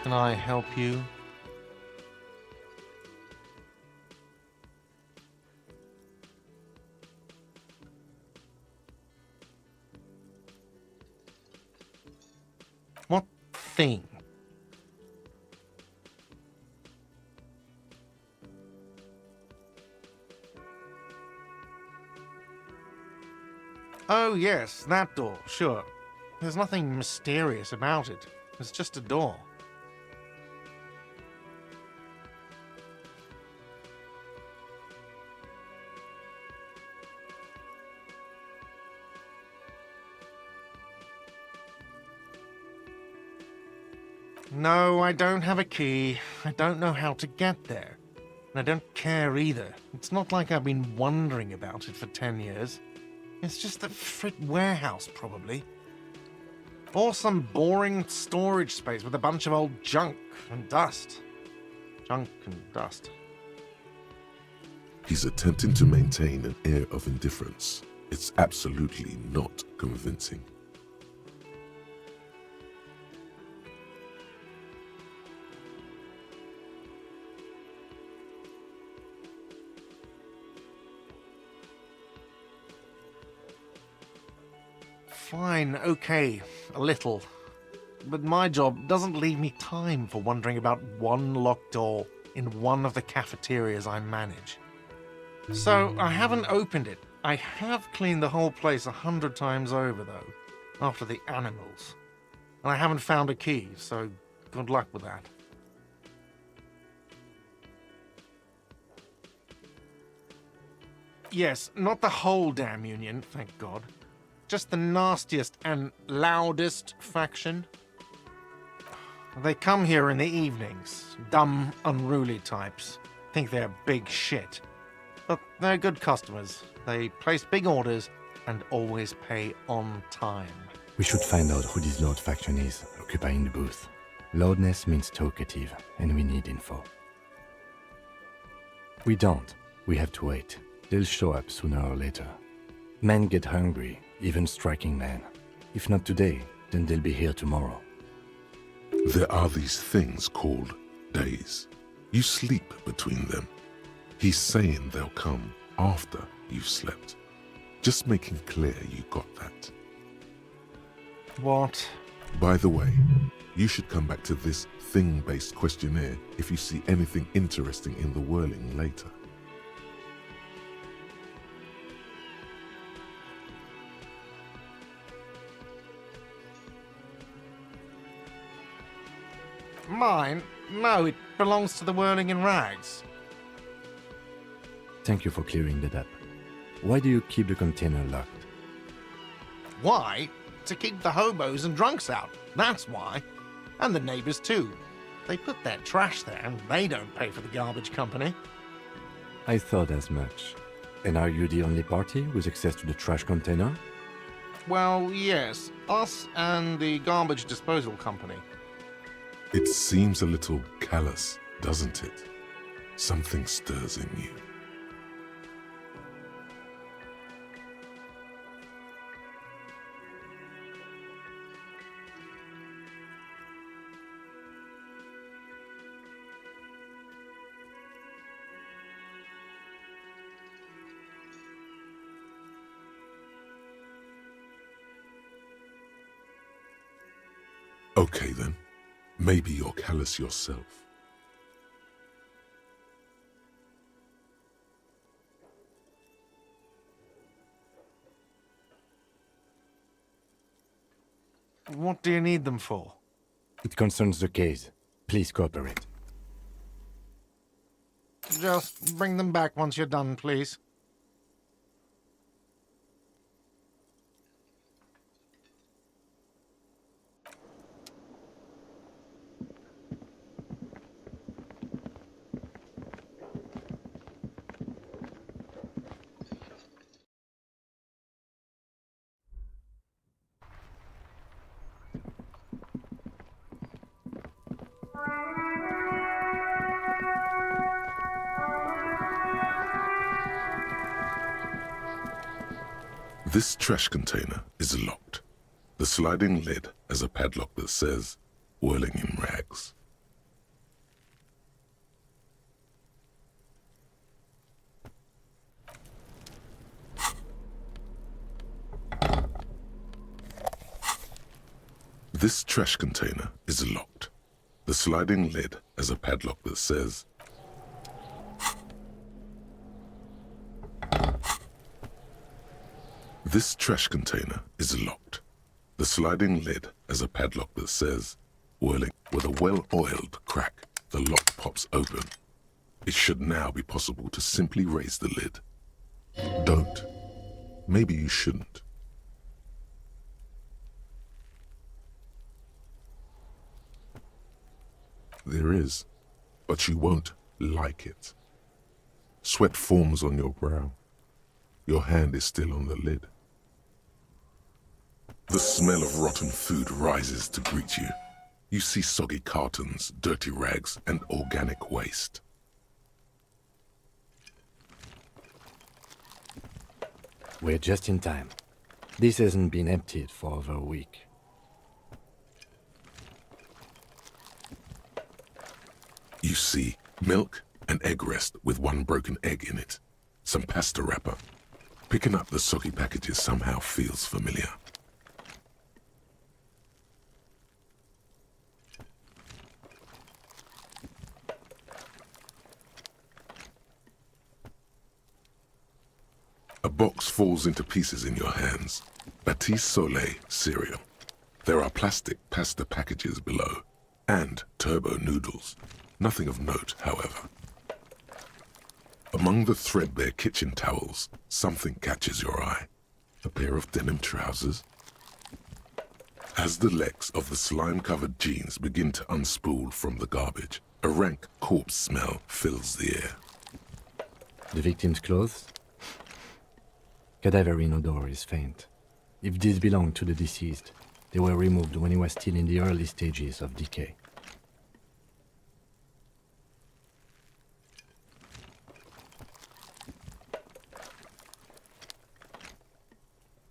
can I help you? What thing? Oh yes, that door, sure. There's nothing mysterious about it. It's just a door. No, I don't have a key. I don't know how to get there. And I don't care either. It's not like I've been wondering about it for 10 years. It's just a frit warehouse, probably. Or some boring storage space with a bunch of old junk and dust. Junk and dust. He's attempting to maintain an air of indifference. It's absolutely not convincing. Fine, okay, a little. But my job doesn't leave me time for wondering about one locked door in one of the cafeterias I manage. So I haven't opened it. I have cleaned the whole place 100 times over, though, after the animals. And I haven't found a key, so good luck with that. Yes, not the whole damn union, thank God. Just the nastiest and loudest faction. They come here in the evenings. Dumb, unruly types. Think they're big shit. But they're good customers. They place big orders and always pay on time. We should find out who this Lord faction is occupying the booth. Loudness means talkative, and we need info. We don't. We have to wait. They'll show up sooner or later. Men get hungry, even striking men. If not today, then they'll be here tomorrow. There are these things called days. You sleep between them. He's saying they'll come after you've slept. Just making clear you got that. What? By the way, you should come back to this thing-based questionnaire if you see anything interesting in the whirling later. Mine? No, it belongs to the Whirling in Rags. Thank you for clearing that up. Why do you keep the container locked? Why? To keep the hobos and drunks out. That's why. And the neighbors too. They put their trash there and they don't pay for the garbage company. I thought as much. And are you the only party with access to the trash container? Well, yes. Us and the garbage disposal company. It seems a little callous, doesn't it? Something stirs in you. Okay then. Maybe you're callous yourself. What do you need them for? It concerns the case. Please cooperate. Just bring them back once you're done, please. This trash container is locked. The sliding lid has a padlock that says, "Whirling in Rags." This trash container is locked. The sliding lid has a padlock that says, "This trash container is locked." The sliding lid has a padlock that says, whirling with a well-oiled crack, the lock pops open. It should now be possible to simply raise the lid. Don't. Maybe you shouldn't. There is, but you won't like it. Sweat forms on your brow. Your hand is still on the lid. The smell of rotten food rises to greet you. You see soggy cartons, dirty rags, and organic waste. We're just in time. This hasn't been emptied for over a week. You see milk and egg rest with one broken egg in it, some pasta wrapper. Picking up the soggy packages somehow feels familiar. A box falls into pieces in your hands. Baptiste Soleil cereal. There are plastic pasta packages below, and turbo noodles. Nothing of note, however. Among the threadbare kitchen towels, something catches your eye. A pair of denim trousers. As the legs of the slime-covered jeans begin to unspool from the garbage, a rank corpse smell fills the air. The victim's clothes? Cadaverine odor is faint. If these belong to the deceased, they were removed when he was still in the early stages of decay.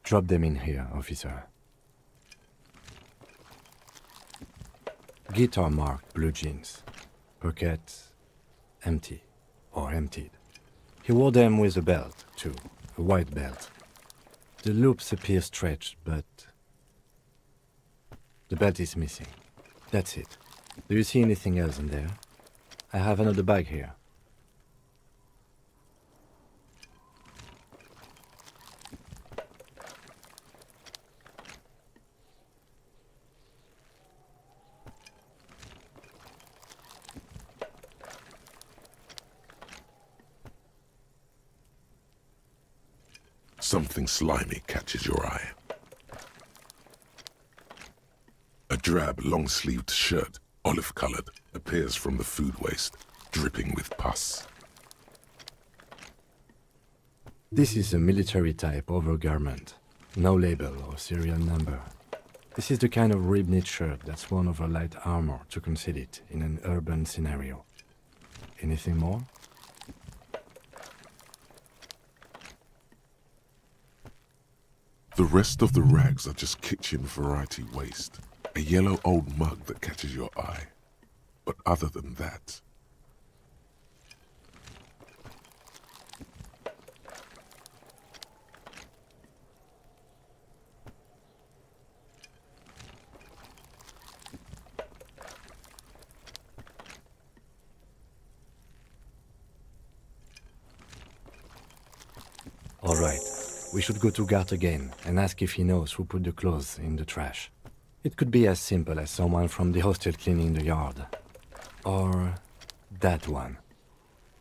Drop them in here, officer. Guitar-marked blue jeans. Pockets empty or emptied. He wore them with a belt, too. A white belt. The loops appear stretched, but the belt is missing. That's it. Do you see anything else in there? I have another bag here. Something slimy catches your eye. A drab, long-sleeved shirt, olive-colored, appears from the food waste, dripping with pus. This is a military-type overgarment. No label or serial number. This is the kind of rib-knit shirt that's worn over light armor to conceal it in an urban scenario. Anything more? The rest of the rags are just kitchen variety waste. A yellow old mug that catches your eye. But other than that... All right. We should go to Gart again and ask if he knows who put the clothes in the trash. It could be as simple as someone from the hostel cleaning the yard. Or that one.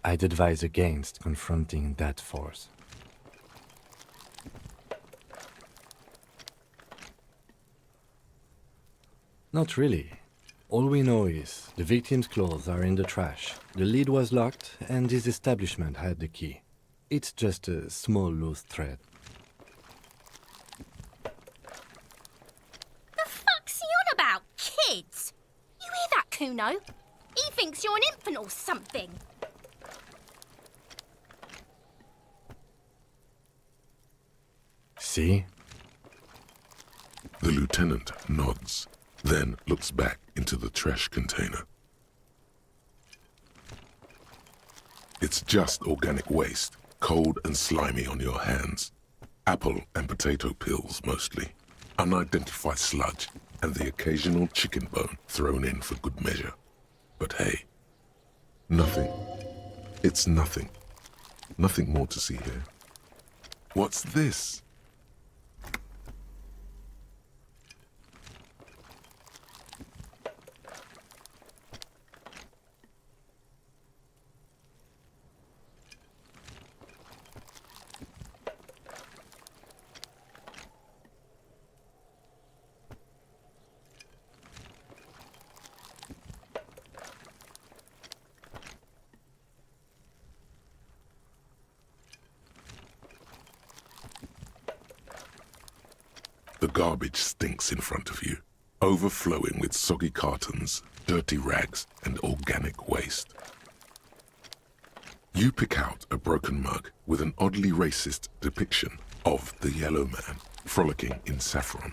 I'd advise against confronting that force. Not really. All we know is the victim's clothes are in the trash, the lid was locked, and his establishment had the key. It's just a small loose thread. Kids! You hear that, Kuno? He thinks you're an infant or something. See? The lieutenant nods, then looks back into the trash container. It's just organic waste, cold and slimy on your hands. Apple and potato peels, mostly. Unidentified sludge, and the occasional chicken bone thrown in for good measure. But hey, nothing. It's nothing. Nothing more to see here. What's this? The garbage stinks in front of you, overflowing with soggy cartons, dirty rags, and organic waste. You pick out a broken mug with an oddly racist depiction of the yellow man frolicking in saffron.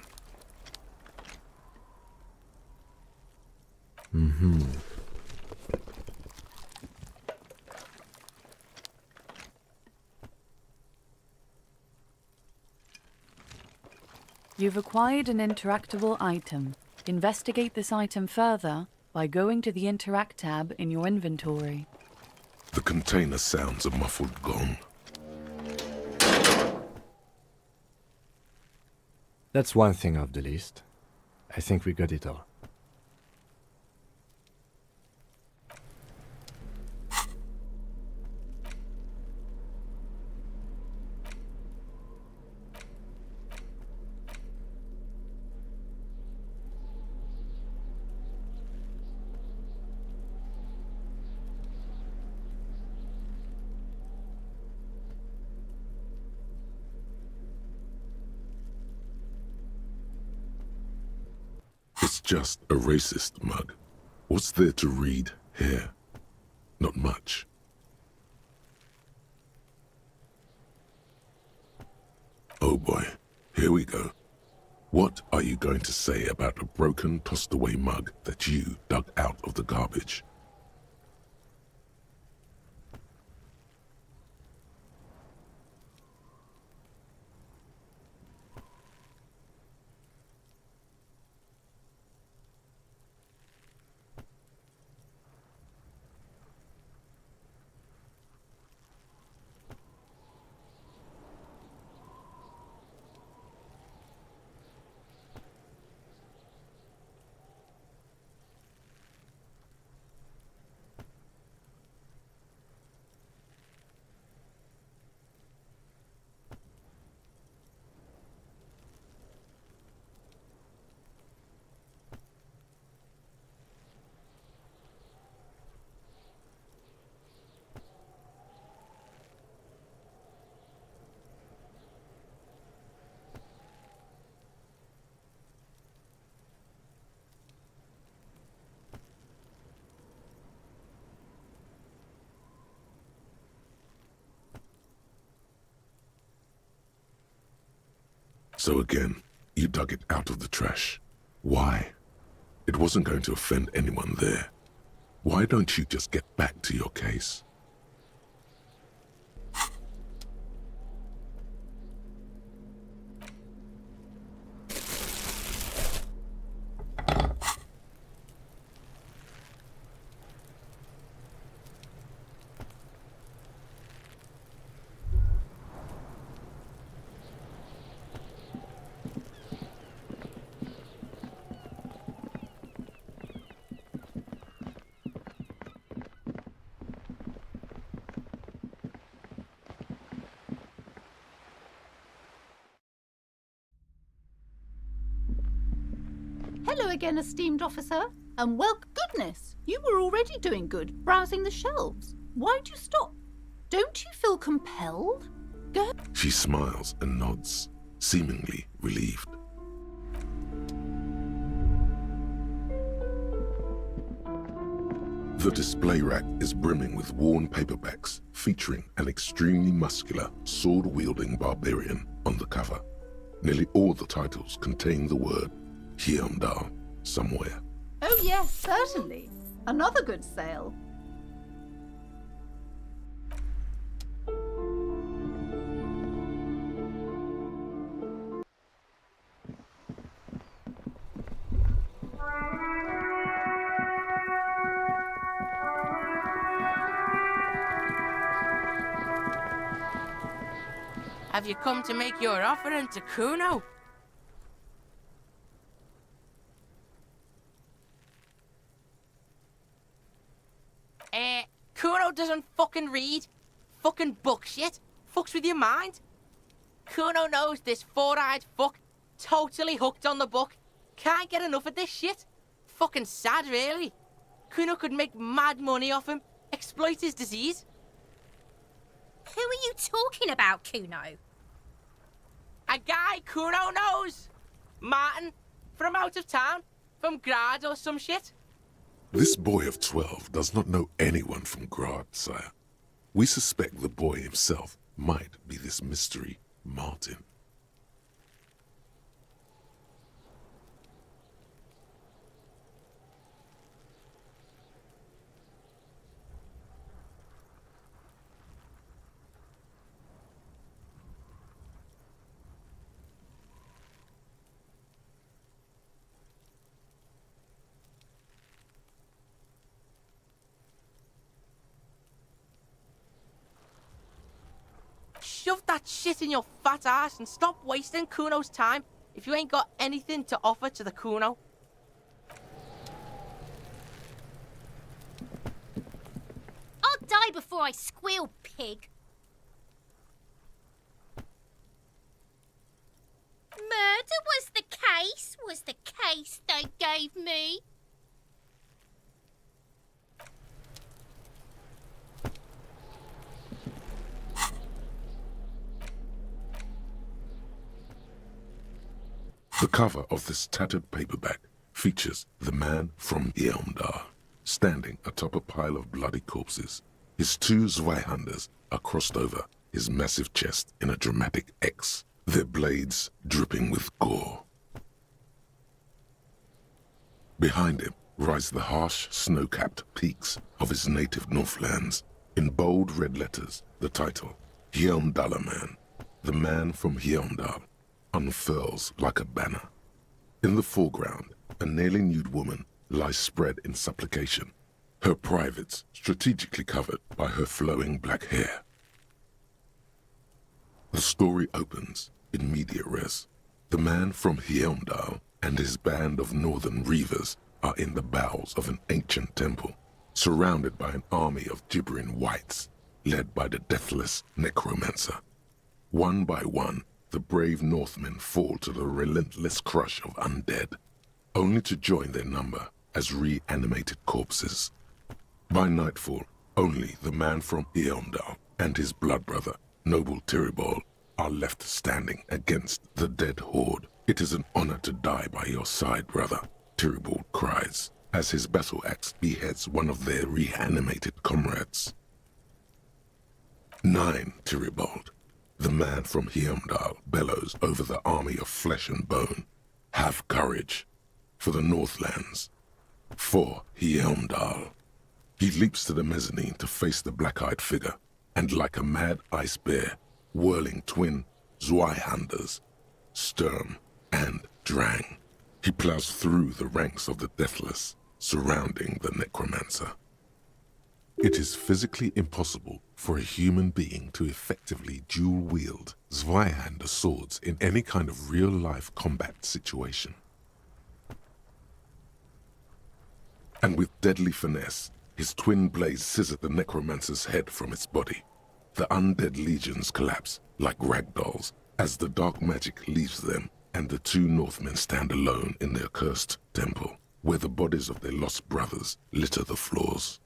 You've acquired an interactable item. Investigate this item further by going to the Interact tab in your inventory. The container sounds a muffled gong. That's one thing off the list. I think we got it all. It's just a racist mug. What's there to read here? Not much. Oh boy, here we go. What are you going to say about a broken, tossed-away mug that you dug out of the garbage? So again, you dug it out of the trash. Why? It wasn't going to offend anyone there. Why don't you just get back to your case? Hello again, esteemed officer. And well, goodness, you were already doing good, browsing the shelves. Why'd you stop? Don't you feel compelled? Go. She smiles and nods, seemingly relieved. The display rack is brimming with worn paperbacks featuring an extremely muscular, sword-wielding barbarian on the cover. Nearly all the titles contain the word Hyundai somewhere. Oh yes, certainly. Another good sale. Have you come to make your offering to Kuno? Kuno doesn't fucking read. Fucking book shit. Fucks with your mind. Kuno knows this four-eyed fuck. Totally hooked on the book. Can't get enough of this shit. Fucking sad, really. Kuno could make mad money off him. Exploit his disease. Who are you talking about, Kuno? A guy Kuno knows. Martin. From out of town. From Grad or some shit. This boy of 12 does not know anyone from Grad, sire. We suspect the boy himself might be this mystery Martin. Shove that shit in your fat ass and stop wasting Kuno's time if you ain't got anything to offer to the Kuno. I'll die before I squeal, pig. Murder was the case they gave me. The cover of this tattered paperback features the man from Yelmdar standing atop a pile of bloody corpses. His two Zweihanders are crossed over his massive chest in a dramatic X, their blades dripping with gore. Behind him rise the harsh, snow-capped peaks of his native Northlands. In bold red letters, the title, Hjelmdalaman, the man from Hjelmdal, unfurls like a banner. In the foreground, a nearly nude woman lies spread in supplication, her privates strategically covered by her flowing black hair. The story opens in media res. The man from Hjelmdal and his band of northern reavers are in the bowels of an ancient temple, surrounded by an army of gibbering whites, led by the deathless necromancer. One by one, the brave Northmen fall to the relentless crush of undead, only to join their number as reanimated corpses. By nightfall, only the man from Hjelmdal and his blood brother, noble Tyribol, are left standing against the dead horde. It is an honor to die by your side, brother, Tyribol cries, as his battle axe beheads one of their reanimated comrades. 9, Tyribol. The man from Hjelmdal bellows over the army of flesh and bone. Have courage for the Northlands, for Hjelmdal. He leaps to the mezzanine to face the black-eyed figure, and like a mad ice bear, whirling twin Zweihanders, Sturm and Drang, he plows through the ranks of the deathless, surrounding the necromancer. It is physically impossible for a human being to effectively dual-wield Zweihander swords in any kind of real-life combat situation. And with deadly finesse, his twin blades scissor the necromancer's head from its body. The undead legions collapse like ragdolls as the dark magic leaves them, and the two Northmen stand alone in their cursed temple, where the bodies of their lost brothers litter the floors.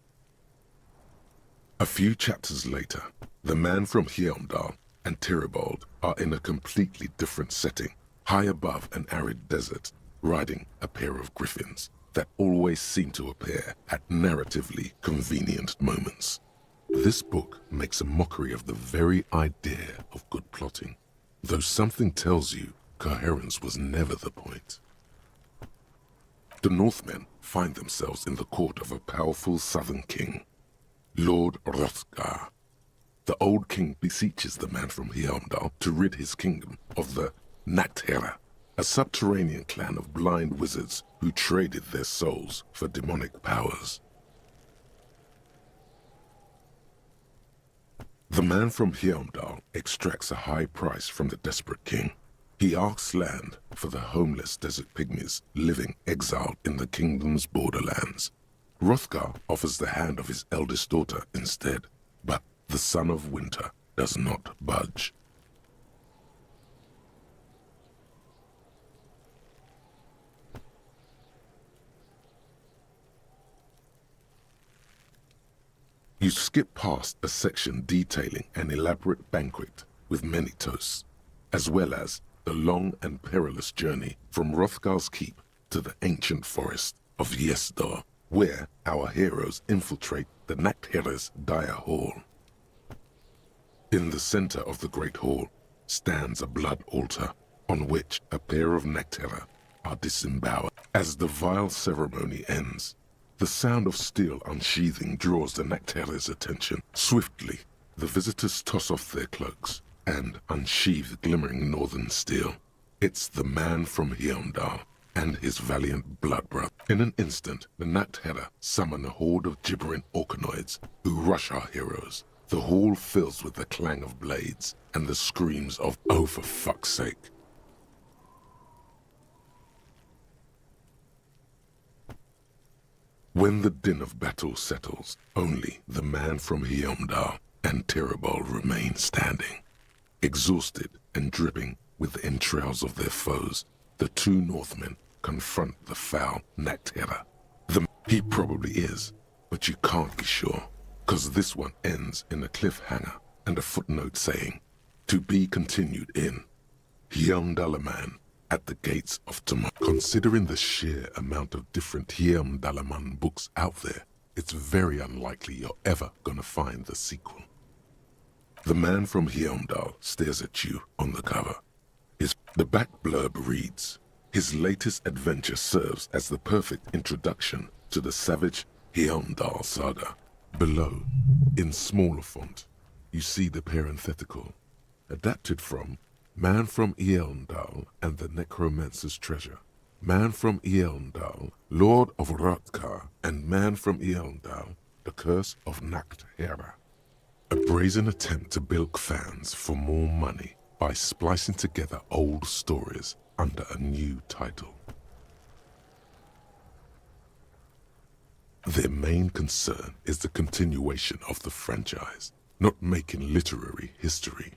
A few chapters later, the man from Hjelmdal and Tyribol are in a completely different setting, high above an arid desert, riding a pair of griffins that always seem to appear at narratively convenient moments. This book makes a mockery of the very idea of good plotting, though something tells you coherence was never the point. The Northmen find themselves in the court of a powerful southern king, Lord Hrothgar. The old king beseeches the man from Hjelmdal to rid his kingdom of the Nachtherra, a subterranean clan of blind wizards who traded their souls for demonic powers. The man from Heimdall extracts a high price from the desperate king. He asks land for the homeless desert pygmies living exiled in the kingdom's borderlands. Hrothgar offers the hand of his eldest daughter instead, but the son of winter does not budge. You skip past a section detailing an elaborate banquet with many toasts, as well as the long and perilous journey from Hrothgar's keep to the ancient forest of Yesdar, where our heroes infiltrate the Nachtherre's dire hall. In the center of the great hall stands a blood altar on which a pair of Nachtherre are disemboweled. As the vile ceremony ends, the sound of steel unsheathing draws the Nachtherre's attention. Swiftly, the visitors toss off their cloaks and unsheathe glimmering northern steel. It's the man from Heimdall and his valiant blood brother. In an instant, the Nachtherre summon a horde of gibbering orcanoids who rush our heroes. The hall fills with the clang of blades and the screams of, "Oh, for fuck's sake." When the din of battle settles, only the man from Heimdall and Terribal remain standing. Exhausted and dripping with the entrails of their foes, the two Northmen confront the foul Nachtherre. He probably is, but you can't be sure, because this one ends in a cliffhanger and a footnote saying, "To be continued in Heimdallaman at the gates of tomorrow." Considering the sheer amount of different Heimdallaman books out there, it's very unlikely you're ever gonna find the sequel. The man from Heimdall stares at you on the cover. The back blurb reads, "His latest adventure serves as the perfect introduction to the savage Heimdall saga." Below, in smaller font, you see the parenthetical, adapted from Man from Heimdall and the Necromancer's Treasure, Man from Heimdall, Lord of Hrothgar, and Man from Heimdall, The Curse of Nachtherre. A brazen attempt to bilk fans for more money by splicing together old stories under a new title. Their main concern is the continuation of the franchise, not making literary history.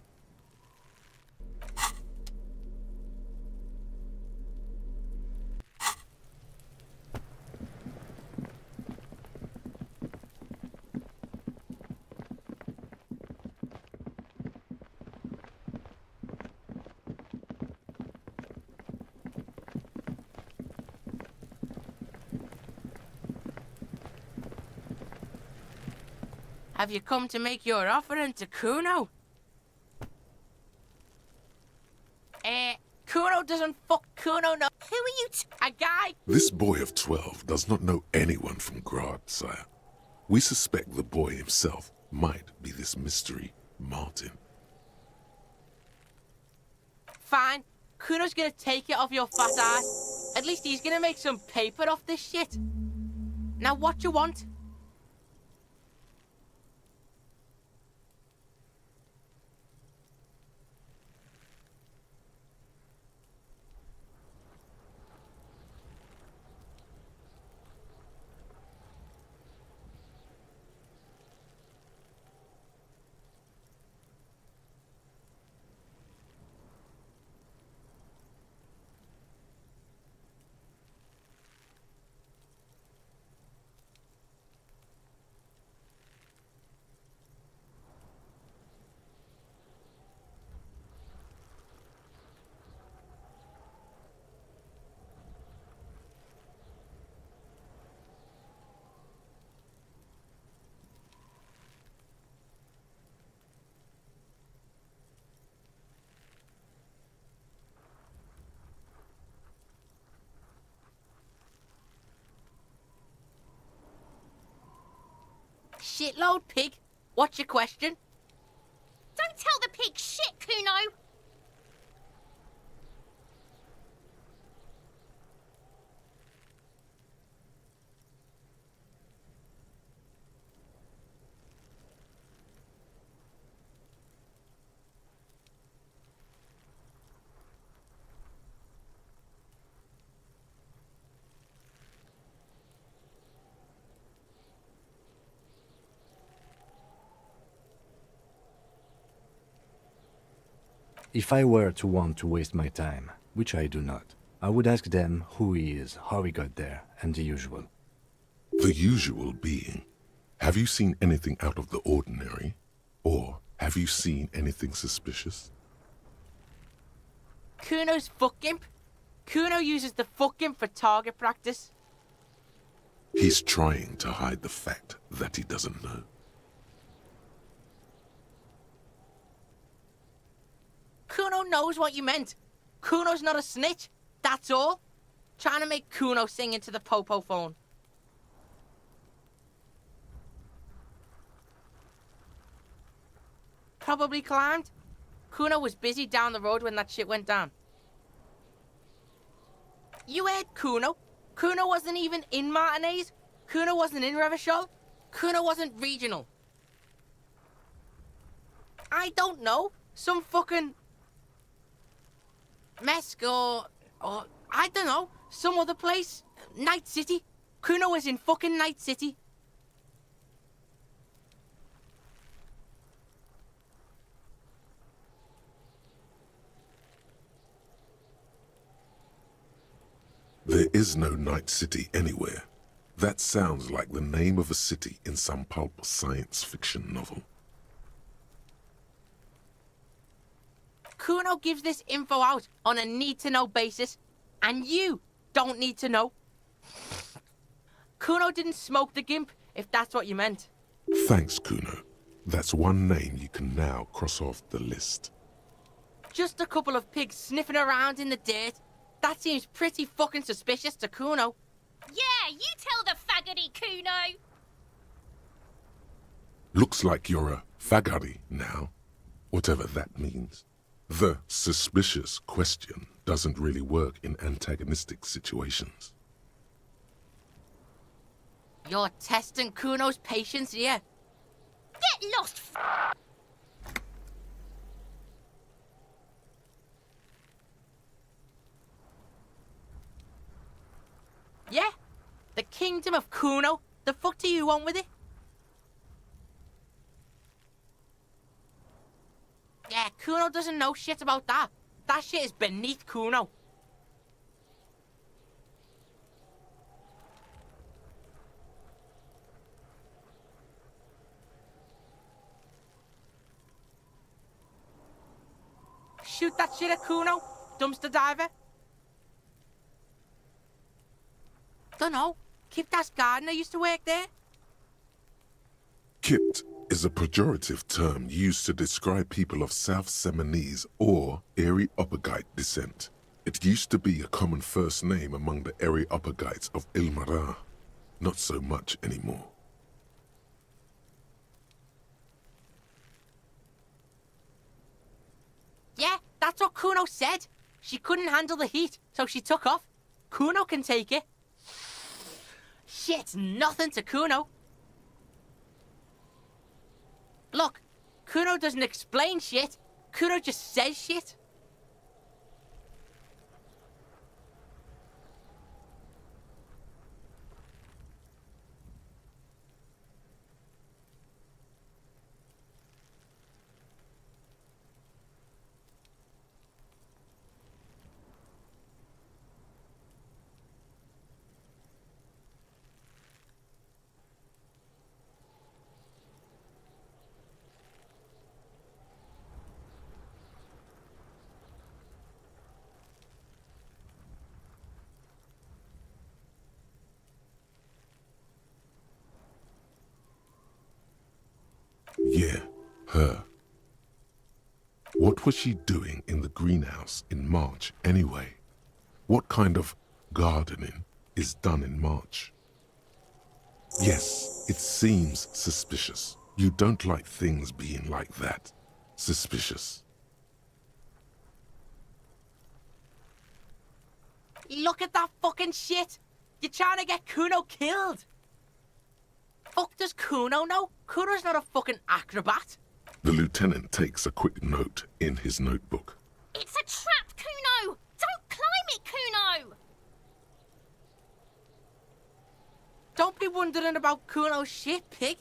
Have you come to make your offering to Kuno? Kuno doesn't fuck Kuno, no. Who are you A guy. This boy of 12 does not know anyone from Grad, sire. We suspect the boy himself might be this mystery Martin. Fine. Kuno's gonna take it off your fat ass. At least he's gonna make some paper off this shit. Now what you want? Shitload pig. What's your question? Don't tell the pig shit, Kuno! If I were to want to waste my time, which I do not, I would ask them who he is, how he got there, and the usual. The usual being, have you seen anything out of the ordinary? Or have you seen anything suspicious? Kuno's fuck imp. Kuno uses the fuck imp for target practice. He's trying to hide the fact that he doesn't know. Kuno knows what you meant. Kuno's not a snitch, that's all. Trying to make Kuno sing into the popo phone. Probably climbed. Kuno was busy down the road when that shit went down. You heard Kuno. Kuno wasn't even in Martinez. Kuno wasn't in Revachol. Kuno wasn't regional. I don't know. Some fucking... Mesk or I don't know. Some other place. Night City. Kuno was in fucking Night City. There is no Night City anywhere. That sounds like the name of a city in some pulp science fiction novel. Kuno gives this info out on a need-to-know basis, and you don't need to know. Kuno didn't smoke the gimp, if that's what you meant. Thanks, Kuno. That's one name you can now cross off the list. Just a couple of pigs sniffing around in the dirt. That seems pretty fucking suspicious to Kuno. Yeah, you tell the faggoty, Kuno. Looks like you're a fagari now, whatever that means. The suspicious question doesn't really work in antagonistic situations. You're testing Kuno's patience here. Get lost, Yeah? The kingdom of Kuno? The fuck do you want with it? Yeah, Kuno doesn't know shit about that. That shit is beneath Kuno. Shoot that shit at Kuno, dumpster diver. Dunno. Kiptas gardener used to work there. Kipt is a pejorative term used to describe people of South Seminese or Erie-Uppergite descent. It used to be a common first name among the Erie-Uppergites of Ilmara. Not so much anymore. Yeah, that's what Kuno said. She couldn't handle the heat, so she took off. Kuno can take it. Shit's nothing to Kuno. Look, Kuno doesn't explain shit. Kuno just says shit. Yeah, her. What was she doing in the greenhouse in March anyway? What kind of gardening is done in March? Yes, it seems suspicious. You don't like things being like that. Suspicious. Look at that fucking shit. You're trying to get Kuno killed. Fuck does Kuno know? Kuno's not a fucking acrobat. The lieutenant takes a quick note in his notebook. It's a trap, Kuno! Don't climb it, Kuno! Don't be wondering about Kuno's shit, pig.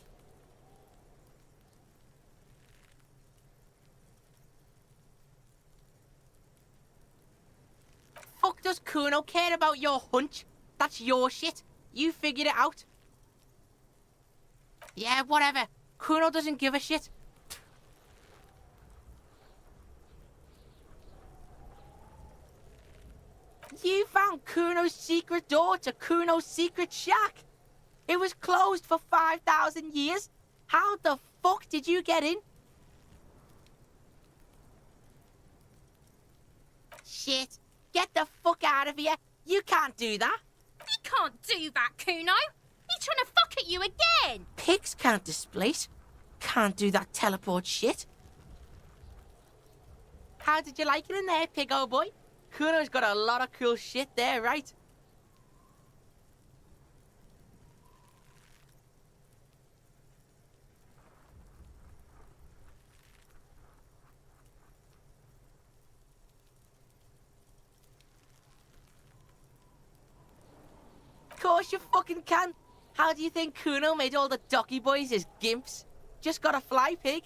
Kuno care about your hunch. That's your shit. You figured it out. Yeah, whatever. Kuno doesn't give a shit. You found Kuno's secret door to Kuno's secret shack. It was closed for 5,000 years. How the fuck did you get in? Shit. Get the fuck out of here. You can't do that. He can't do that, Kuno. He's trying to fuck at you again. Pigs can't displace. Can't do that teleport shit. How did you like it in there, pig old boy? Kuno's got a lot of cool shit there, right? Of course you fucking can. How do you think Kuno made all the docky boys his gimps? Just got a fly, pig.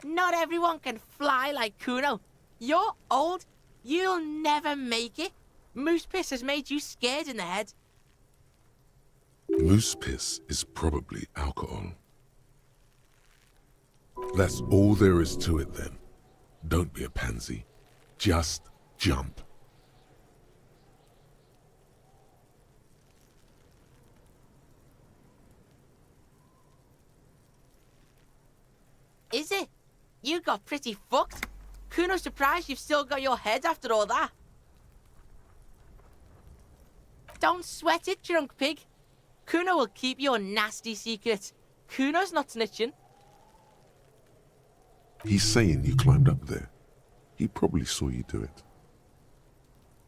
Not everyone can fly like Kuno. You're old. You'll never make it. Moose piss has made you scared in the head. Moose piss is probably alcohol. That's all there is to it then. Don't be a pansy. Just jump. Is it? You got pretty fucked. Kuno's surprised you've still got your head after all that. Don't sweat it, drunk pig. Kuno will keep your nasty secrets. Kuno's not snitching. He's saying you climbed up there. He probably saw you do it.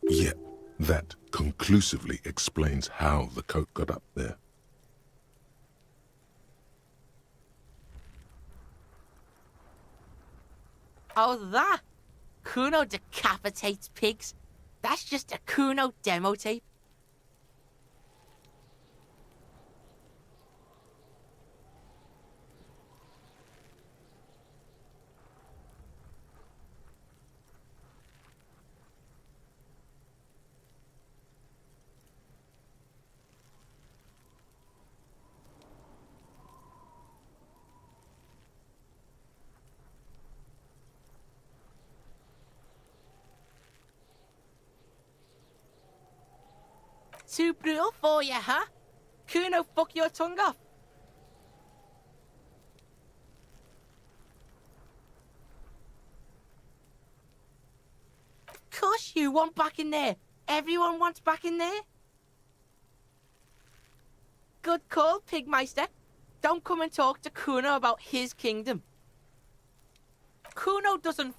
Yet, that conclusively explains how the coat got up there. Oh, that? Kuno decapitates pigs. That's just a Kuno demo tape. Too brutal for you, huh? Kuno fuck your tongue off. Of course you want back in there. Everyone wants back in there. Good call, Pigmeister. Don't come and talk to Kuno about his kingdom. Kuno doesn't.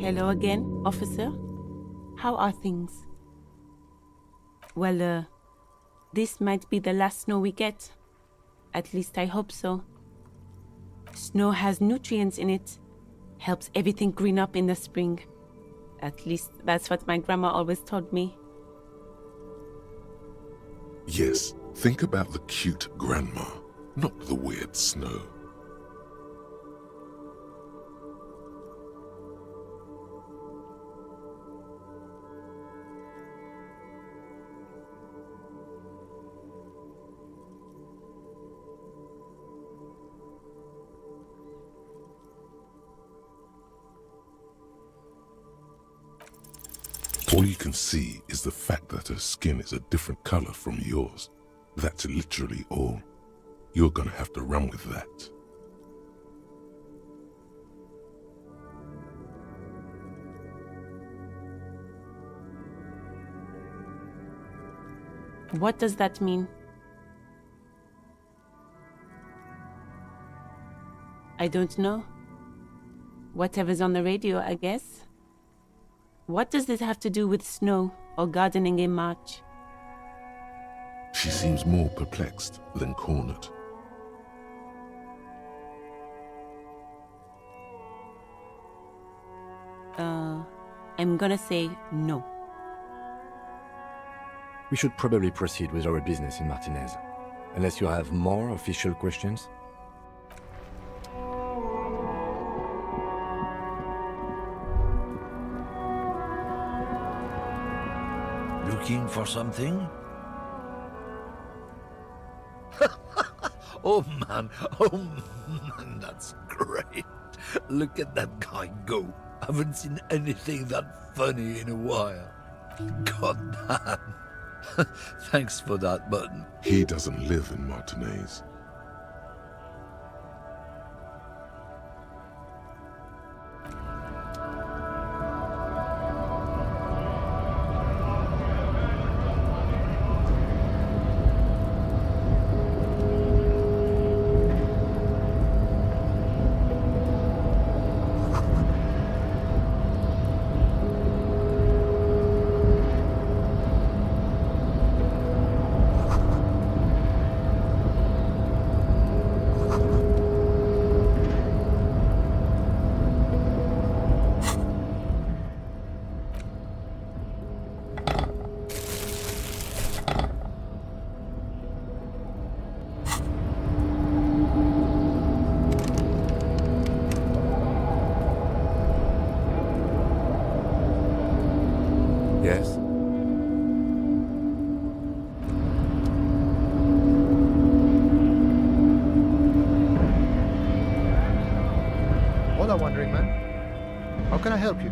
Hello again, officer. How are things? Well, This might be the last snow we get. At least I hope so. Snow has nutrients in it. Helps everything green up in the spring. At least that's what my grandma always told me. Yes, think about the cute grandma, not the weird snow. All you can see is the fact that her skin is a different color from yours. That's literally all. You're gonna have to run with that. What does that mean? I don't know. Whatever's on the radio, I guess. What does this have to do with snow or gardening in March? She seems more perplexed than cornered. I'm gonna say no. We should probably proceed with our business in Martinez. Unless you have more official questions? Looking for something? Oh man, that's great. Look at that guy go. Haven't seen anything that funny in a while. God damn. Thanks for that, but He doesn't live in Martinez. Yes? Hola, Wandering Man. How can I help you?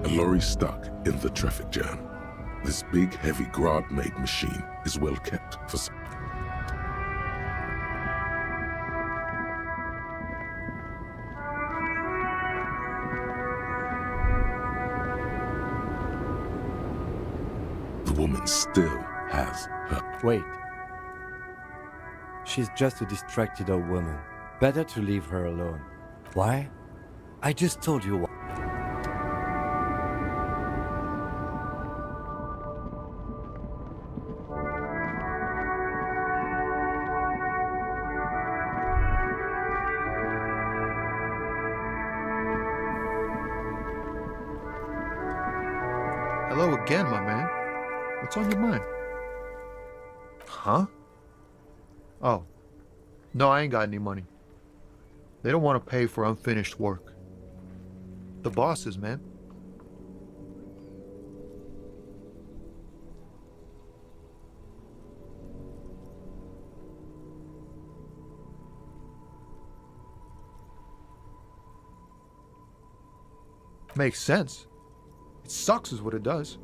A lorry stuck in the traffic jam. This big, heavy grad-made machine is well kept for the woman still has her. Wait. She's just a distracted old woman. Better to leave her alone. Why? I just told you why. Hello again, my man. What's on your mind? Huh? Oh. No, I ain't got any money. They don't want to pay for unfinished work. The bosses, man. Makes sense. It sucks is what it does.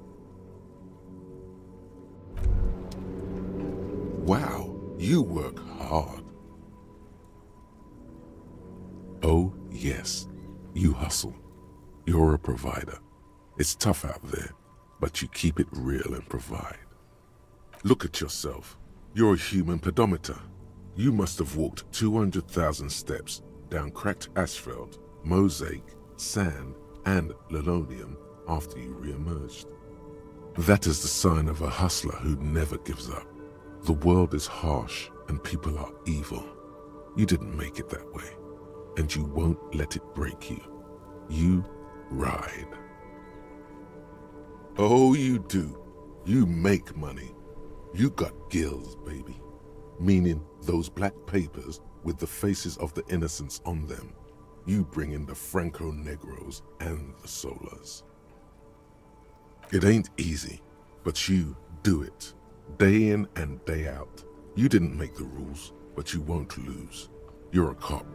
Wow, you work hard. Oh yes, you hustle. You're a provider. It's tough out there, but you keep it real and provide. Look at yourself. You're a human pedometer. You must have walked 200,000 steps down cracked asphalt, mosaic, sand, and linoleum after you re-emerged. That is the sign of a hustler who never gives up. The world is harsh and people are evil. You didn't make it that way, and you won't let it break you. You ride. Oh, you do. You make money. You got gills, baby. Meaning those black papers with the faces of the innocents on them. You bring in the Franco Negros and the Solas. It ain't easy, but you do it. Day in and day out. You didn't make the rules, but you won't lose. You're a cop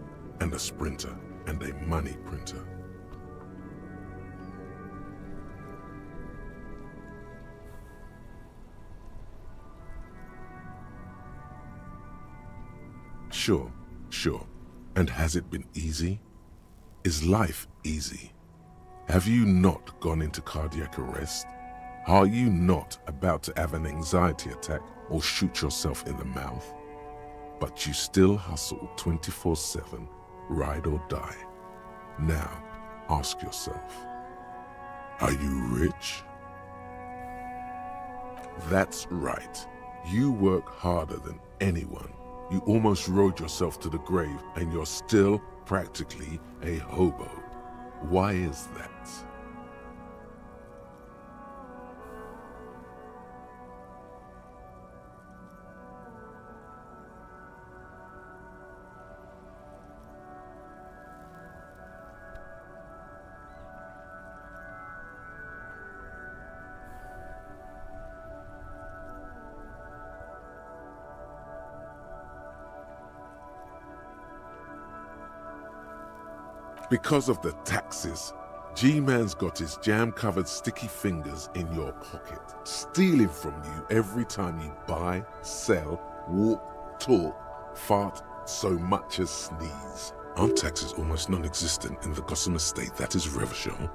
and a sprinter and a money printer. Sure. And has it been easy? Is life easy? Have you not gone into cardiac arrest? Are you not about to have an anxiety attack or shoot yourself in the mouth? But you still hustle 24/7, ride or die. Now, ask yourself, are you rich? That's right. You work harder than anyone. You almost rode yourself to the grave and you're still practically a hobo. Why is that? Because of the taxes, G-Man's got his jam-covered sticky fingers in your pocket, stealing from you every time you buy, sell, walk, talk, fart, so much as sneeze. Aren't taxes almost non-existent in the Gotham estate that is Revachol?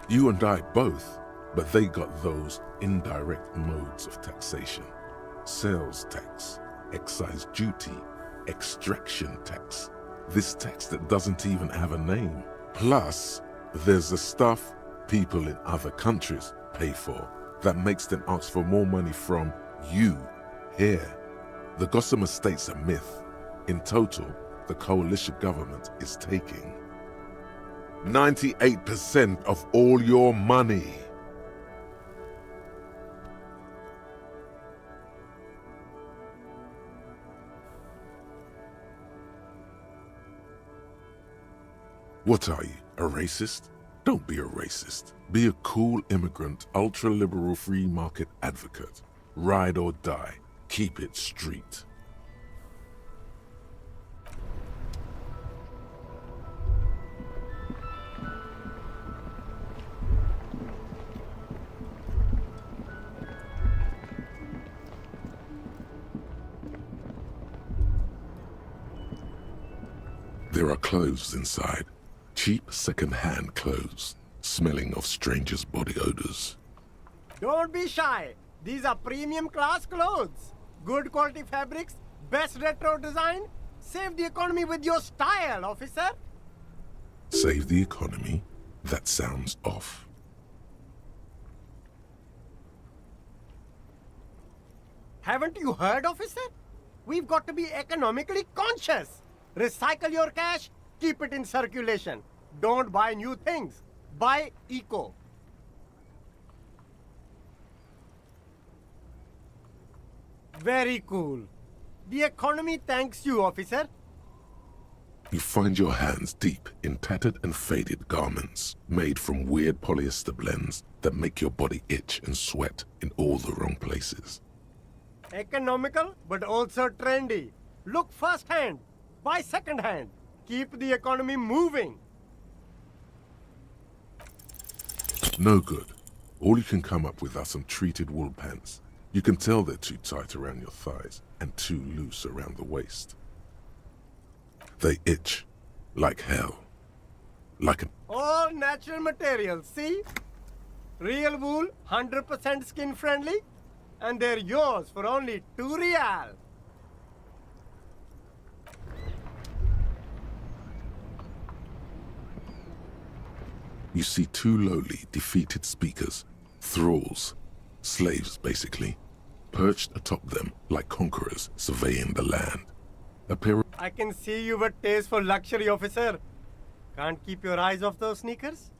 You and I both, but they got those indirect modes of taxation. Sales tax, excise duty, extraction tax. This tax that doesn't even have a name. Plus, there's the stuff people in other countries pay for that makes them ask for more money from you here. The Gotham estate's a myth. In total, the coalition government is taking 98% of all your money. What are you, a racist? Don't be a racist. Be a cool immigrant, ultra-liberal free market advocate. Ride or die. Keep it street. There are clothes inside. Cheap second-hand clothes, smelling of strangers' body odors. Don't be shy. These are premium class clothes. Good quality fabrics, best retro design. Save the economy with your style, officer. Save the economy? That sounds off. Haven't you heard, officer? We've got to be economically conscious. Recycle your cash, keep it in circulation. Don't buy new things. Buy eco. Very cool. The economy thanks you, officer. You find your hands deep in tattered and faded garments made from weird polyester blends that make your body itch and sweat in all the wrong places. Economical, but also trendy. Look first-hand, buy second-hand. Keep the economy moving. No good. All you can come up with are some treated wool pants. You can tell they're too tight around your thighs and too loose around the waist. They itch like hell. Like an... All natural materials, see? Real wool, 100% skin friendly, and they're yours for only 2 real. You see 2 lowly, defeated speakers, thralls, slaves basically, perched atop them like conquerors surveying the land. A pair of... I can see you've a taste for luxury, officer. Can't keep your eyes off those sneakers?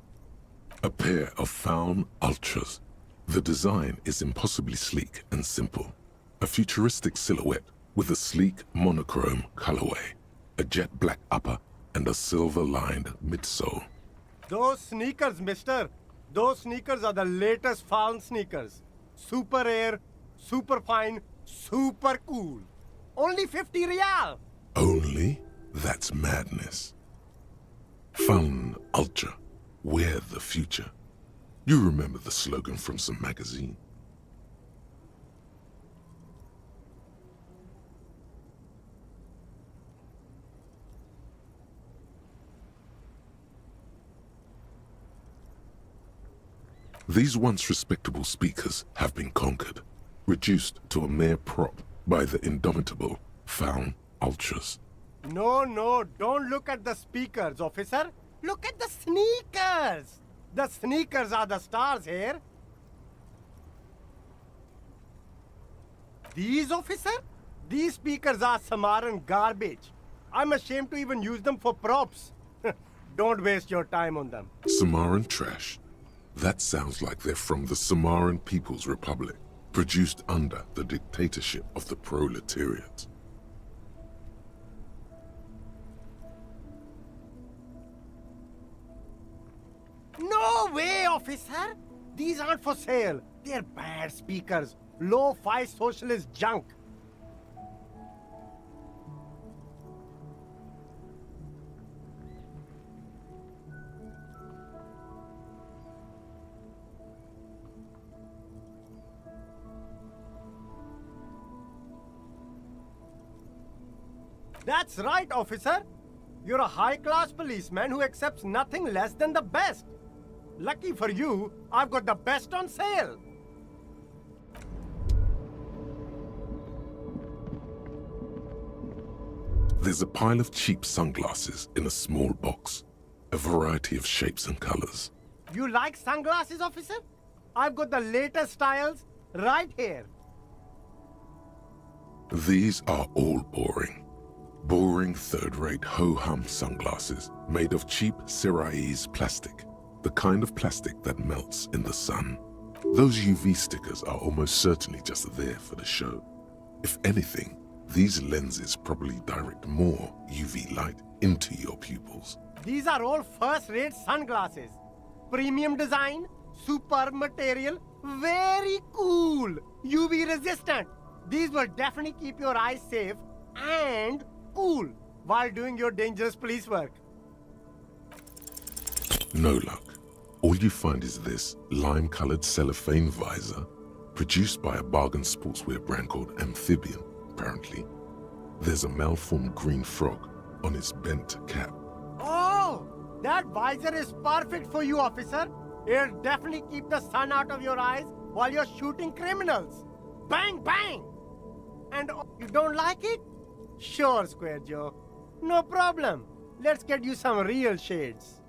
A pair of Faun Ultras. The design is impossibly sleek and simple. A futuristic silhouette with a sleek monochrome colorway, a jet black upper, and a silver-lined midsole. Those sneakers, mister. Those sneakers are the latest Faun sneakers. Super air, super fine, super cool. Only 50 real. Only? That's madness. Faun Ultra. We're the future. You remember the slogan from some magazine. These once respectable speakers have been conquered, reduced to a mere prop by the indomitable Faun Ultras. No, don't look at the speakers, officer. Look at the sneakers. The sneakers are the stars here. These, officer? These speakers are Samaran garbage. I'm ashamed to even use them for props. Don't waste your time on them. Samaran trash. That sounds like they're from the Samaran People's Republic, produced under the dictatorship of the proletariat. No way, officer! These aren't for sale. They're bad speakers. Low-fi socialist junk. That's right, officer. You're a high-class policeman who accepts nothing less than the best. Lucky for you, I've got the best on sale. There's a pile of cheap sunglasses in a small box, a variety of shapes and colors. You like sunglasses, officer? I've got the latest styles right here. These are all boring. Boring third-rate ho-hum sunglasses made of cheap Syrahese plastic, the kind of plastic that melts in the sun. Those UV stickers are almost certainly just there for the show. If anything, these lenses probably direct more UV light into your pupils. These are all first-rate sunglasses. Premium design, superb material, very cool, UV resistant. These will definitely keep your eyes safe and cool while doing your dangerous police work. No luck. All you find is this lime-colored cellophane visor, produced by a bargain sportswear brand called Amphibian, apparently. There's a malformed green frog on its bent cap. Oh, that visor is perfect for you, officer. It'll definitely keep the sun out of your eyes while you're shooting criminals. Bang, bang! And you don't like it? Sure, Square Joe. No problem. Let's get you some real shades.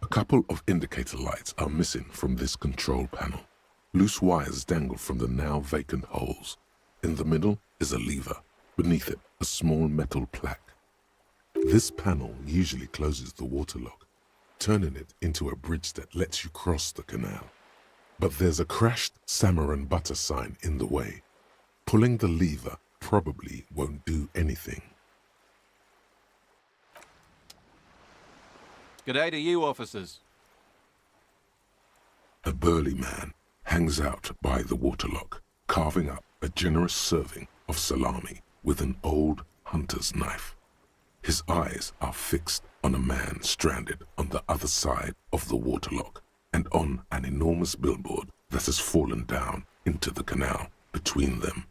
A couple of indicator lights are missing from this control panel. Loose wires dangle from the now vacant holes. In the middle is a lever. Beneath it, a small metal plaque. This panel usually closes the waterlock, turning it into a bridge that lets you cross the canal. But there's a crashed salmon and butter sign in the way. Pulling the lever probably won't do anything. G'day to you, officers. A burly man hangs out by the waterlock, carving up a generous serving of salami with an old hunter's knife. His eyes are fixed on a man stranded on the other side of the waterlock and on an enormous billboard that has fallen down into the canal between them.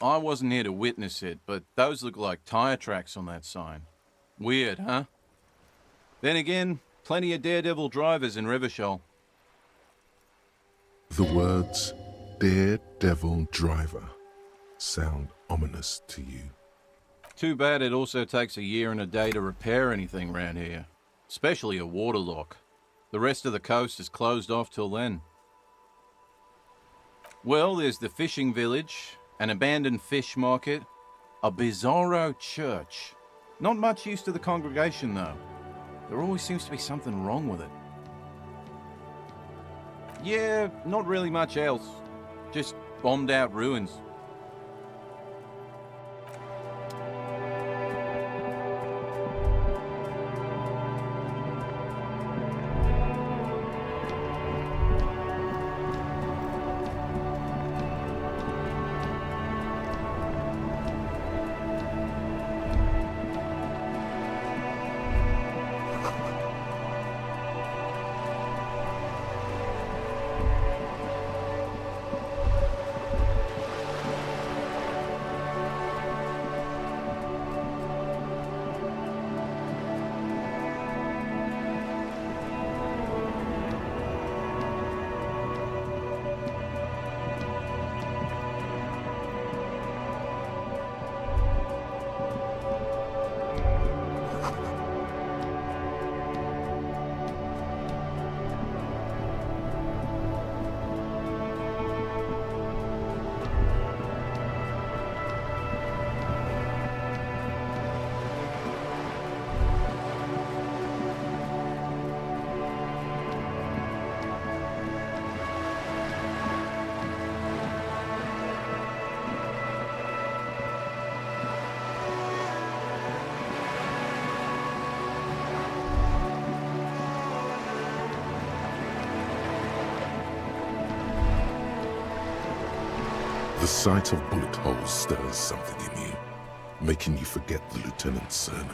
I wasn't here to witness it, but those look like tire tracks on that sign. Weird, huh? Then again, plenty of daredevil drivers in Rivershoal. The words daredevil driver sound ominous to you. Too bad it also takes a year and a day to repair anything round here, especially a waterlock. The rest of the coast is closed off till then. Well, there's the fishing village, an abandoned fish market, a bizarro church. Not much use to the congregation, though. There always seems to be something wrong with it. Yeah, not really much else. Just bombed out ruins. The sight of bullet holes stirs something in you, making you forget the lieutenant's surname.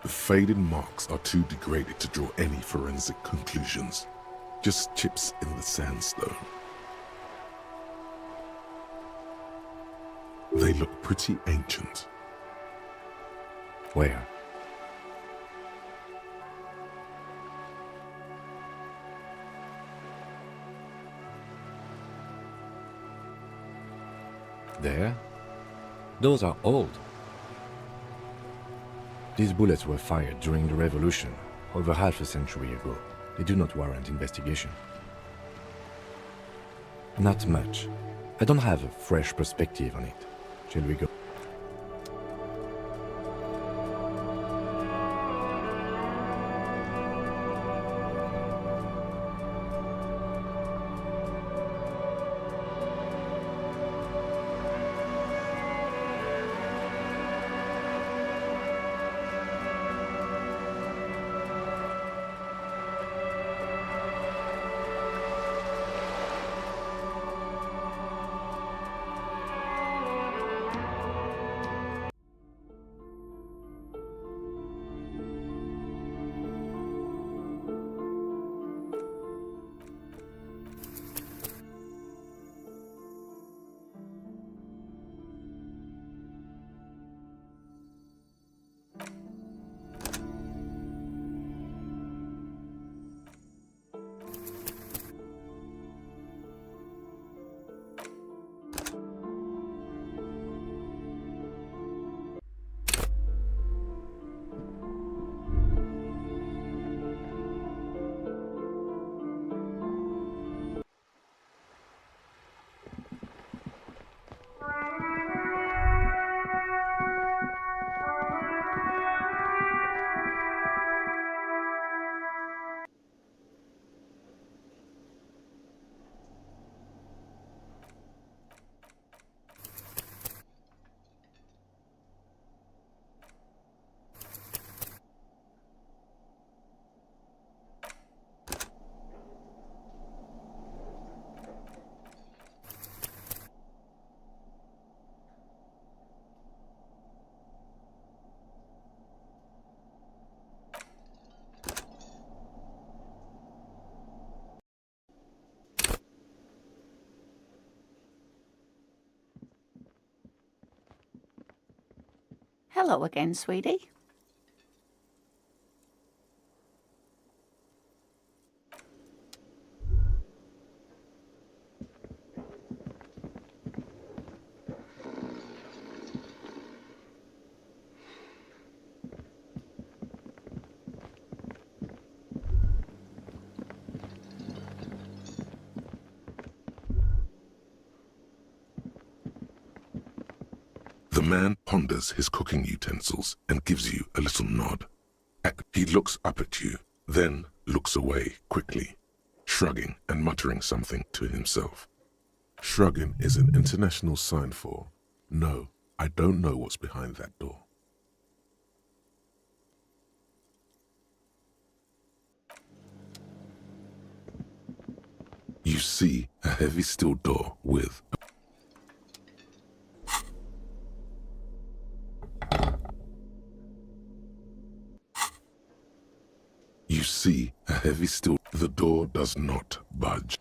The faded marks are too degraded to draw any forensic conclusions, just chips in the sandstone. They look pretty ancient. Where? There? Those are old. These bullets were fired during the Revolution, over half a century ago. They do not warrant investigation. Not much. I don't have a fresh perspective on it. Shall we go? Hello again, sweetie. The man ponders his cooking utensils and gives you a little nod. He looks up at you, then looks away quickly, shrugging and muttering something to himself. Shrugging is an international sign for, no, I don't know what's behind that door. You see a heavy steel door with You see a heavy steel. The door does not budge.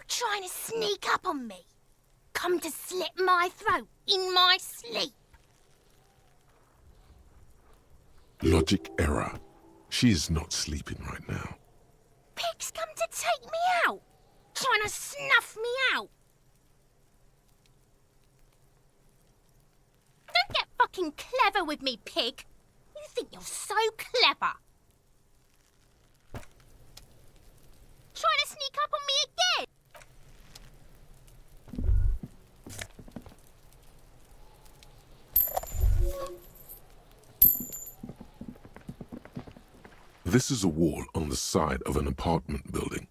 Trying to sneak up on me? Come to slit my throat in my sleep? Logic error. She is not sleeping right now. Pig's come to take me out, trying to snuff me out. Don't get fucking clever with me, pig. You think you're so clever. Trying to sneak up on me again? This is a wall on the side of an apartment building.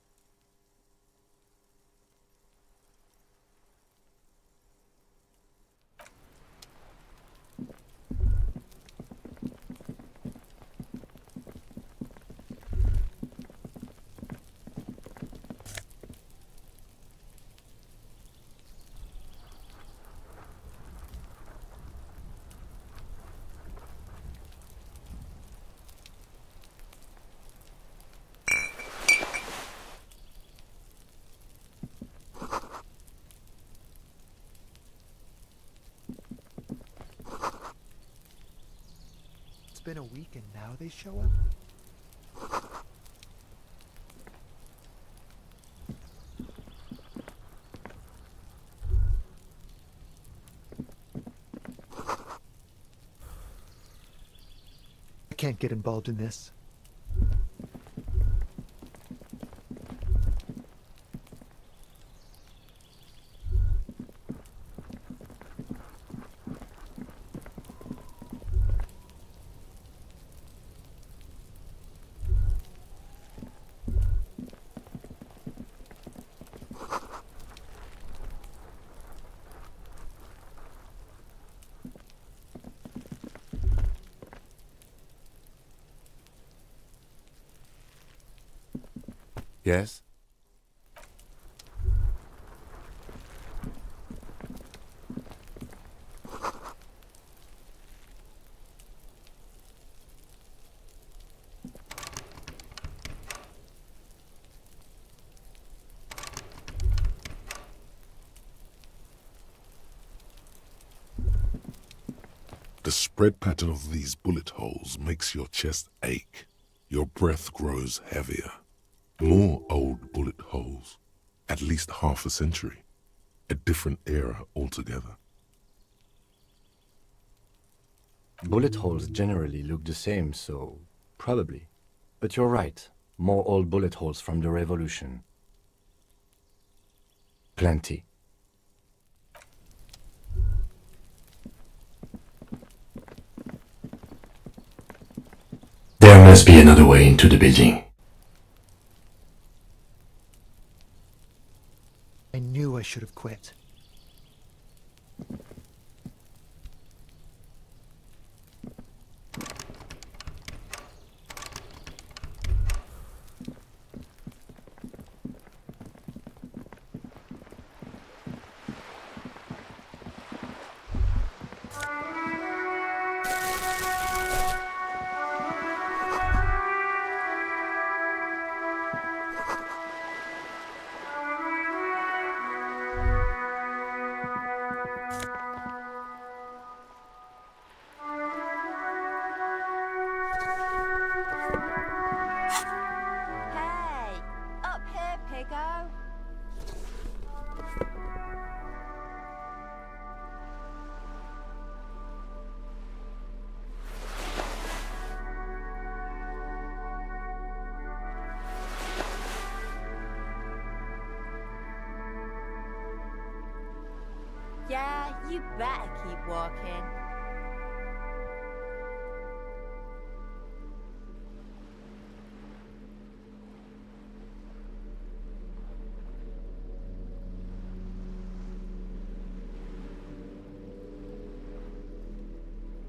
It's been a week and now they show up? I can't get involved in this. Yes? The spread pattern of these bullet holes makes your chest ache. Your breath grows heavier. More old bullet holes. At least half a century. A different era altogether. Bullet holes generally look the same, so probably. But you're right. More old bullet holes from the Revolution. Plenty. There must be another way into the building. I knew I should have quit. Hey, up here, Piggo. Yeah, you better keep walking.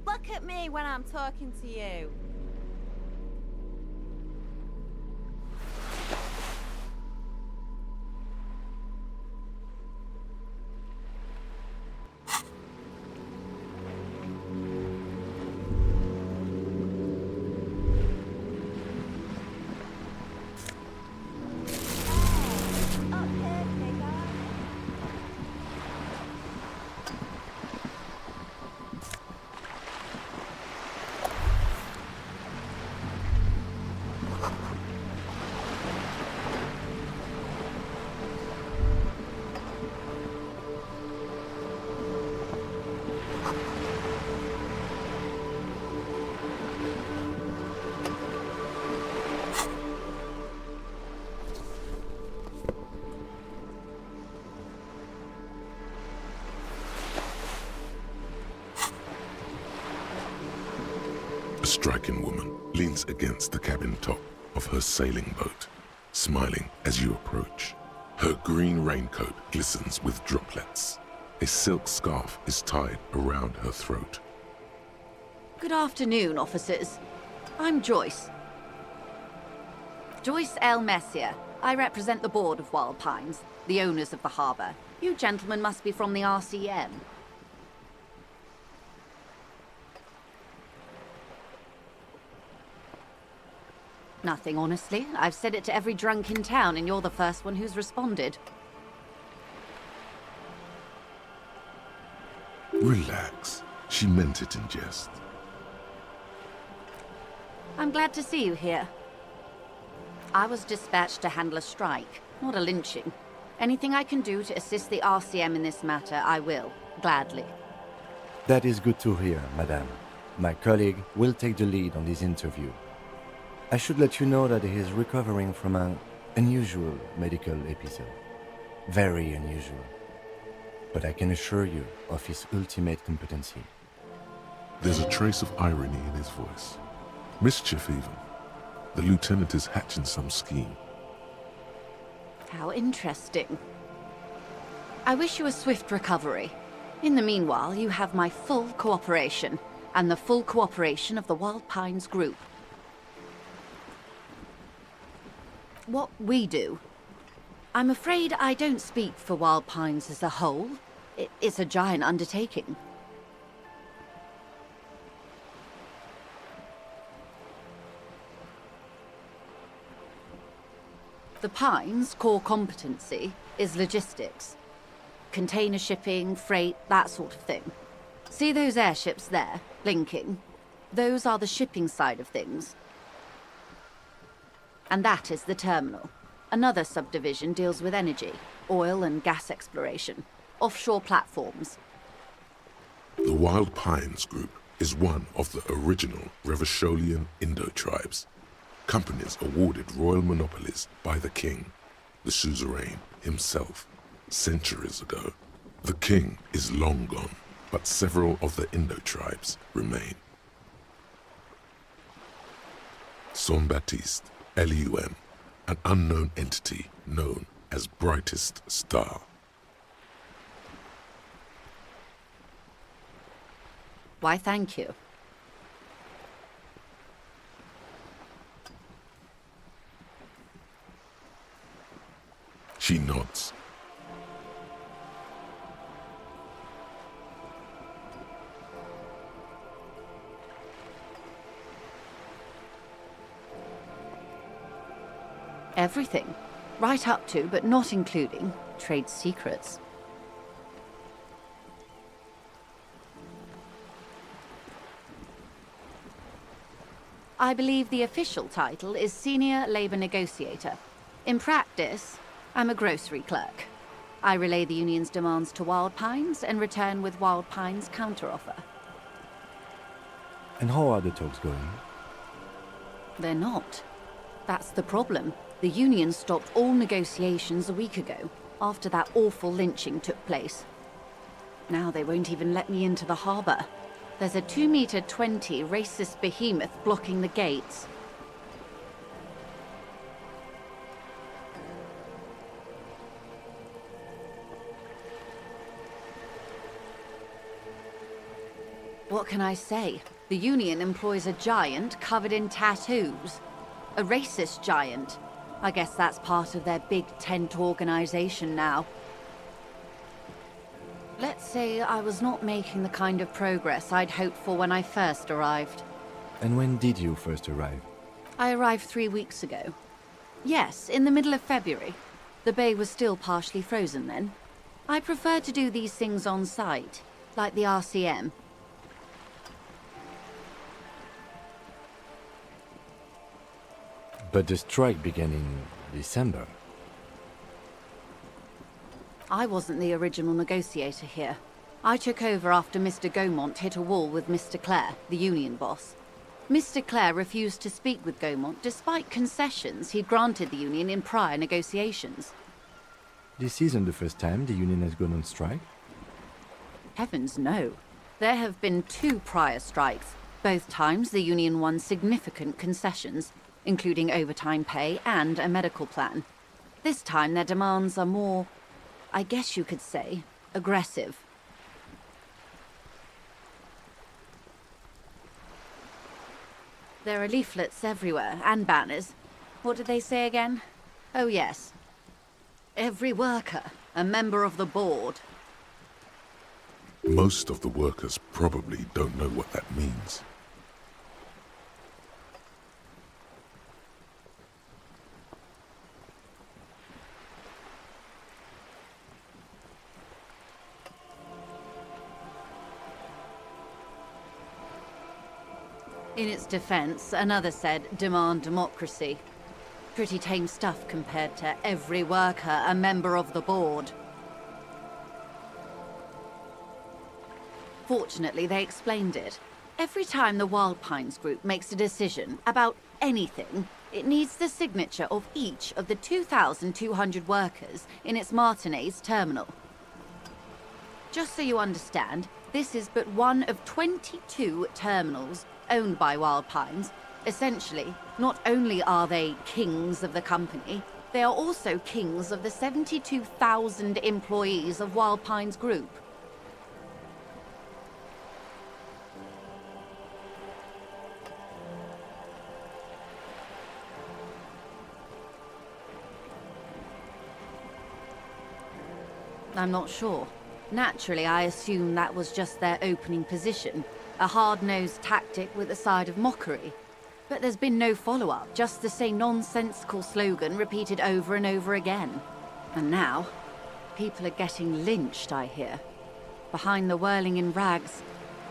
Look at me when I'm talking to you. Up here, Piggo. A striking woman leans against the cabin top of her sailing boat, smiling as you approach. Her green raincoat glistens with droplets. A silk scarf is tied around her throat. Good afternoon, officers. I'm Joyce. Joyce L. Messier. I represent the board of Wild Pines, the owners of the harbour. You gentlemen must be from the RCM. Nothing, honestly. I've said it to every drunk in town, and you're the first one who's responded. Relax. She meant it in jest. I'm glad to see you here. I was dispatched to handle a strike, not a lynching. Anything I can do to assist the RCM in this matter, I will, gladly. That is good to hear, madame. My colleague will take the lead on this interview. I should let you know that he is recovering from an unusual medical episode. Very unusual. But I can assure you of his ultimate competency. There's a trace of irony in his voice. Mischief, even. The lieutenant is hatching some scheme. How interesting. I wish you a swift recovery. In the meanwhile, you have my full cooperation, and the full cooperation of the Wild Pines Group. What we do. I'm afraid I don't speak for Wild Pines as a whole. It's a giant undertaking. The Pines' core competency is logistics. Container shipping, freight, that sort of thing. See those airships there, blinking? Those are the shipping side of things. And that is the terminal. Another subdivision deals with energy, oil and gas exploration, offshore platforms. The Wild Pines Group is one of the original Revacholian Indo-tribes. Companies awarded royal monopolies by the king, the suzerain himself, centuries ago. The king is long gone, but several of the Indo-tribes remain. Saint-Baptiste, LUM, an unknown entity known as Brightest Star. Why, thank you. She nods. Everything. Right up to, but not including, trade secrets. I believe the official title is Senior Labor Negotiator. In practice, I'm a grocery clerk. I relay the union's demands to Wild Pines and return with Wild Pines' counteroffer. And how are the talks going? They're not. That's the problem. The union stopped all negotiations a week ago, after that awful lynching took place. Now they won't even let me into the harbour. There's a 2-meter-20 racist behemoth blocking the gates. What can I say? The union employs a giant covered in tattoos. A racist giant. I guess that's part of their big tent organization now. Let's say I was not making the kind of progress I'd hoped for when I first arrived. And when did you first arrive? I arrived 3 weeks ago. Yes, in the middle of February. The bay was still partially frozen then. I prefer to do these things on site, like the RCM. But the strike began in December. I wasn't the original negotiator here. I took over after Mr. Gaumont hit a wall with Mr. Clare, the union boss. Mr. Clare refused to speak with Gaumont despite concessions he'd granted the union in prior negotiations. This isn't the first time the union has gone on strike? Heavens no. There have been 2 prior strikes. Both times the union won significant concessions, including overtime pay and a medical plan. This time their demands are more, I guess you could say, aggressive. There are leaflets everywhere, and banners. What did they say again? Oh yes. Every worker, a member of the board. Most of the workers probably don't know what that means. In its defense, another said, demand democracy. Pretty tame stuff compared to every worker, a member of the board. Fortunately, they explained it. Every time the Wild Pines Group makes a decision about anything, it needs the signature of each of the 2,200 workers in its Martinez terminal. Just so you understand, this is but one of 22 terminals owned by Wild Pines. Essentially, not only are they kings of the company, they are also kings of the 72,000 employees of Wild Pines Group. I'm not sure. Naturally, I assume that was just their opening position. A hard-nosed tactic with a side of mockery. But there's been no follow-up, just the same nonsensical slogan repeated over and over again. And now, people are getting lynched, I hear. Behind the whirling in rags,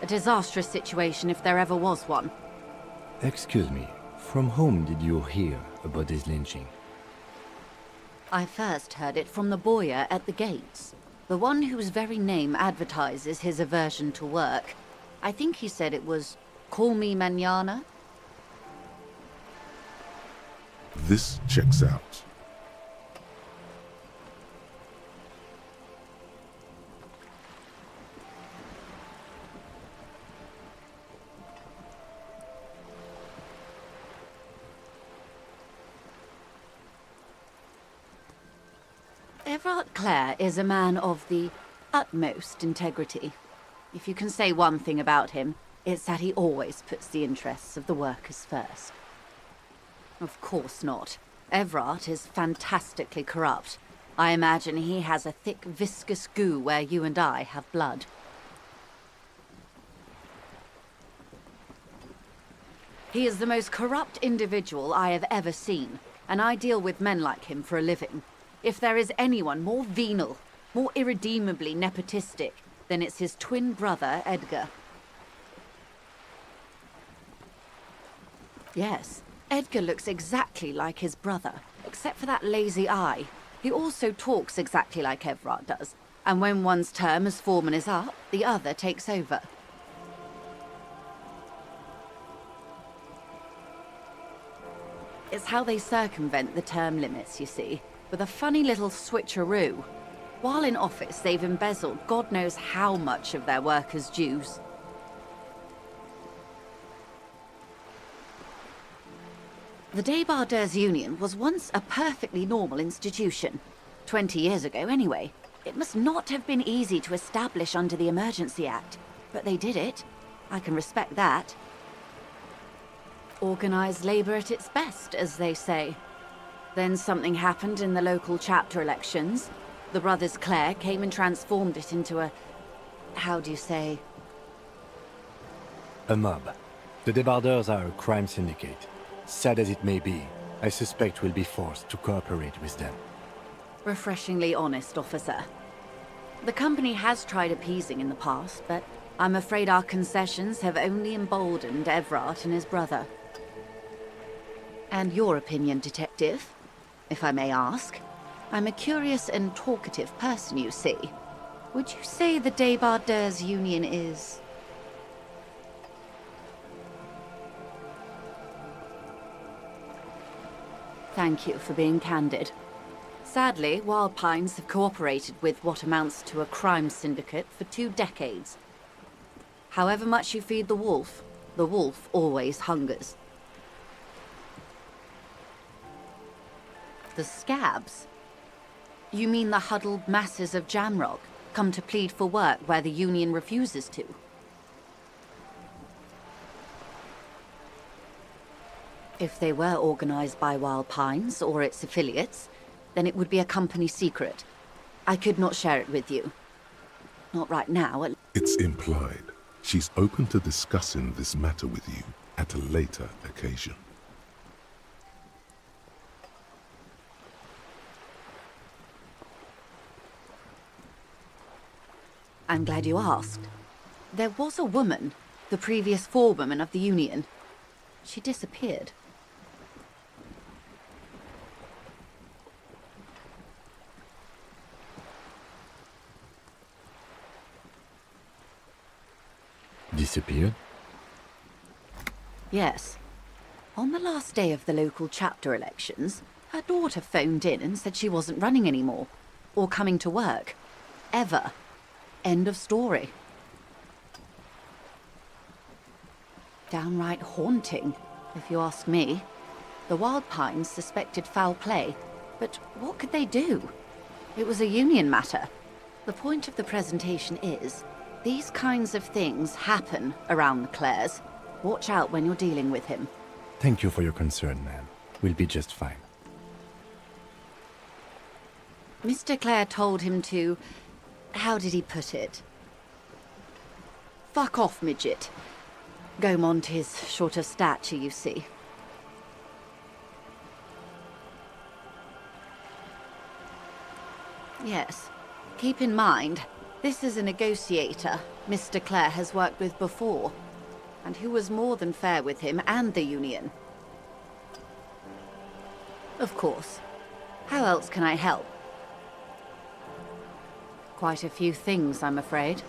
A disastrous situation if there ever was one. Excuse me, from whom did you hear about this lynching? I first heard it from the bowyer at the gates. The one whose very name advertises his aversion to work. I think he said it was, "Call me mañana." This checks out. Everard Clare is a man of the utmost integrity. If you can say one thing about him, it's that he always puts the interests of the workers first. Of course not. Everard is fantastically corrupt. I imagine he has a thick, viscous goo where you and I have blood. He is the most corrupt individual I have ever seen, and I deal with men like him for a living. If there is anyone more venal, more irredeemably nepotistic, then it's his twin brother, Edgar. Yes, Edgar looks exactly like his brother, except for that lazy eye. He also talks exactly like Everard does, and when one's term as foreman is up, the other takes over. It's how they circumvent the term limits, you see, with a funny little switcheroo. While in office, they've embezzled God knows how much of their workers' dues. The Débardeurs Union was once a perfectly normal institution. 20 years ago, anyway. It must not have been easy to establish under the Emergency Act, but they did it. I can respect that. Organised labour at its best, as they say. Then something happened in the local chapter elections. The brothers Clare came and transformed it into a... how do you say? A mob. The Débardeurs are a crime syndicate. Sad as it may be, I suspect we'll be forced to cooperate with them. Refreshingly honest, officer. The company has tried appeasing in the past, but I'm afraid our concessions have only emboldened Everard and his brother. And your opinion, detective, if I may ask? I'm a curious and talkative person, you see. Would you say the Débardeurs Union is... Thank you for being candid. Sadly, Wild Pines have cooperated with what amounts to a crime syndicate for 2 decades. However much you feed the wolf always hungers. The scabs? You mean the huddled masses of Jamrock come to plead for work where the Union refuses to? If they were organized by Wild Pines or its affiliates, then it would be a company secret. I could not share it with you. Not right now. It's implied. She's open to discussing this matter with you at a later occasion. I'm glad you asked. There was a woman, the previous forewoman of the Union. She disappeared. Disappeared? Yes. On the last day of the local chapter elections, her daughter phoned in and said she wasn't running anymore, or coming to work. Ever. End of story. Downright haunting, if you ask me. The Wild Pines suspected foul play, but what could they do? It was a union matter. The point of the presentation is, these kinds of things happen around the Clares. Watch out when you're dealing with him. Thank you for your concern, ma'am. We'll be just fine. Mr. Clare told him to... how did he put it? Fuck off, midget. Gaumont is short of stature, you see. Yes. Keep in mind, This is a negotiator Mr. Clare has worked with before, and who was more than fair with him and the Union. Of course. How else can I help? Quite a few things, I'm afraid.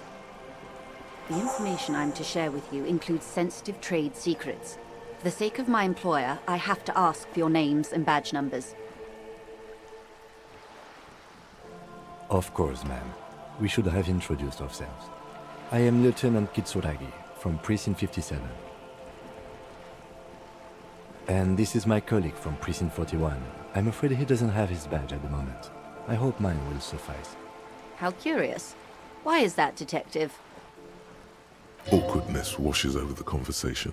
The information I'm to share with you includes sensitive trade secrets. For the sake of my employer, I have to ask for your names and badge numbers. Of course, ma'am. We should have introduced ourselves. I am Lieutenant Kitsuragi from Precinct 57. And this is my colleague from Precinct 41. I'm afraid he doesn't have his badge at the moment. I hope mine will suffice. How curious. Why is that, Detective? Awkwardness washes over the conversation.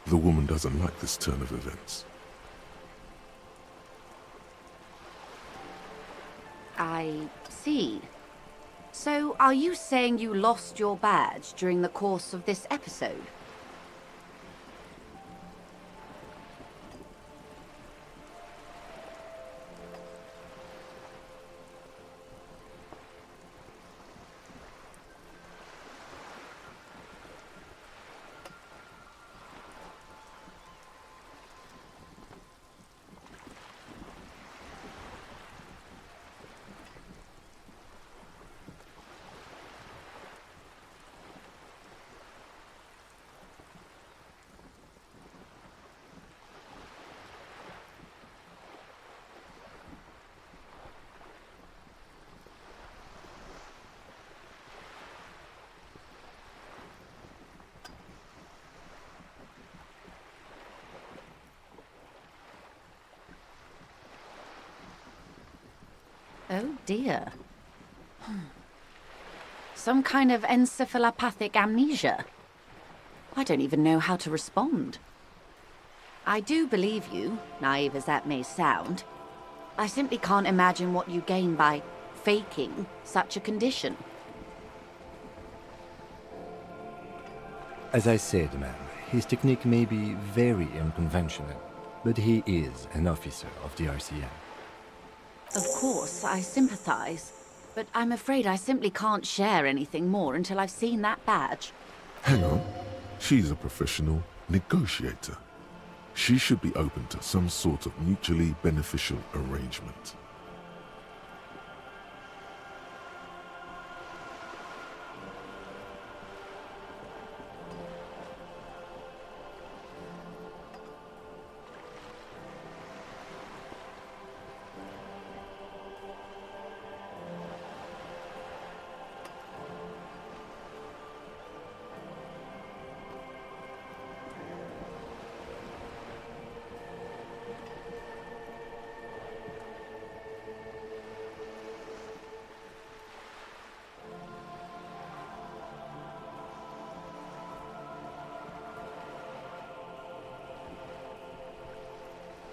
The woman doesn't like this turn of events. I see. So, are you saying you lost your badge during the course of this episode? Oh dear. Some kind of encephalopathic amnesia. I don't even know how to respond. I do believe you, naive as that may sound. I simply can't imagine what you gain by faking such a condition. As I said, ma'am, his technique may be very unconventional, but he is an officer of the RCM. Of course, I sympathize, but I'm afraid I simply can't share anything more until I've seen that badge. Hang on. She's a professional negotiator. She should be open to some sort of mutually beneficial arrangement.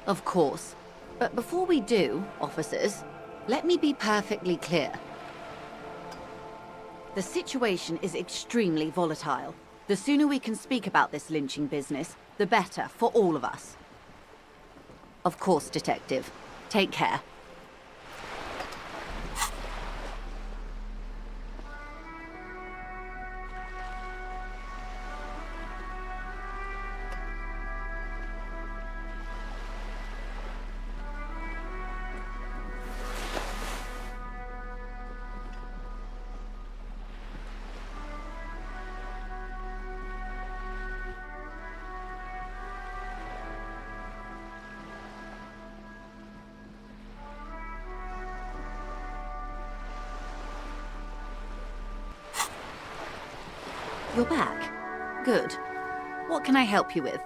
Of course. But before we do, officers, let me be perfectly clear. The situation is extremely volatile. The sooner we can speak about this lynching business, the better for all of us. Of course, Detective. Take care. You're back. Good. What can I help you with?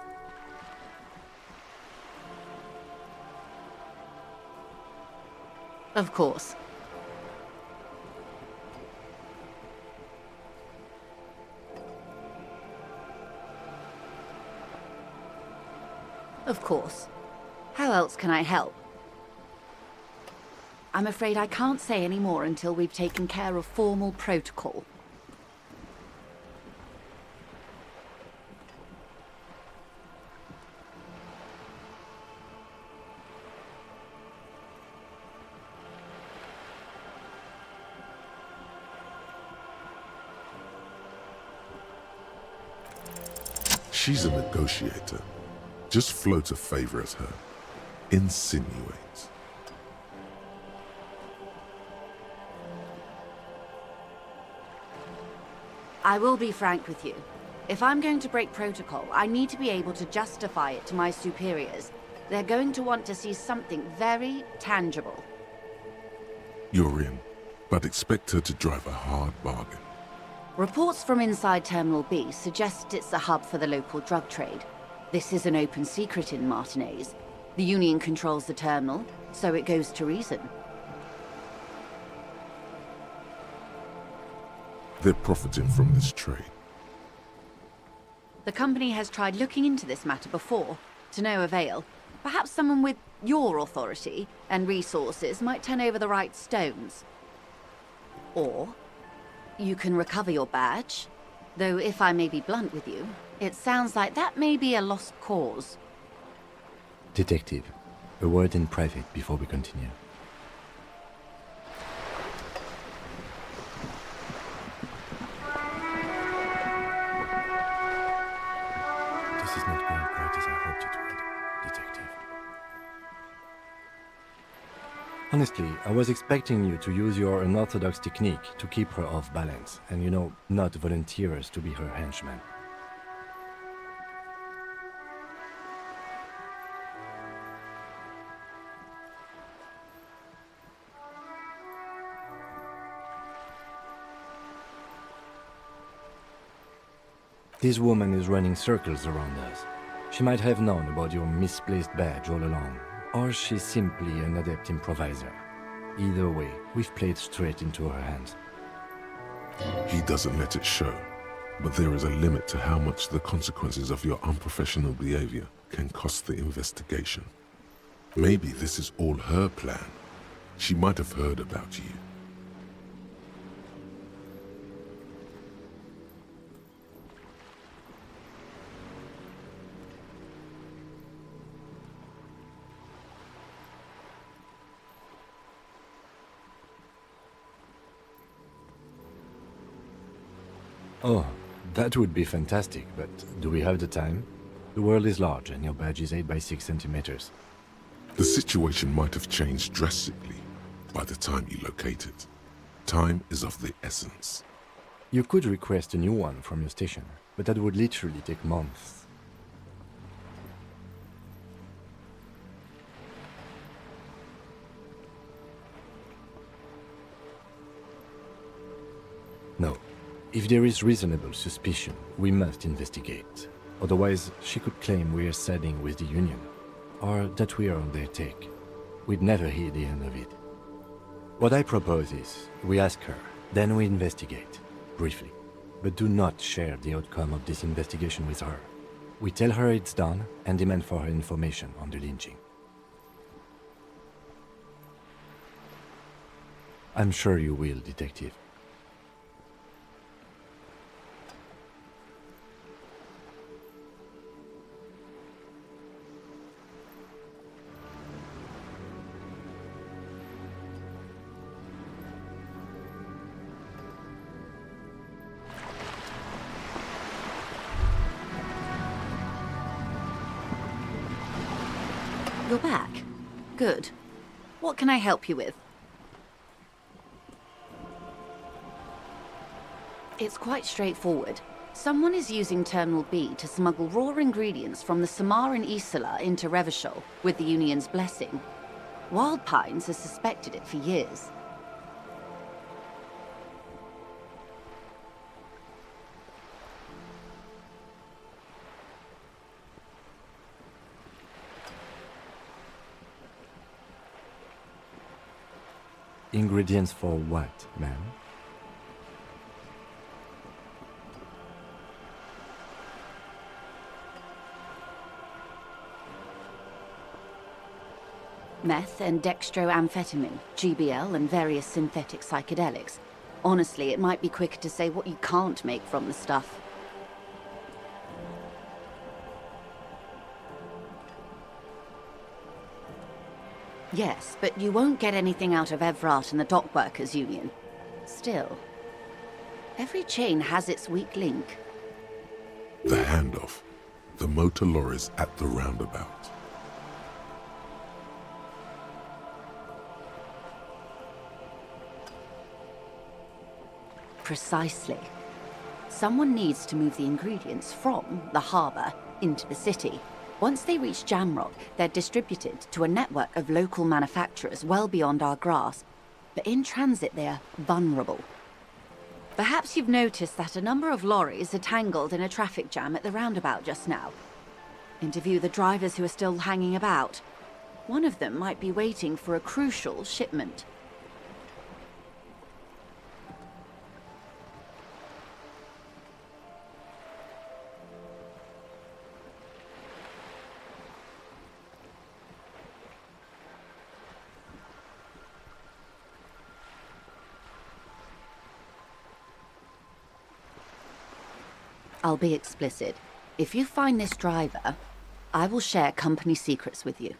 Of course. Of course. How else can I help? I'm afraid I can't say any more until we've taken care of formal protocol. She's a negotiator. Just float a favor at her. Insinuate. I will be frank with you. If I'm going to break protocol, I need to be able to justify it to my superiors. They're going to want to see something very tangible. You're in, but expect her to drive a hard bargain. Reports from inside Terminal B suggest it's a hub for the local drug trade. This is an open secret in Martinez. The Union controls the terminal, so it goes to reason. They're profiting from this trade. The company has tried looking into this matter before, to no avail. Perhaps someone with your authority and resources might turn over the right stones. Or you can recover your badge, though if I may be blunt with you, it sounds like that may be a lost cause. Detective, a word in private before we continue. This is not going quite as I hoped it would, Detective. Honestly, I was expecting you to use your unorthodox technique to keep her off balance, and not volunteer us to be her henchmen. This woman is running circles around us. She might have known about your misplaced badge all along, or she's simply an adept improviser. Either way, we've played straight into her hands. He doesn't let it show, but there is a limit to how much the consequences of your unprofessional behavior can cost the investigation. Maybe this is all her plan. She might have heard about you. Oh, that would be fantastic, but do we have the time? The world is large and your badge is 8 by 6 centimeters. The situation might have changed drastically by the time you locate it. Time is of the essence. You could request a new one from your station, but that would literally take months. No. If there is reasonable suspicion, we must investigate. Otherwise, she could claim we are siding with the Union, or that we are on their take. We'd never hear the end of it. What I propose is, we ask her, then we investigate, briefly. But do not share the outcome of this investigation with her. We tell her it's done, and demand for her information on the lynching. I'm sure you will, Detective. You're back. Good. What can I help you with? It's quite straightforward. Someone is using Terminal B to smuggle raw ingredients from the Samar and Isola into Revachol with the Union's blessing. Wild Pines has suspected it for years. Ingredients for what, ma'am? Meth and dextroamphetamine, GBL, and various synthetic psychedelics. Honestly, it might be quicker to say what you can't make from the stuff. Yes, but you won't get anything out of Evrat and the Dock Workers Union. Still, every chain has its weak link. The handoff. the motor lorries at the roundabout. Precisely. Someone needs to move the ingredients from the harbour into the city. Once they reach Jamrock, they're distributed to a network of local manufacturers well beyond our grasp. But in transit, they are vulnerable. Perhaps you've noticed that a number of lorries are tangled in a traffic jam at the roundabout just now. Interview the drivers who are still hanging about. One of them might be waiting for a crucial shipment. I'll be explicit. If you find this driver, I will share company secrets with you.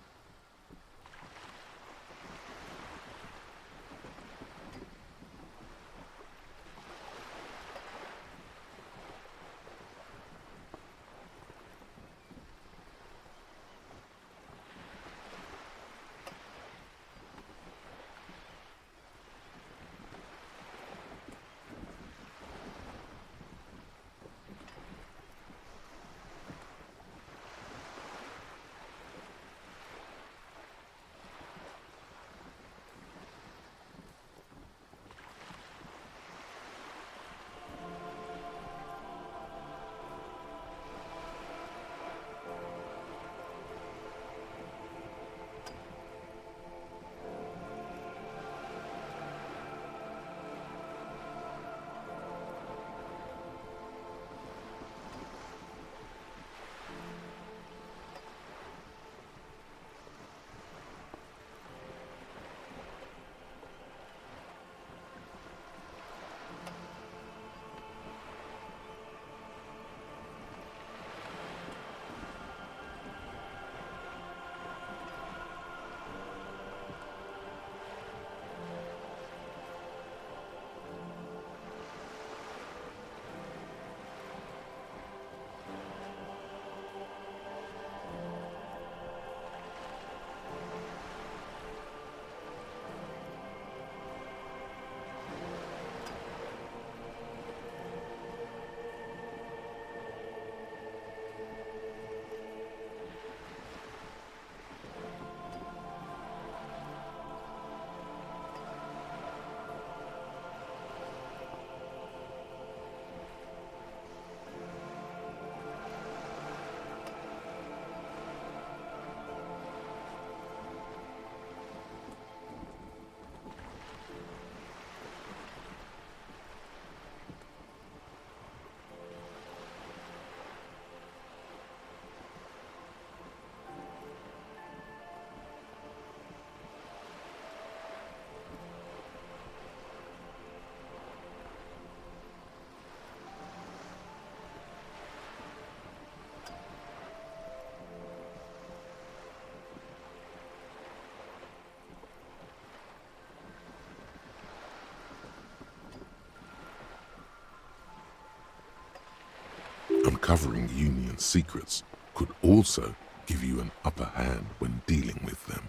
Uncovering Union secrets could also give you an upper hand when dealing with them.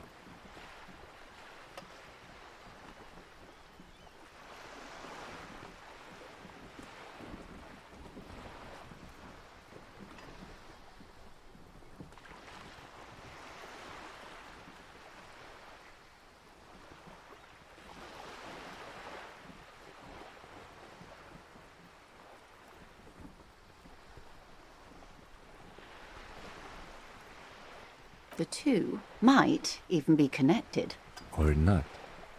The two might even be connected. Or not.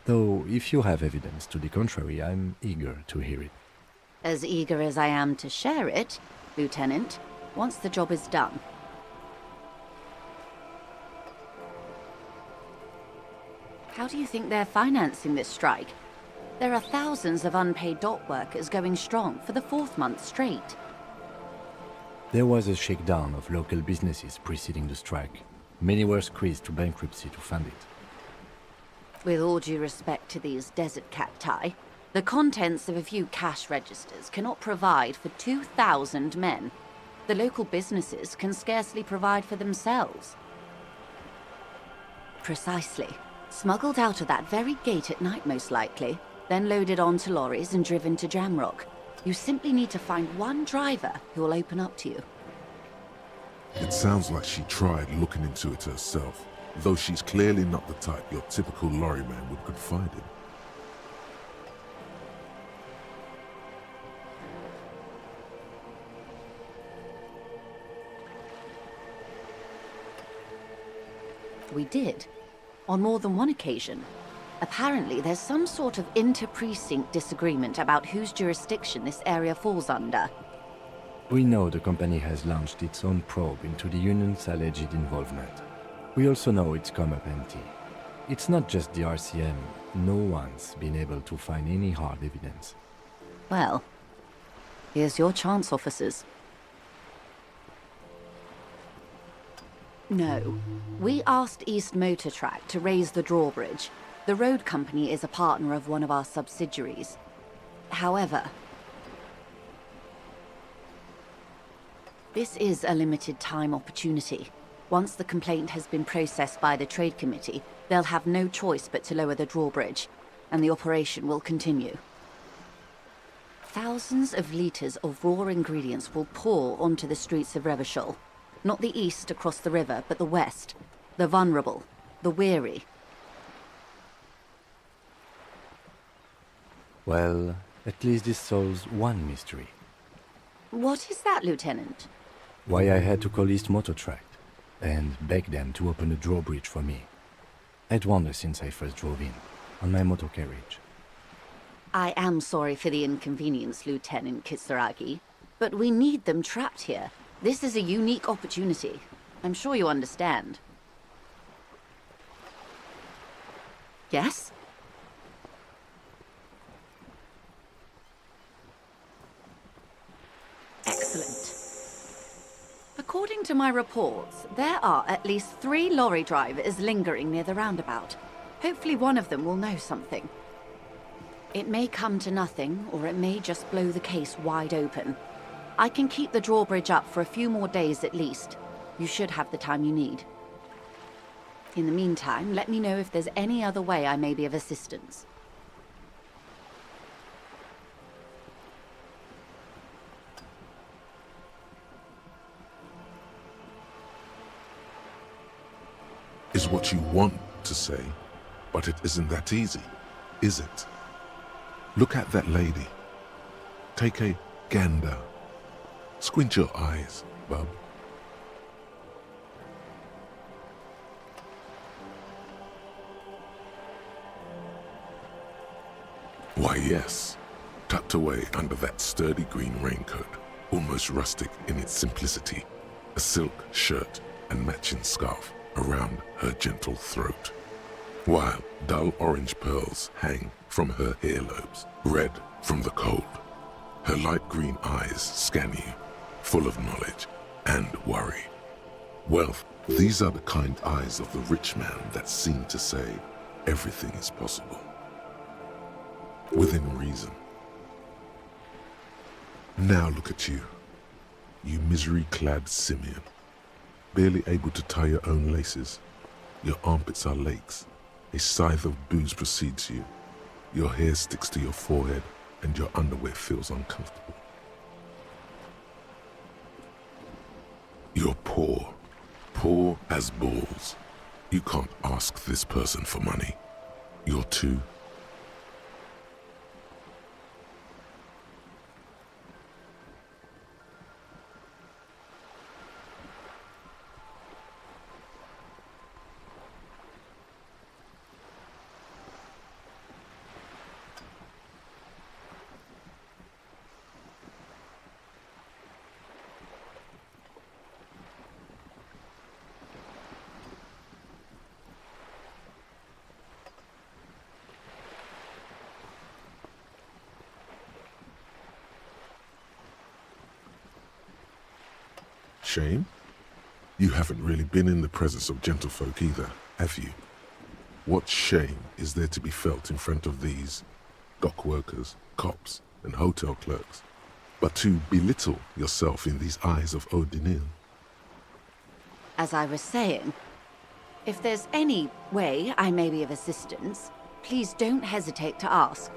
Though, if you have evidence to the contrary, I'm eager to hear it. As eager as I am to share it, Lieutenant, once the job is done. How do you think they're financing this strike? There are thousands of unpaid dock workers going strong for the 4th month straight. There was a shakedown of local businesses preceding the strike. Many were squeezed to bankruptcy to fund it. With all due respect to these desert cacti, the contents of a few cash registers cannot provide for 2,000 men. The local businesses can scarcely provide for themselves. Precisely. Smuggled out of that very gate at night, most likely, then loaded onto lorries and driven to Jamrock. You simply need to find one driver who will open up to you. It sounds like she tried looking into it herself, though she's clearly not the type your typical lorryman would confide in. We did. On more than one occasion. Apparently, there's some sort of inter-precinct disagreement about whose jurisdiction this area falls under. We know the company has launched its own probe into the union's alleged involvement. We also know it's come up empty. It's not just the RCM. No one's been able to find any hard evidence. Well, here's your chance, officers. No. We asked East Motor Track to raise the drawbridge. The road company is a partner of one of our subsidiaries. However, this is a limited time opportunity. Once the complaint has been processed by the trade committee, they'll have no choice but to lower the drawbridge, and the operation will continue. Thousands of litres of raw ingredients will pour onto the streets of Revachol. Not the east across the river, but the west. The vulnerable, the weary. Well, at least this solves one mystery. What is that, Lieutenant? Why I had to call East Motor Track and beg them to open a drawbridge for me. I'd wondered since I first drove in, on my motor carriage. I am sorry for the inconvenience, Lieutenant Kisaragi, but we need them trapped here. This is a unique opportunity. I'm sure you understand. Yes? Excellent. According to my reports, there are at least 3 lorry drivers lingering near the roundabout. Hopefully one of them will know something. It may come to nothing, or it may just blow the case wide open. I can keep the drawbridge up for a few more days at least. You should have the time you need. In the meantime, let me know if there's any other way I may be of assistance. Is what you want to say, but it isn't that easy, is it? Look at that lady. Take a gander. Squint your eyes, bub. Why, yes, tucked away under that sturdy green raincoat, almost rustic in its simplicity, a silk shirt and matching scarf around her gentle throat, while dull orange pearls hang from her earlobes, red from the cold. Her light green eyes scan you, full of knowledge and worry. Wealth, these are the kind eyes of the rich man that seem to say everything is possible. Within reason. Now look at you, you misery-clad simian, barely able to tie your own laces. Your armpits are lakes. A scythe of booze precedes you. Your hair sticks to your forehead, and your underwear feels uncomfortable. You're poor, poor as balls. You can't ask this person for money. You're too. Shame? You haven't really been in the presence of gentlefolk either, have you? What shame is there to be felt in front of these dock workers, cops, and hotel clerks? but to belittle yourself in these eyes of Odinil. As I was saying, if there's any way I may be of assistance, please don't hesitate to ask.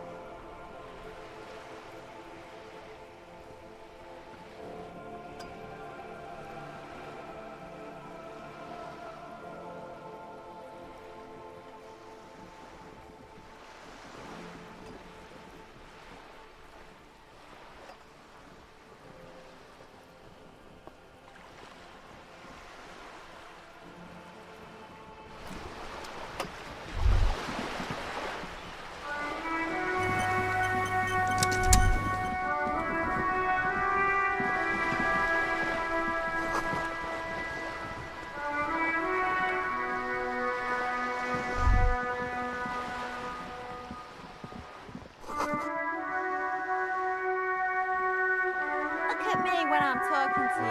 Look at me when I'm talking to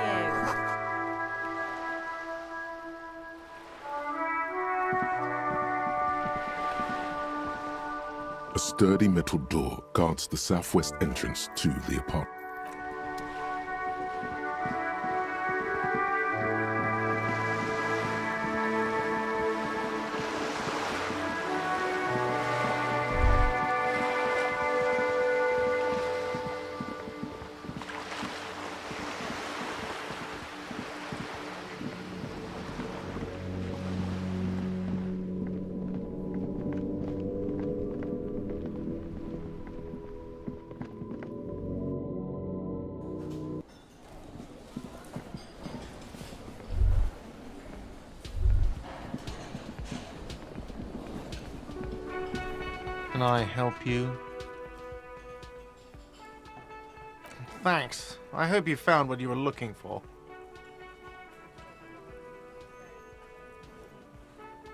A sturdy metal door guards the southwest entrance to the apartment. Can I help you? Thanks. I hope you found what you were looking for.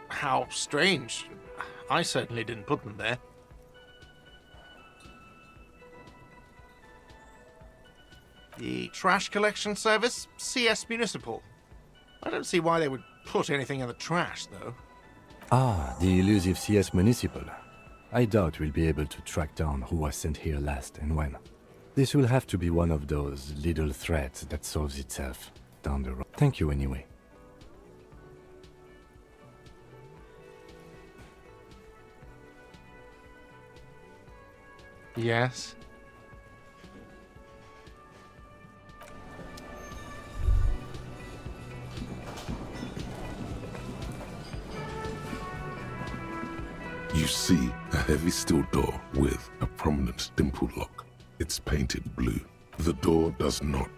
How strange. I certainly didn't put them there. The trash collection service? CS Municipal. I don't see why they would put anything in the trash, though. Ah, the elusive CS Municipal. I doubt we'll be able to track down who was sent here last and when. This will have to be one of those little threads that solves itself down the road. Thank you anyway. Yes? You see a heavy steel door with a prominent dimple lock. It's painted blue. The door does not.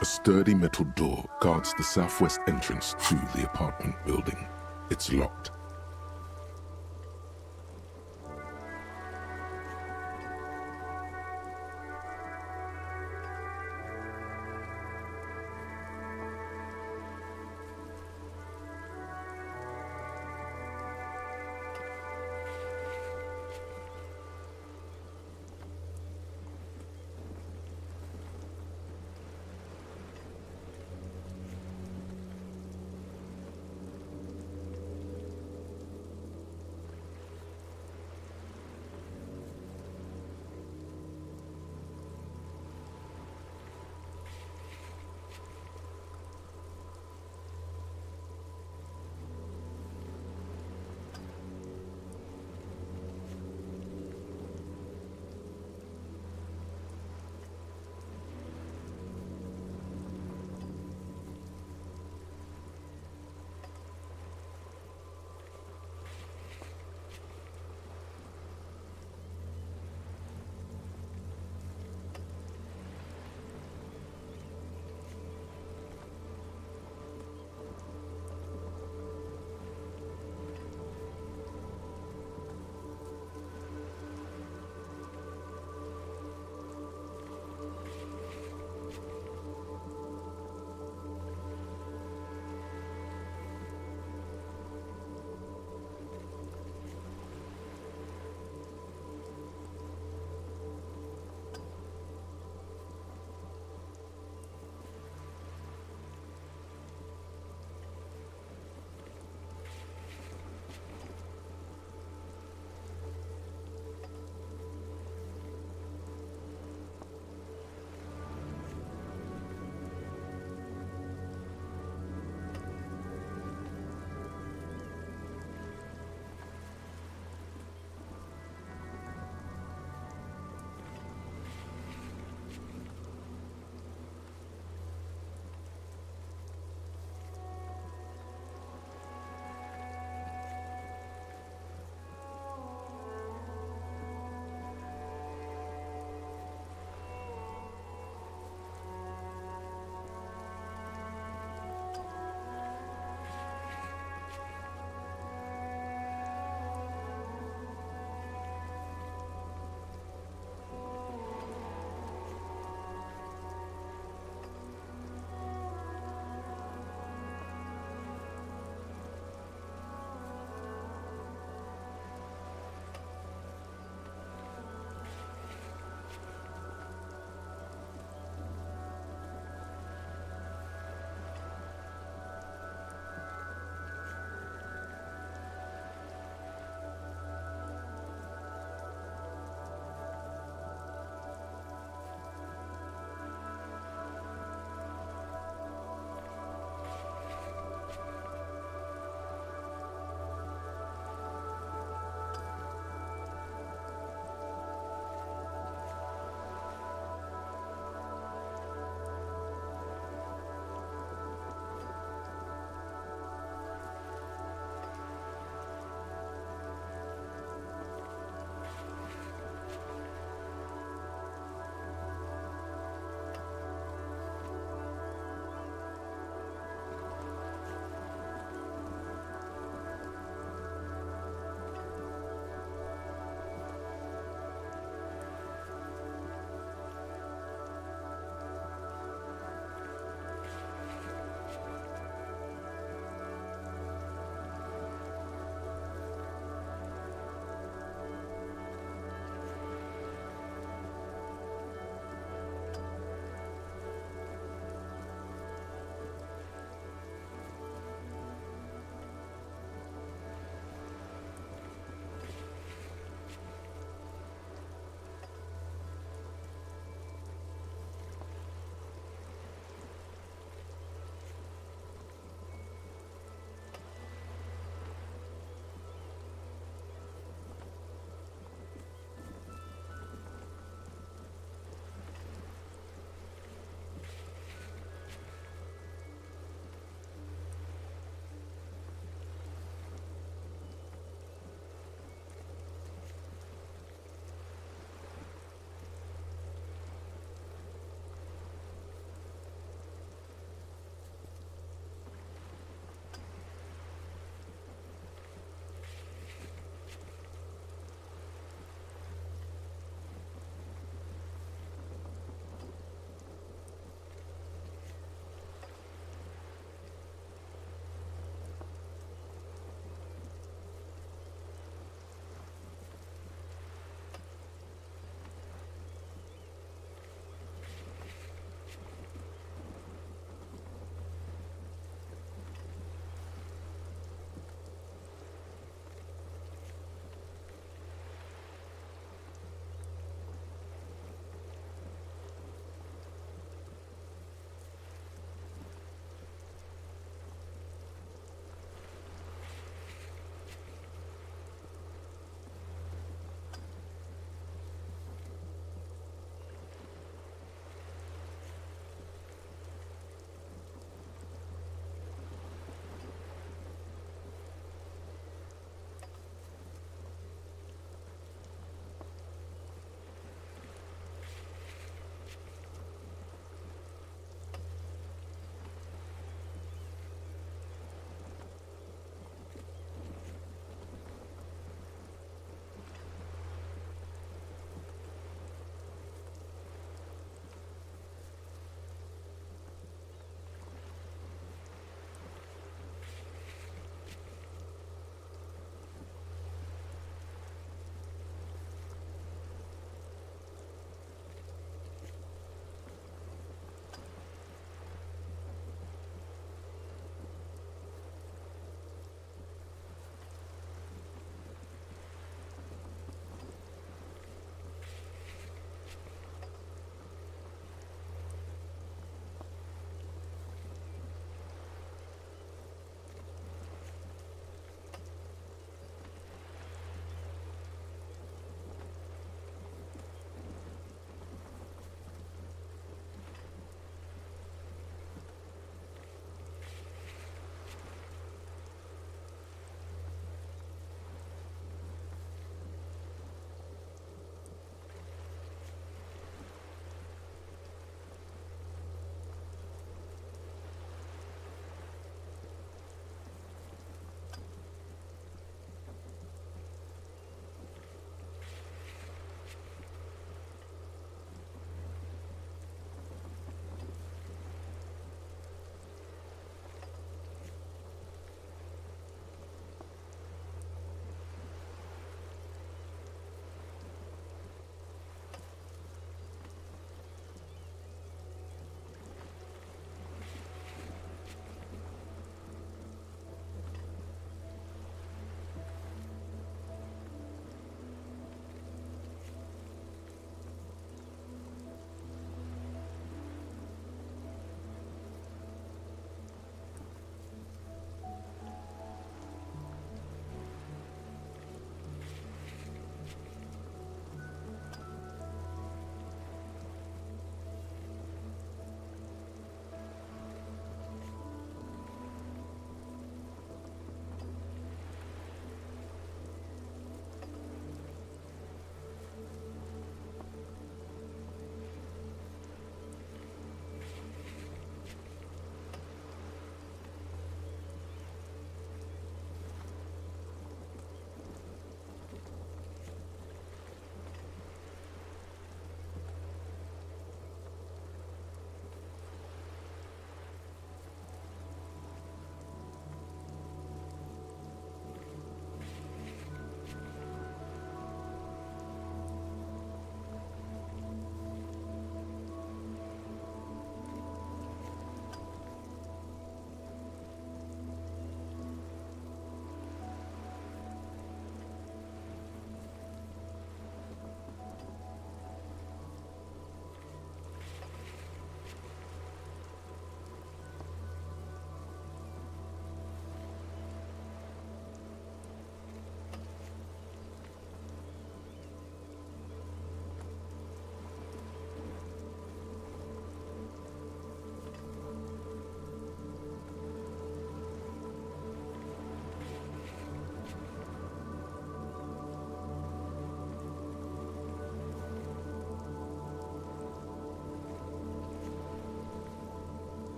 A sturdy metal door guards the southwest entrance to the apartment building. It's locked.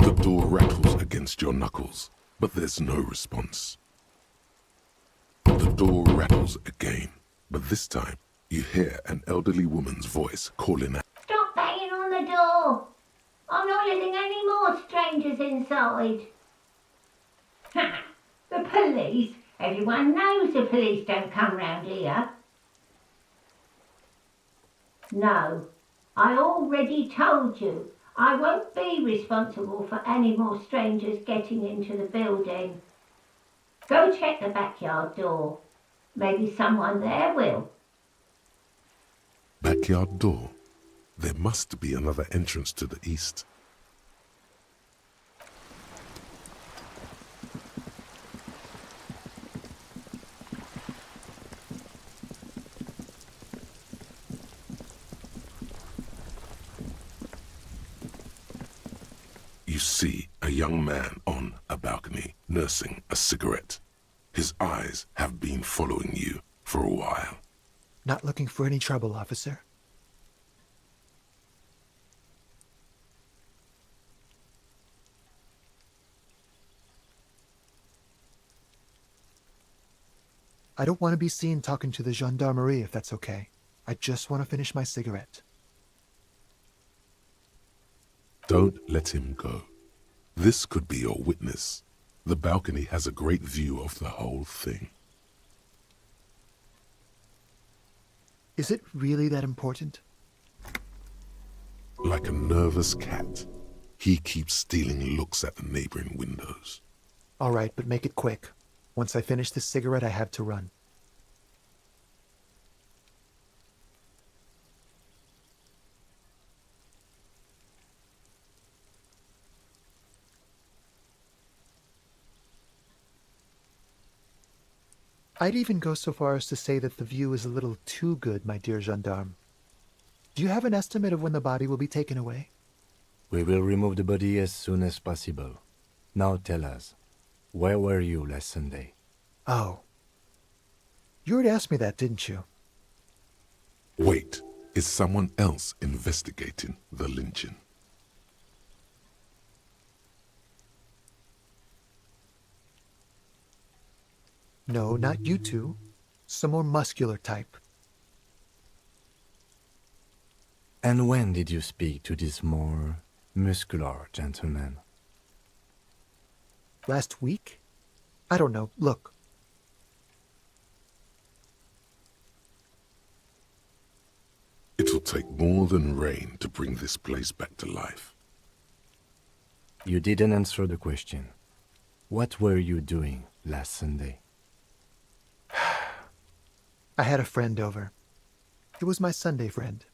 The door rattles against your knuckles, but there's no response. The door rattles again, but this time you hear an elderly woman's voice calling out. Stop banging on the door! I'm not letting any more strangers inside. The police? Everyone knows the police don't come round here. No, I already told you. I won't be responsible for any more strangers getting into the building. Go check the backyard door. Maybe someone there will. Backyard door? There must be another entrance to the east. You see a young man on a balcony nursing a cigarette. His eyes have been following you for a while. Not looking for any trouble, officer. I don't want to be seen talking to the gendarmerie if that's okay. I just want to finish my cigarette. Don't let him go. This could be your witness. The balcony has a great view of the whole thing. Is it really that important? Like a nervous cat, he keeps stealing looks at the neighboring windows. All right, but make it quick. Once I finish this cigarette, I have to run. I'd even go so far as to say that the view is a little too good, my dear gendarme. Do you have an estimate of when the body will be taken away? We will remove the body as soon as possible. Now tell us, where were you last Sunday? Oh. You already asked me that, didn't you? Wait, is someone else investigating the lynching? No, not you two. Some more muscular type. And when did you speak to this more muscular gentleman? Last week? I don't know. Look. It'll take more than rain to bring this place back to life. You didn't answer the question. What were you doing last Sunday? I had a friend over. It was my Sunday friend.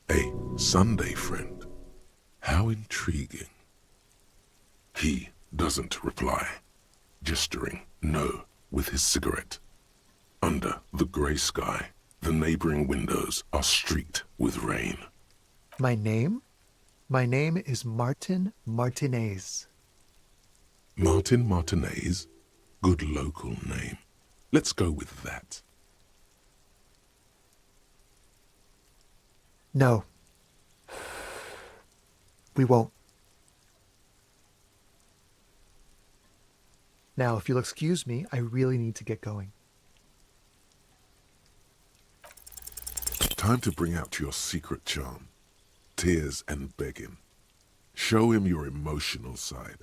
A Sunday friend? How intriguing. He doesn't reply, gesturing no with his cigarette. Under the grey sky, the neighboring windows are streaked with rain. My name? My name is Martin Martinez. Martin Martinez? Good local name. Let's go with that. No. We won't. Now, if you'll excuse me, I really need to get going. Time to bring out your secret charm. Tears and begging. Show him your emotional side.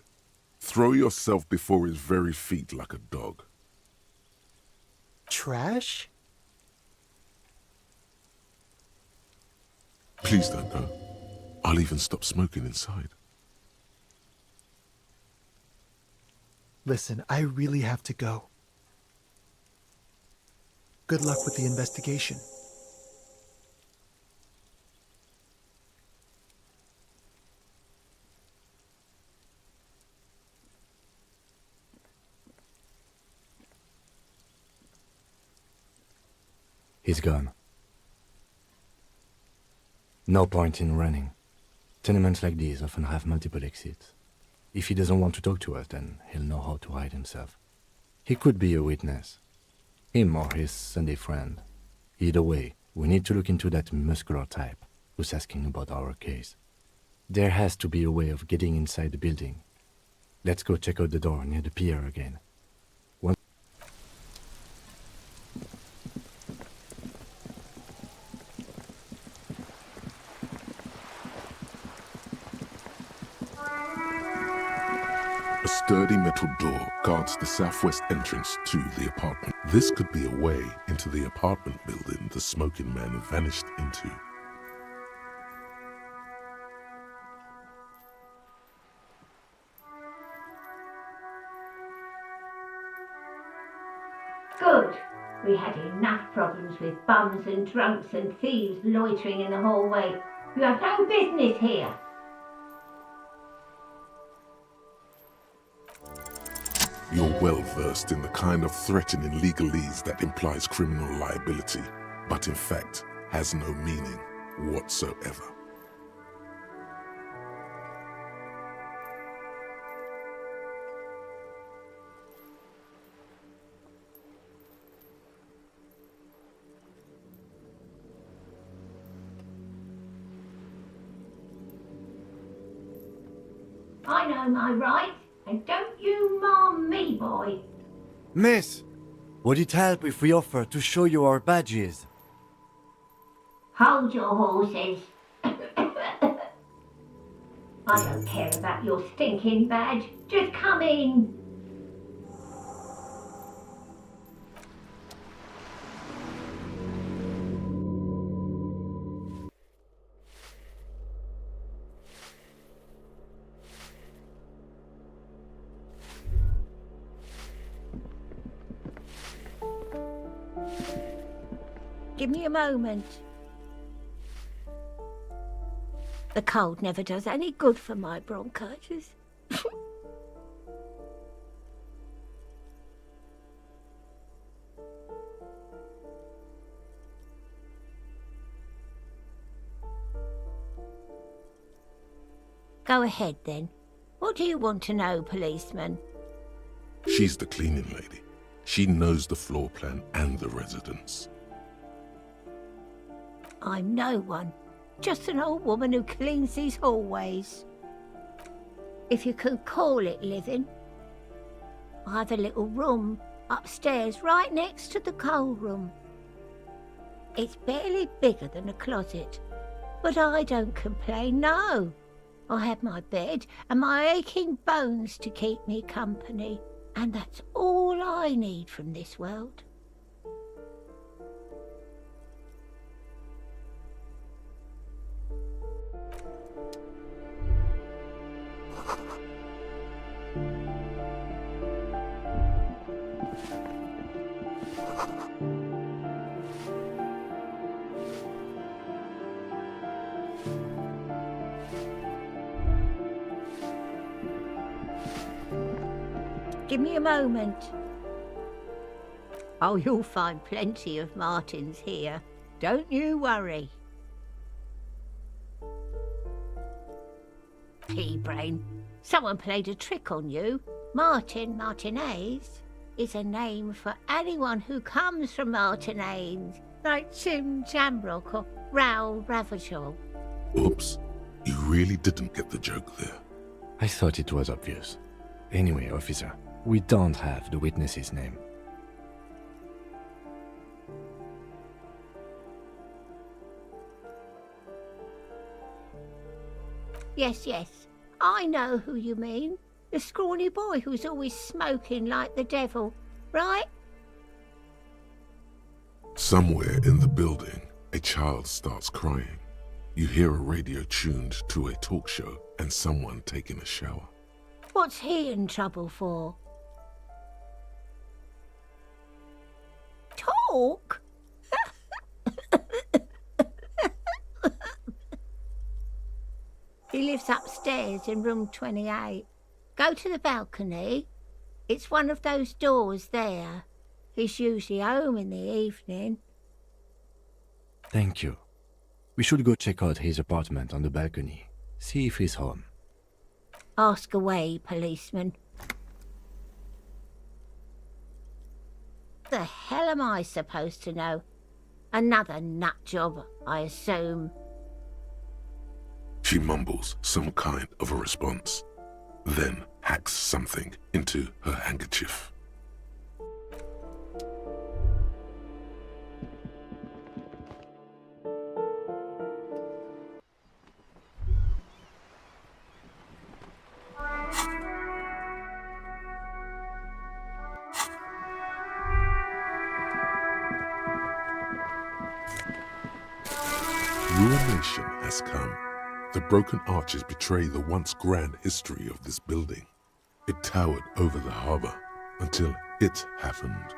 Throw yourself before his very feet like a dog. Trash? Please don't go. I'll even stop smoking inside. Listen, I really have to go. Good luck with the investigation. He's gone. No point in running. Tenements like these often have multiple exits. If he doesn't want to talk to us, then he'll know how to hide himself. He could be a witness. Him or his Sunday friend. Either way, we need to look into that muscular type who's asking about our case. There has to be a way of getting inside the building. Let's go check out the door near the pier again. A sturdy metal door guards the southwest entrance to the apartment. This could be a way into the apartment building the smoking man vanished into. Good. We had enough problems with bums and drunks and thieves loitering in the hallway. You have no business here. You're well versed in the kind of threatening legalese that implies criminal liability, but in fact has no meaning whatsoever. I know my rights, and don't you marm me, boy. Miss, would it help if we offer to show you our badges? Hold your horses. I don't care about your stinking badge. Just come in. Give me a moment. The cold never does any good for my bronchitis. Go ahead then. What do you want to know, policeman? She's the cleaning lady. She knows the floor plan and the residence. I'm no one. Just an old woman who cleans these hallways. If you can call it living. I have a little room upstairs right next to the coal room. It's barely bigger than a closet, but I don't complain, no. I have my bed and my aching bones to keep me company, and that's all I need from this world. Give me a moment. Oh, you'll find plenty of Martins here. Don't you worry. Pea-brain, someone played a trick on you. Martinez is a name for anyone who comes from Martinez, like Tim Jamrock or Raoul Ravachol. Oops, you really didn't get the joke there. I thought it was obvious. Anyway, officer, we don't have the witness's name. Yes, I know who you mean. The scrawny boy who's always smoking like the devil, right? Somewhere in the building, a child starts crying. You hear a radio tuned to a talk show and someone taking a shower. What's he in trouble for? Talk? He lives upstairs in room 28. Go to the balcony. It's one of those doors there. He's usually home in the evening. Thank you. We should go check out his apartment on the balcony. See if he's home. Ask away, policeman. The hell am I supposed to know? Another nut job, I assume. She mumbles some kind of a response, then hacks something into her handkerchief. Ruination has come. The broken arches betray the once grand history of this building. It towered over the harbor until it happened.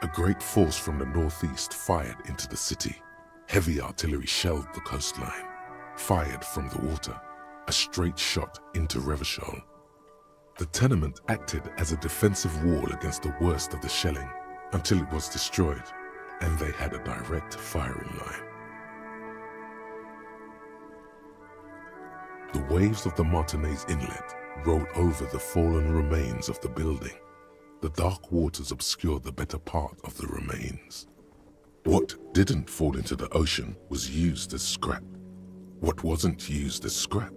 A great force from the northeast fired into the city. Heavy artillery shelled the coastline, fired from the water, a straight shot into Revachol. The tenement acted as a defensive wall against the worst of the shelling until it was destroyed, and they had a direct firing line. The waves of the Martinez Inlet rolled over the fallen remains of the building. The dark waters obscured the better part of the remains. What didn't fall into the ocean was used as scrap. What wasn't used as scrap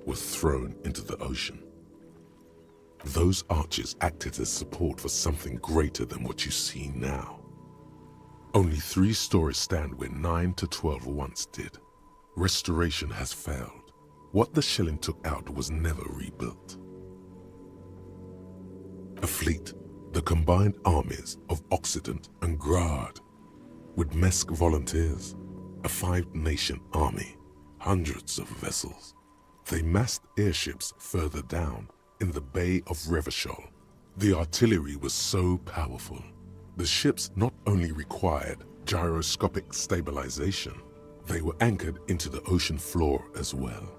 was thrown into the ocean. Those arches acted as support for something greater than what you see now. Only 3 stories stand where 9 to 12 once did. Restoration has failed. What the shelling took out was never rebuilt. A fleet, the combined armies of Occident and Grad, with Mesk volunteers, a 5-nation army, hundreds of vessels. They massed airships further down in the Bay of Revachol. The artillery was so powerful. The ships not only required gyroscopic stabilization, they were anchored into the ocean floor as well.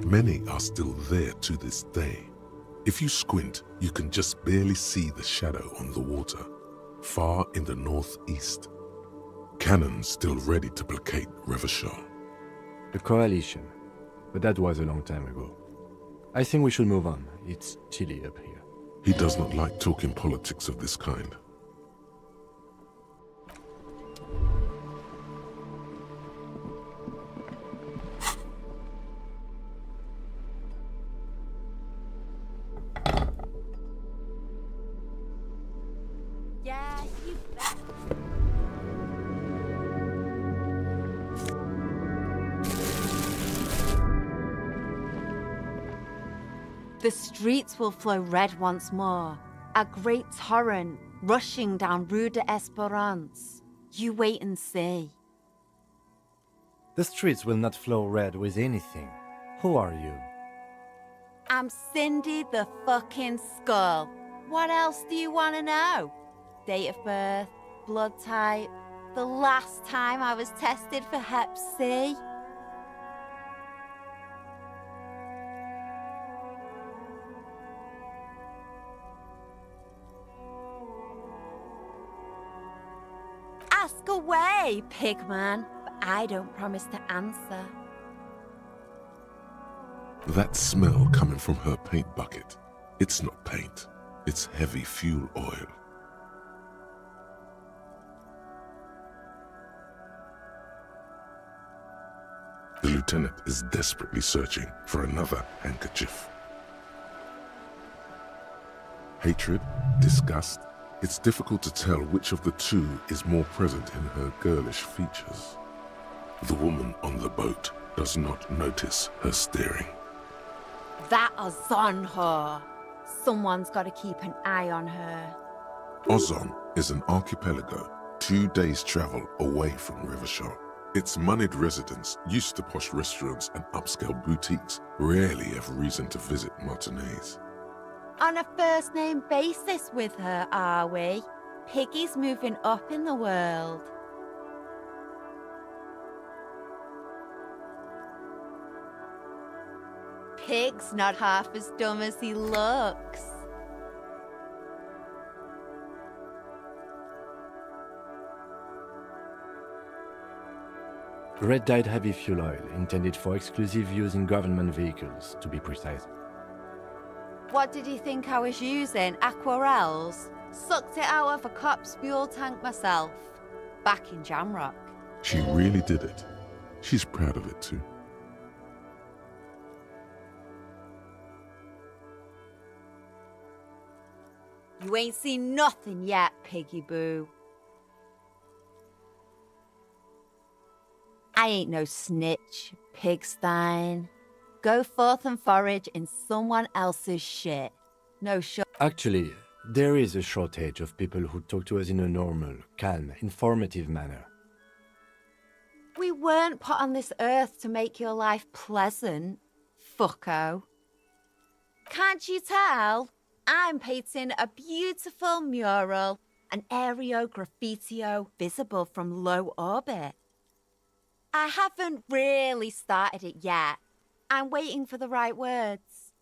Many are still there to this day. If you squint, you can just barely see the shadow on the water, far in the northeast. Cannons still ready to placate Revachol. The coalition, but that was a long time ago. I think we should move on. It's chilly up here. He does not like talking politics of this kind. Yeah, you bet. The streets will flow red once more, a great torrent rushing down Rue de Esperance. You wait and see. The streets will not flow red with anything. Who are you? I'm Cindy the fucking Skull. What else do you want to know? Date of birth, blood type, the last time I was tested for Hep C. Ask away, pigman, but I don't promise to answer. That smell coming from her paint bucket, it's not paint, it's heavy fuel oil. The lieutenant is desperately searching for another handkerchief. Hatred, disgust, it's difficult to tell which of the two is more present in her girlish features. The woman on the boat does not notice her staring. That Ozon her. Someone's got to keep an eye on her. Ozon is an archipelago 2 days' travel away from Revachol. Its moneyed residents, used to posh restaurants and upscale boutiques, rarely have reason to visit Martinez. On a first-name basis with her, are we? Piggy's moving up in the world. Pig's not half as dumb as he looks. Red-dyed heavy fuel oil, intended for exclusive use in government vehicles, to be precise. What did you think I was using? Aquarels? Sucked it out of a cop's fuel tank myself. Back in Jamrock. She really did it. She's proud of it too. You ain't seen nothing yet, Piggy Boo. I ain't no snitch, Pigstein. Go forth and forage in someone else's shit. No short. Actually, there is a shortage of people who talk to us in a normal, calm, informative manner. We weren't put on this earth to make your life pleasant, fucko. Can't you tell? I'm painting a beautiful mural, an aereo graffitio visible from low orbit. I haven't really started it yet. I'm waiting for the right words.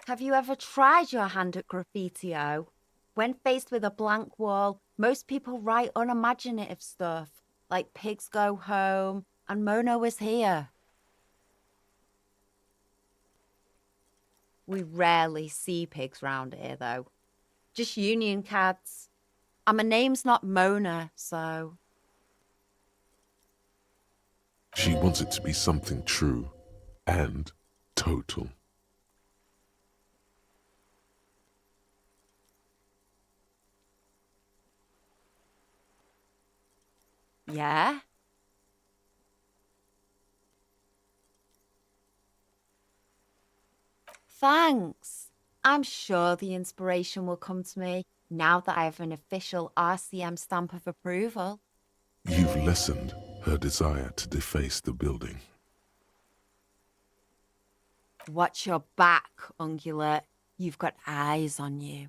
Have you ever tried your hand at graffitio? When faced with a blank wall, most people write unimaginative stuff, like pigs go home and Mona was here. We rarely see pigs round here, though. Just union cads. And my name's not Mona, so... She wants it to be something true and total. Yeah? Thanks. I'm sure the inspiration will come to me now that I have an official RCM stamp of approval. You've lessened her desire to deface the building. Watch your back, Ungulate. You've got eyes on you.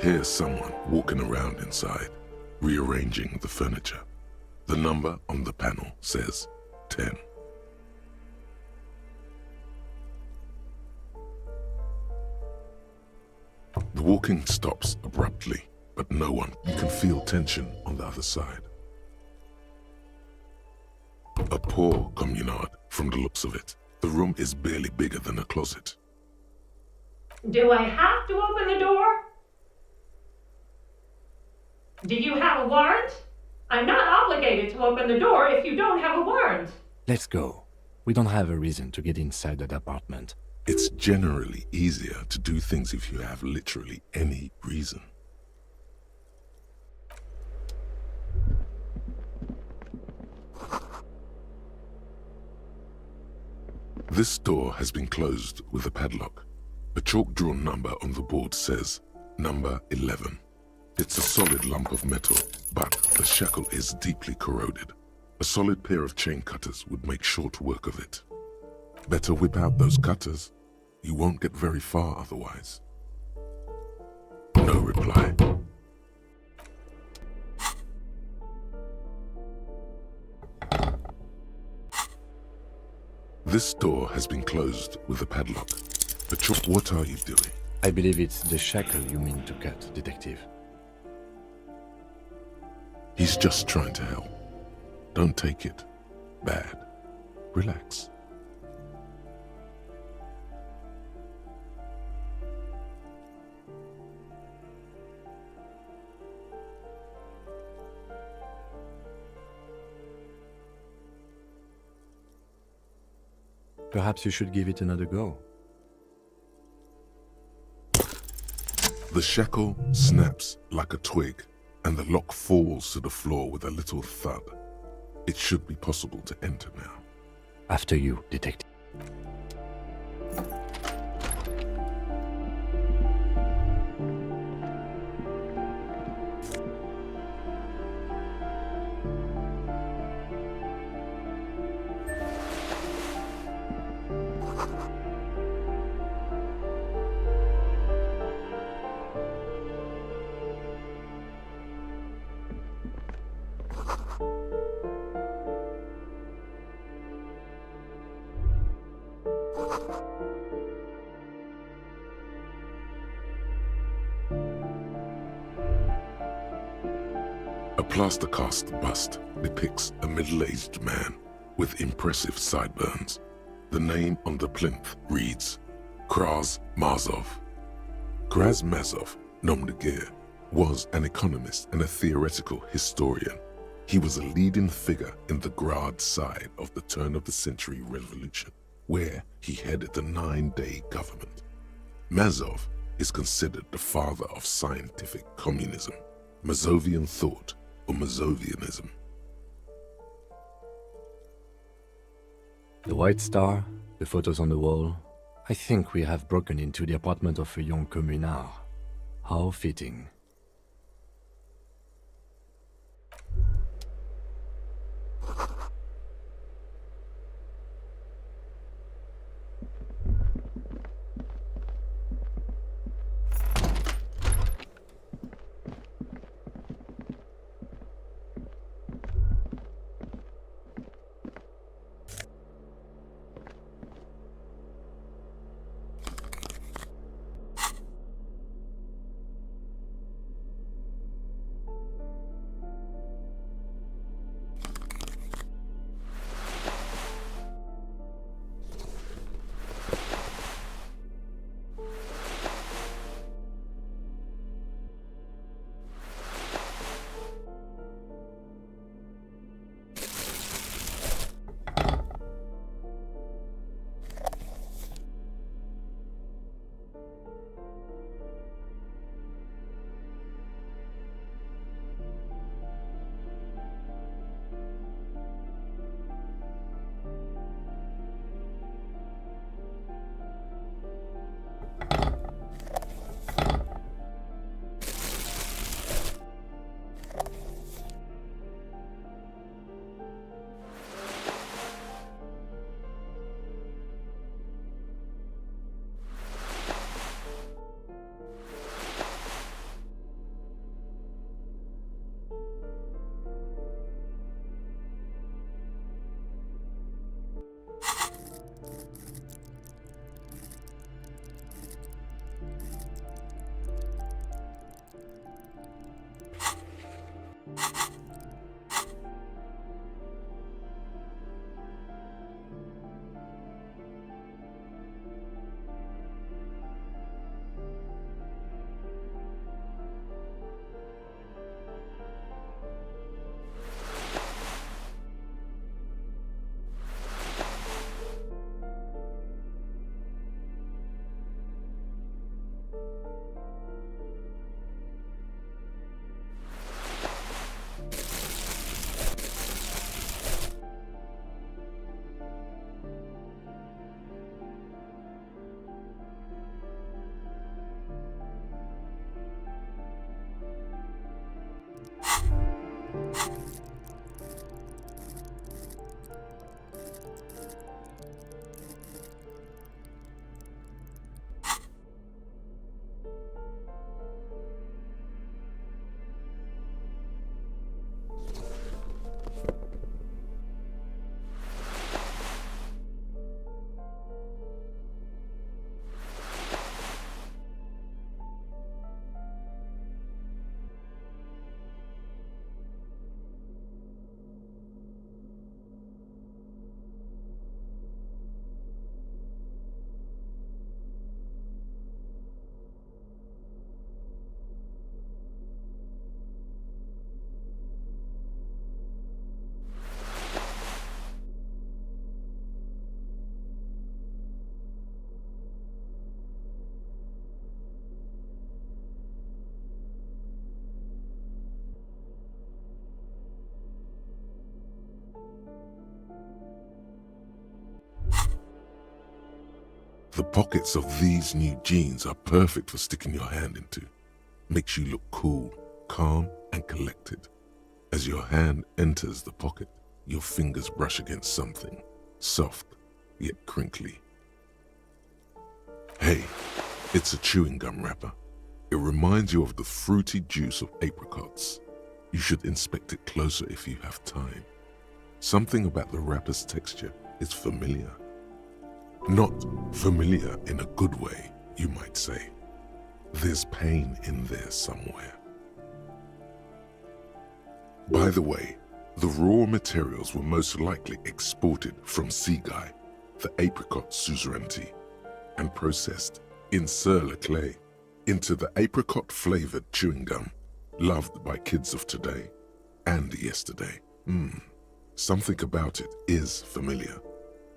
hear someone walking around inside, rearranging the furniture. The number on the panel says 10. The walking stops abruptly, but no one. You can feel tension on the other side. A poor communard, from the looks of it. The room is barely bigger than a closet. Do I have to open the door? Do you have a warrant? I'm not obligated to open the door if you don't have a warrant. Let's go. We don't have a reason to get inside that apartment. It's generally easier to do things if you have literally any reason. This door has been closed with a padlock. A chalk-drawn number on the board says number 11. It's a solid lump of metal, but the shackle is deeply corroded. A solid pair of chain cutters would make short work of it. Better whip out those cutters. You won't get very far otherwise. No reply. This door has been closed with a padlock. What are you doing? I believe it's the shackle you mean to cut, Detective. He's just trying to help. Don't take it bad. Relax. Perhaps you should give it another go. The shackle snaps like a twig, and the lock falls to the floor with a little thud. It should be possible to enter now. After you, Detective. A plaster-cast bust depicts a middle-aged man with impressive sideburns. The name on the plinth reads Kraz Mazov. Kraz Mazov, nom de guerre, was an economist and a theoretical historian. He was a leading figure in the Grad side of the turn-of-the-century revolution, where he headed the 9-day government. Mazov is considered the father of scientific communism, Mazovian thought, or Mazovianism. The White Star, the photos on the wall. I think we have broken into the apartment of a young communard. How fitting. The pockets of these new jeans are perfect for sticking your hand into. Makes you look cool, calm, and collected. As your hand enters the pocket, your fingers brush against something, soft yet crinkly. Hey, it's a chewing gum wrapper. It reminds you of the fruity juice of apricots. You should inspect it closer if you have time. Something about the wrapper's texture is familiar. Not familiar in a good way, you might say. There's pain in there somewhere. By the way, the raw materials were most likely exported from Seaguy, the apricot suzerainty, and processed in sur-le-clay into the apricot-flavored chewing gum loved by kids of today and yesterday. Something about it is familiar,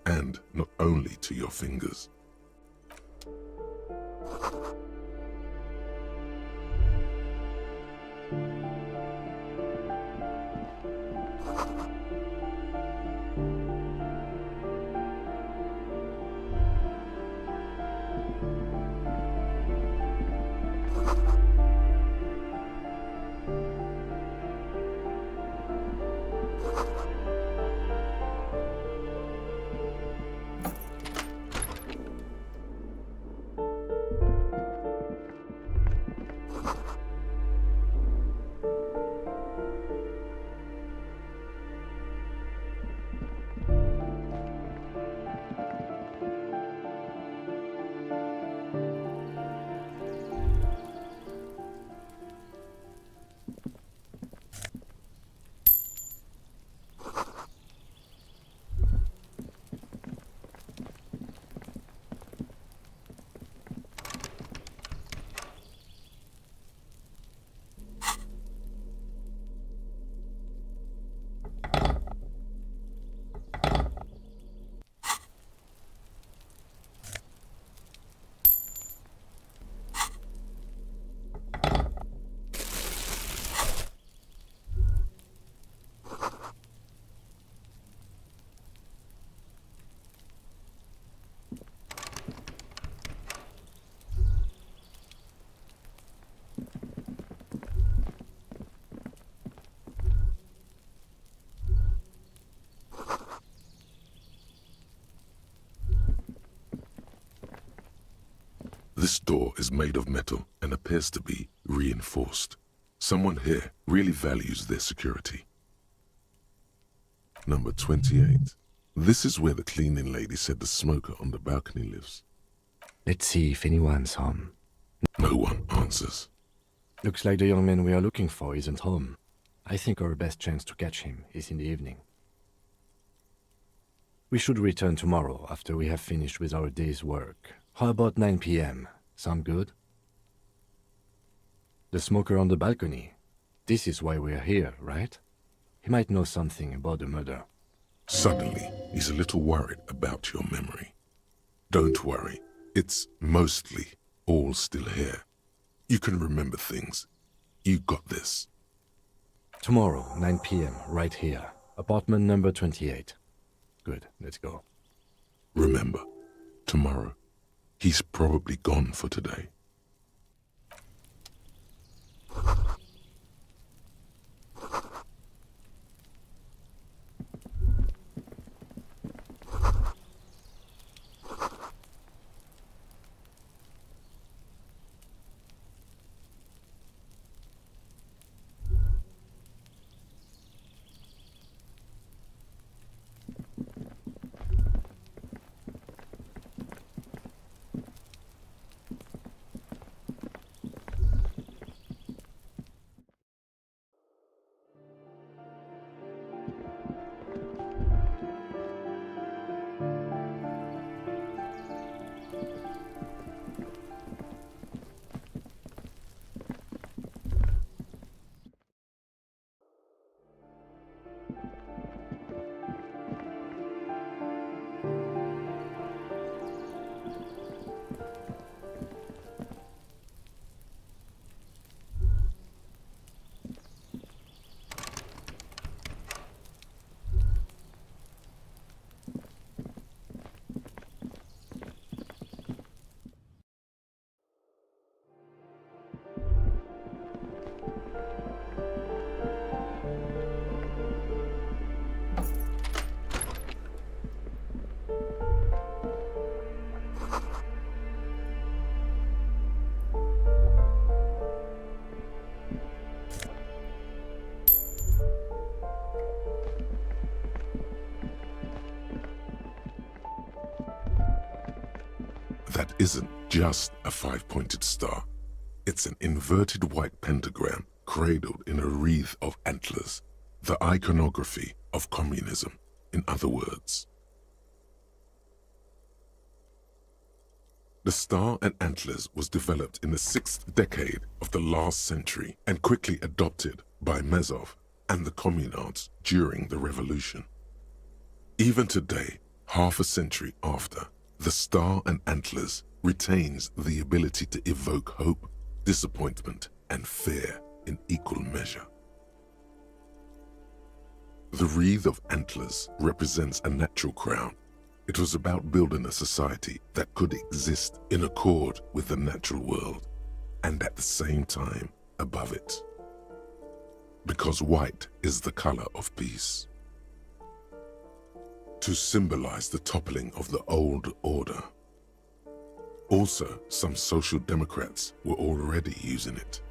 and not only to your fingers. This door is made of metal and appears to be reinforced. Someone here really values their security. Number 28. This is where the cleaning lady said the smoker on the balcony lives. Let's see if anyone's home. No one answers. Looks like the young man we are looking for isn't home. I think our best chance to catch him is in the evening. We should return tomorrow after we have finished with our day's work. How about 9 p.m.? Sound good? The smoker on the balcony. This is why we're here, right? He might know something about the murder. Suddenly, he's a little worried about your memory. Don't worry. It's mostly all still here. You can remember things. You got this. Tomorrow, 9 p.m., right here. Apartment number 28. Good, let's go. Remember, tomorrow, he's probably gone for today. that isn't just a five-pointed star. It's an inverted white pentagram cradled in a wreath of antlers, the iconography of communism, in other words. The star and antlers was developed in the 6th decade of the last century and quickly adopted by Mezov and the communards during the revolution. Even today, half a century after, the star and antlers retains the ability to evoke hope, disappointment, and fear in equal measure. The wreath of antlers represents a natural crown. It was about building a society that could exist in accord with the natural world and at the same time above it. Because white is the color of peace. To symbolize the toppling of the old order. Also, some social democrats were already using it.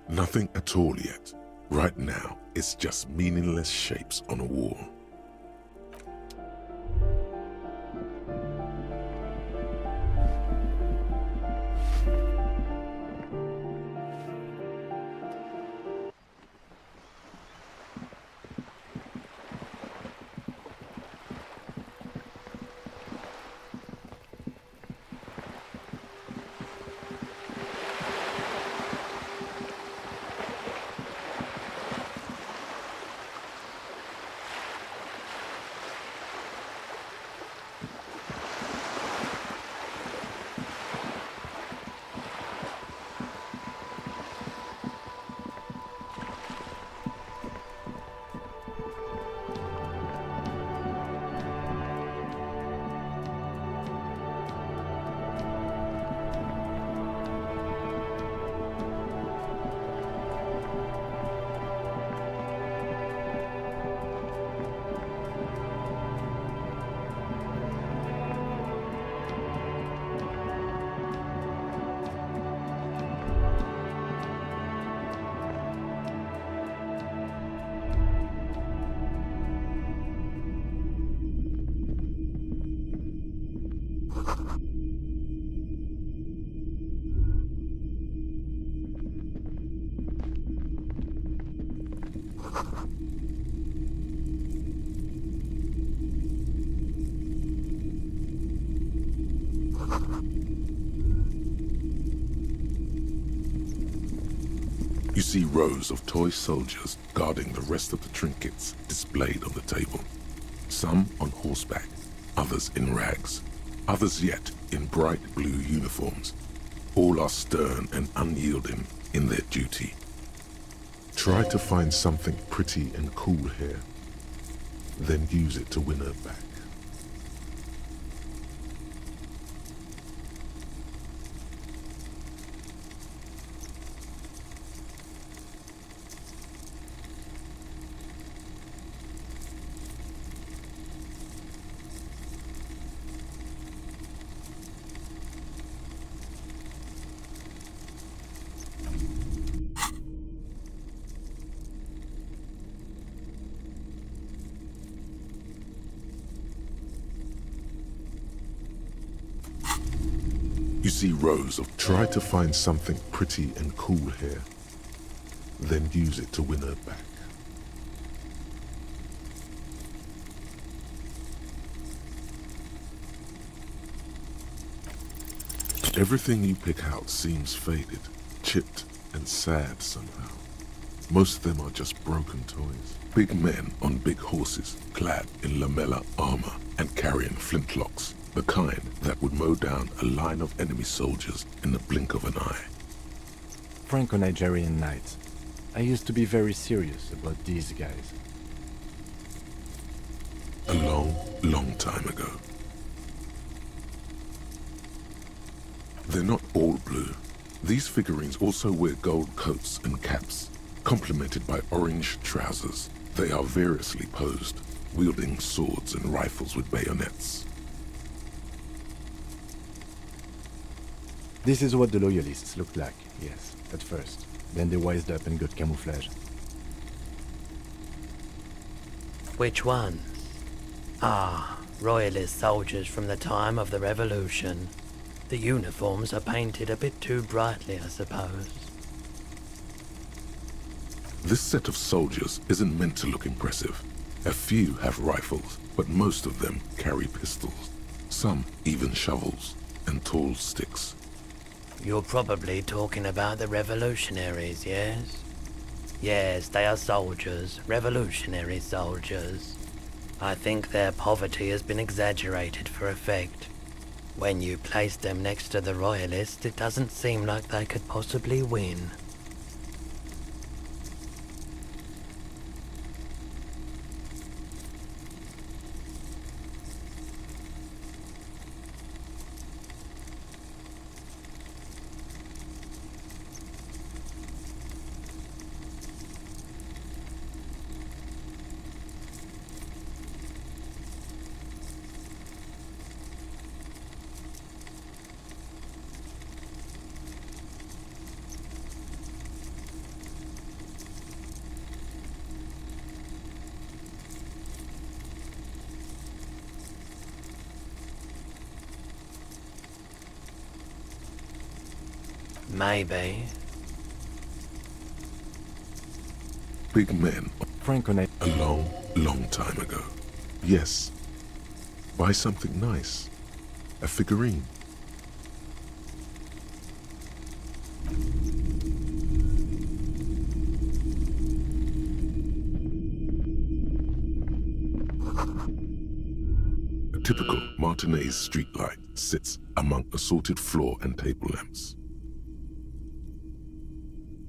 Nothing at all yet. Right now, it's just meaningless shapes on a wall. You see rows of toy soldiers guarding the rest of the trinkets displayed on the table. Some on horseback, others in rags, others yet in bright blue uniforms. All are stern and unyielding in their duty. Try to find something pretty and cool here, then use it to win her back. You see rows of try to find something pretty and cool here, then use it to win her back. Everything you pick out seems faded, chipped, and sad somehow. Most of them are just broken toys. Big men on big horses, clad in lamella armor and carrying flintlocks. The kind that would mow down a line of enemy soldiers in the blink of an eye. Franco-Nigerian knights. I used to be very serious about these guys. A long, long time ago. They're not all blue. These figurines also wear gold coats and caps, complemented by orange trousers. They are variously posed, wielding swords and rifles with bayonets. This is what the loyalists looked like, yes, at first. Then they wised up and got camouflage. Which one? Ah, Royalist soldiers from the time of the Revolution. The uniforms are painted a bit too brightly, I suppose. This set of soldiers isn't meant to look impressive. A few have rifles, but most of them carry pistols. Some even shovels and tall sticks. You're probably talking about the revolutionaries, yes? Yes, they are soldiers, revolutionary soldiers. I think their poverty has been exaggerated for effect. When you place them next to the royalists, it doesn't seem like they could possibly win. Maybe. Big men. Franconet. A long, long time ago. Yes. Buy something nice. A figurine. A typical Martinez streetlight sits among assorted floor and table lamps.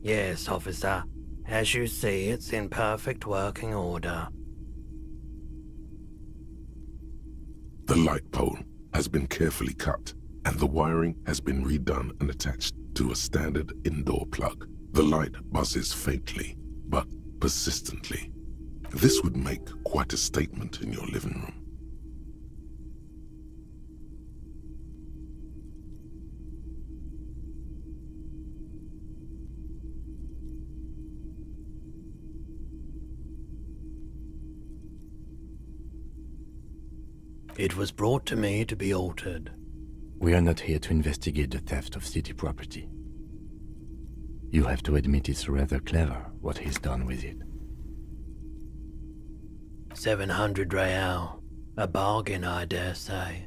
Yes, officer. As you see, it's in perfect working order. The light pole has been carefully cut, and the wiring has been redone and attached to a standard indoor plug. The light buzzes faintly, but persistently. This would make quite a statement in your living room. It was brought to me to be altered. We are not here to investigate the theft of city property. You have to admit it's rather clever what he's done with it. 700 real. A bargain, I dare say.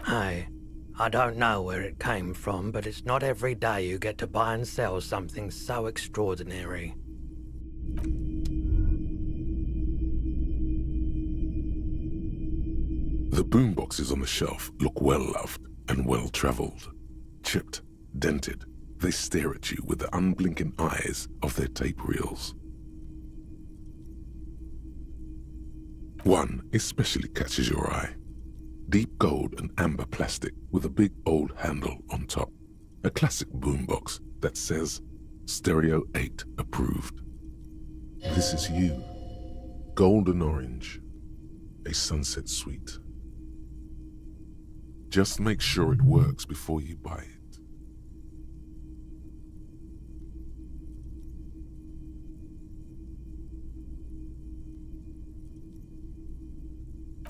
Hey, I don't know where it came from, but it's not every day you get to buy and sell something so extraordinary. The boomboxes on the shelf look well-loved and well-traveled. Chipped, dented, they stare at you with the unblinking eyes of their tape reels. One especially catches your eye. Deep gold and amber plastic with a big old handle on top. A classic boombox that says, Stereo 8 approved. This is you. Golden orange. A sunset suite. Just make sure it works before you buy it.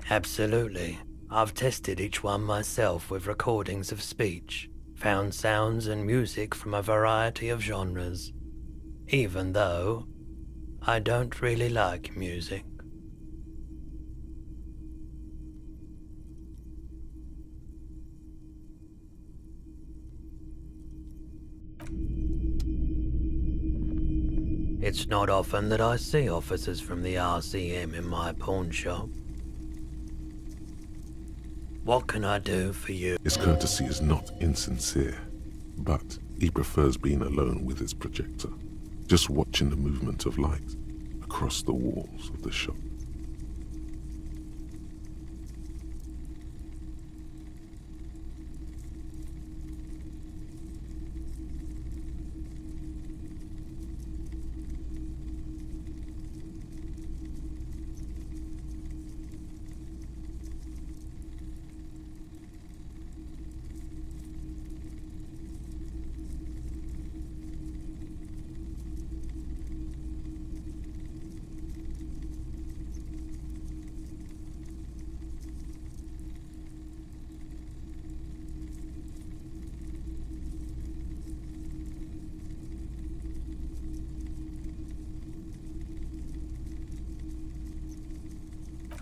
Absolutely. I've tested each one myself with recordings of speech, found sounds and music from a variety of genres, even though I don't really like music. It's not often that I see officers from the RCM in my pawn shop. What can I do for you? His courtesy is not insincere, but he prefers being alone with his projector, just watching the movement of light across the walls of the shop.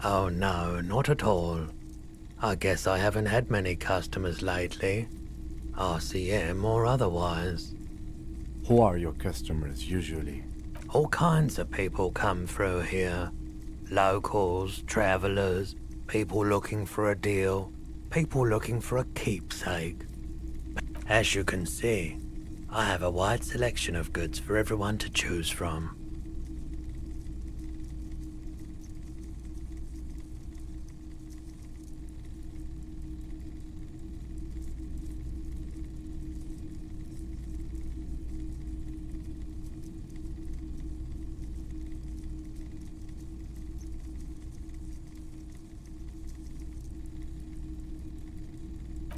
Oh no, not at all. I guess I haven't had many customers lately. RCM or otherwise. Who are your customers usually? All kinds of people come through here. Locals, travelers, people looking for a deal, people looking for a keepsake. As you can see, I have a wide selection of goods for everyone to choose from.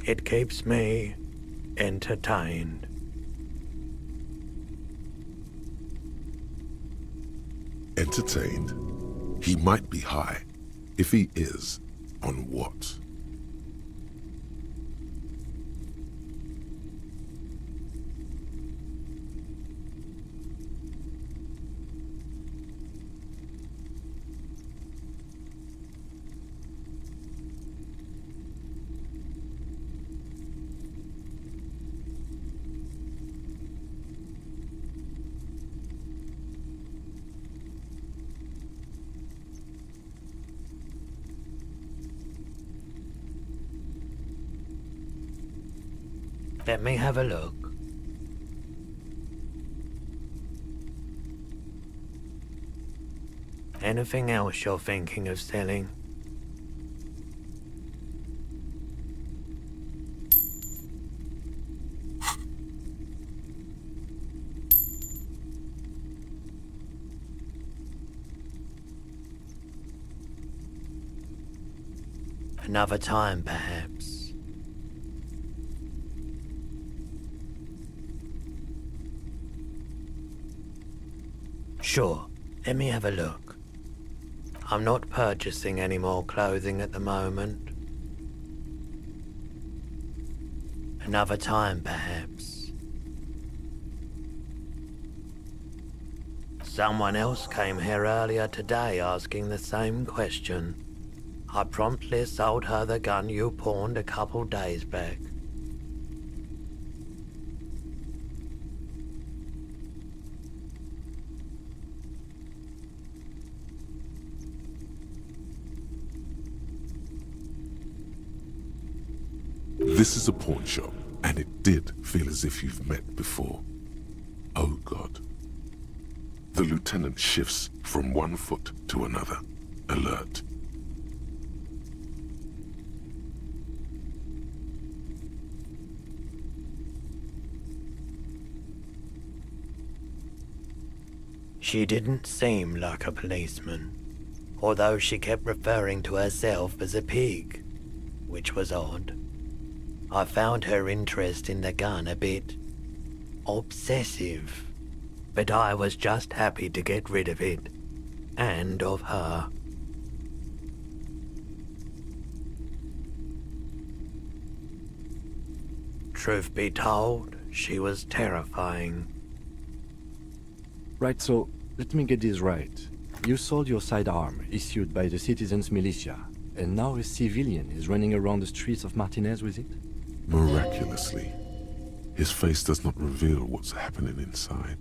It keeps me entertained. Entertained? He might be high. If he is, on what? Let me have a look. Anything else you're thinking of selling? Another time, perhaps. Sure, let me have a look. I'm not purchasing any more clothing at the moment. Another time, perhaps. Someone else came here earlier today asking the same question. I promptly sold her the gun you pawned a couple days back. This is a pawn shop, and it did feel as if you've met before. Oh God. The lieutenant shifts from one foot to another. Alert. She didn't seem like a policeman, although she kept referring to herself as a pig, which was odd. I found her interest in the gun a bit obsessive, but I was just happy to get rid of it, and of her. Truth be told, she was terrifying. Right, so let me get this right. You sold your sidearm, issued by the citizens' militia, and now a civilian is running around the streets of Martinez with it? Miraculously, his face does not reveal what's happening inside.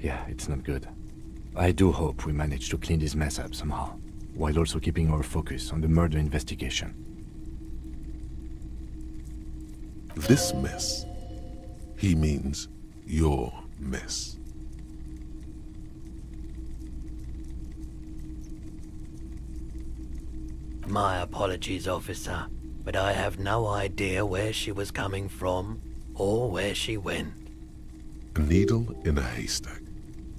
Yeah, it's not good. I do hope we manage to clean this mess up somehow, while also keeping our focus on the murder investigation. This mess, he means your mess. My apologies, officer, but I have no idea where she was coming from or where she went. A needle in a haystack.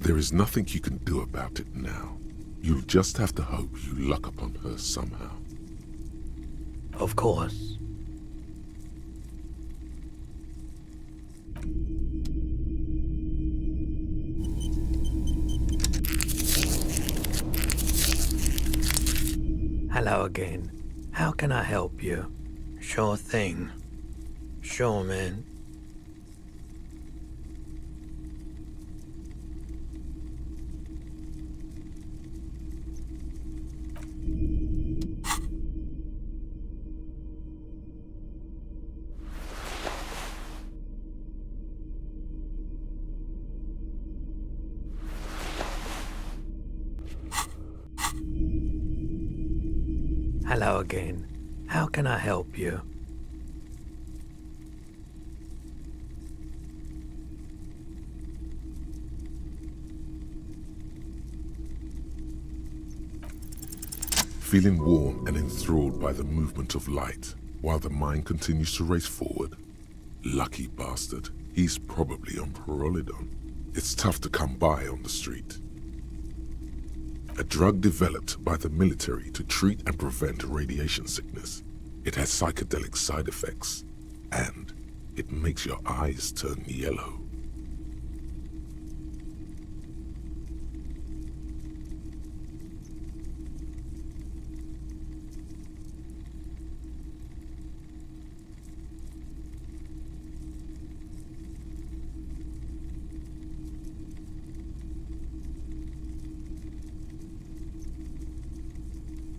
There is nothing you can do about it now. You'll just have to hope you luck upon her somehow. Of course. Hello again. How can I help you? Sure thing. Sure, man. Hello again. How can I help you? Feeling warm and enthralled by the movement of light, while the mind continues to race forward? Lucky bastard. He's probably on Perolidon. It's tough to come by on the street. A drug developed by the military to treat and prevent radiation sickness. It has psychedelic side effects, and it makes your eyes turn yellow.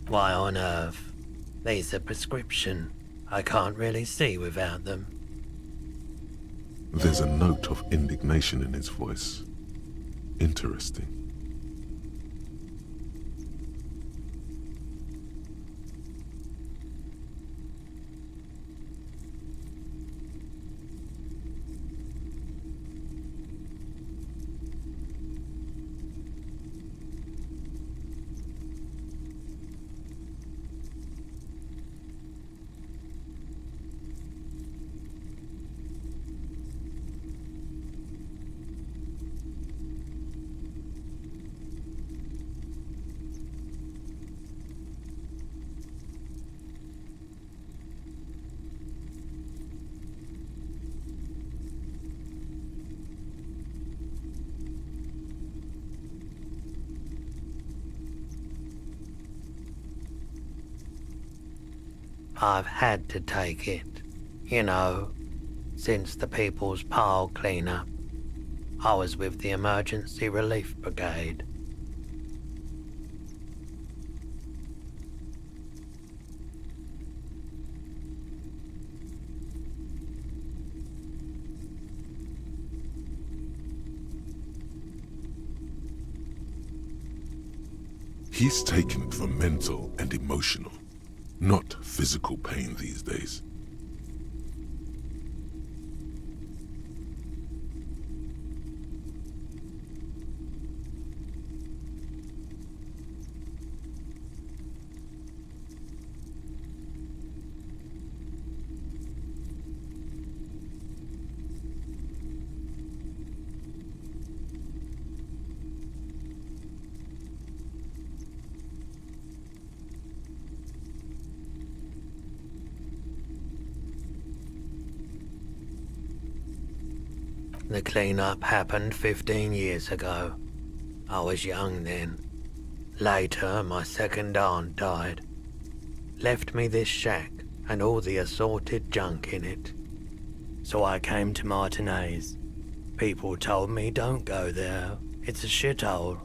Why on earth? These are prescription. I can't really see without them. There's a note of indignation in his voice. Interesting. I've had to take it. You know, since the People's Pile clean-up. I was with the Emergency Relief Brigade. He's taken it for mental and emotional, not physical pain these days. The clean-up happened 15 years ago. I was young then. Later, my second aunt died. Left me this shack and all the assorted junk in it. So I came to Martinez. People told me don't go there. It's a shithole.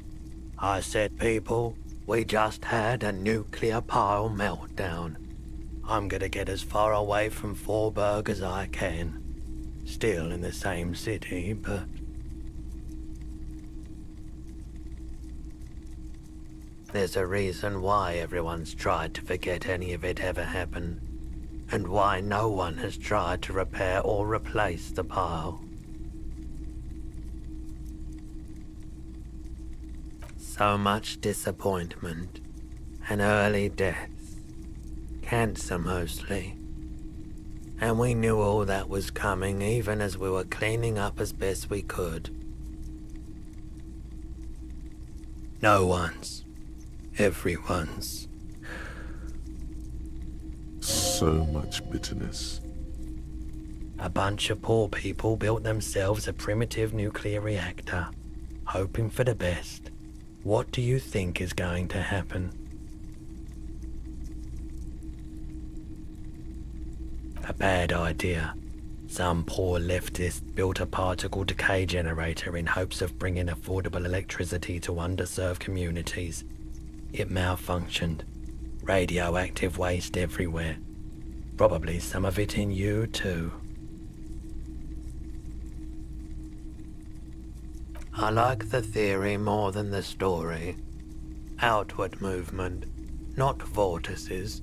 I said, people, we just had a nuclear pile meltdown. I'm gonna get as far away from Forburg as I can. Still in the same city, but... There's a reason why everyone's tried to forget any of it ever happened, and why no one has tried to repair or replace the pile. So much disappointment, and early deaths. Cancer mostly. And we knew all that was coming even as we were cleaning up as best we could. No one's Everyone's. So much bitterness. A bunch of poor people built themselves a primitive nuclear reactor, hoping for the best. What do you think is going to happen? A bad idea. Some poor leftist built a particle decay generator in hopes of bringing affordable electricity to underserved communities. It malfunctioned. Radioactive waste everywhere. Probably some of it in you too. I like the theory more than the story. Outward movement, not vortices.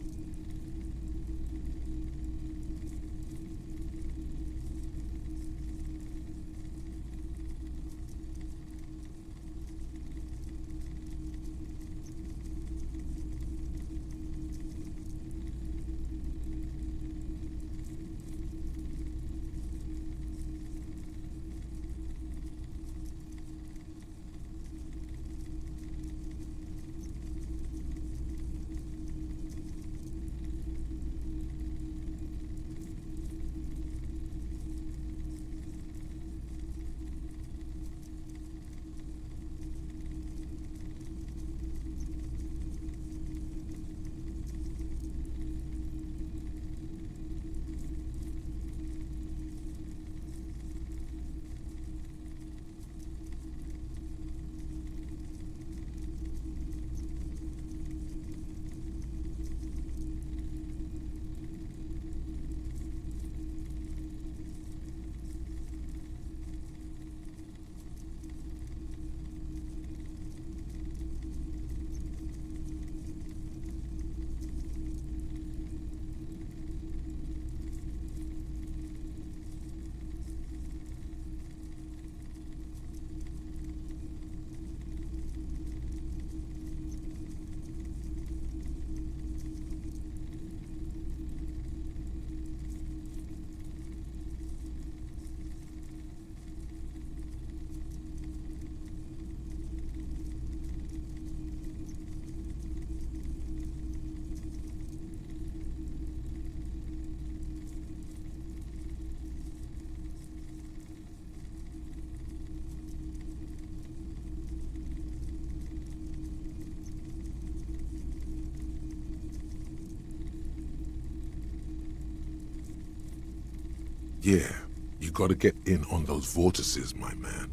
Yeah, you gotta get in on those vortices, my man.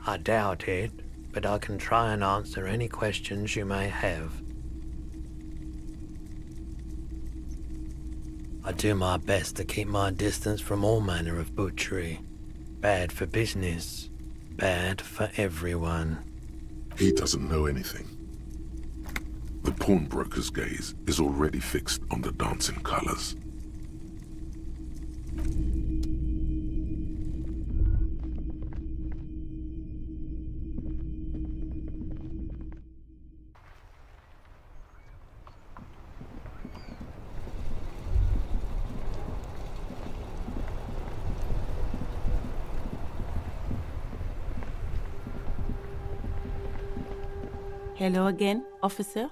I doubt it, but I can try and answer any questions you may have. I do my best to keep my distance from all manner of butchery. Bad for business. Bad for everyone. He doesn't know anything. The pawnbroker's gaze is already fixed on the dancing colors. Hello again, officer.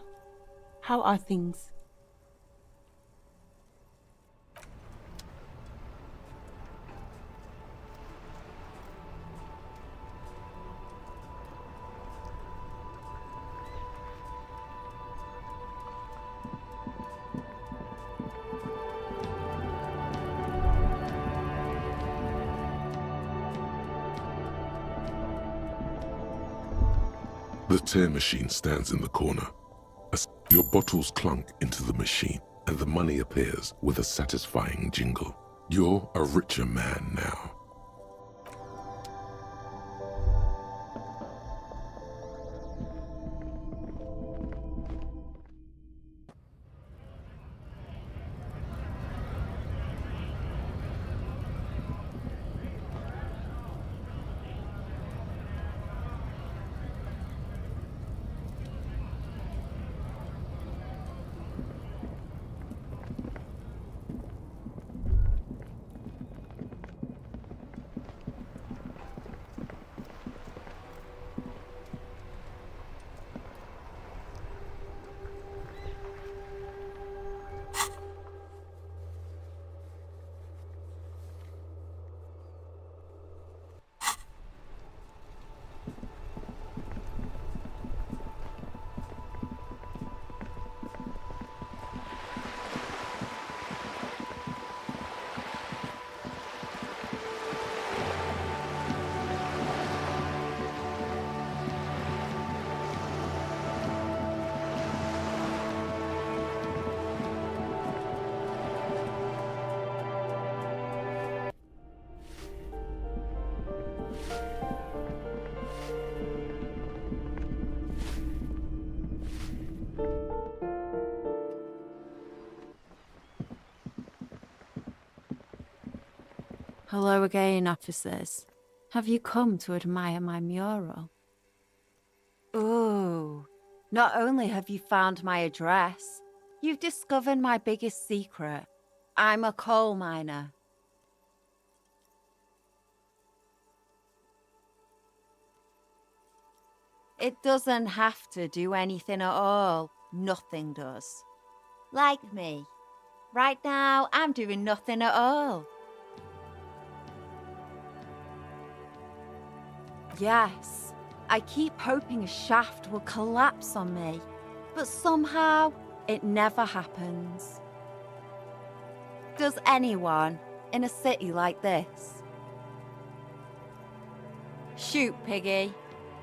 How are things? The tear machine stands in the corner. As your bottles clunk into the machine and the money appears with a satisfying jingle. You're a richer man now. Hello again, officers. Have you come to admire my mural? Ooh, not only have you found my address, you've discovered my biggest secret. I'm a coal miner. It doesn't have to do anything at all. Nothing does. Like me. Right now, I'm doing nothing at all. Yes, I keep hoping a shaft will collapse on me, but somehow it never happens. Does anyone in a city like this? Shoot, Piggy.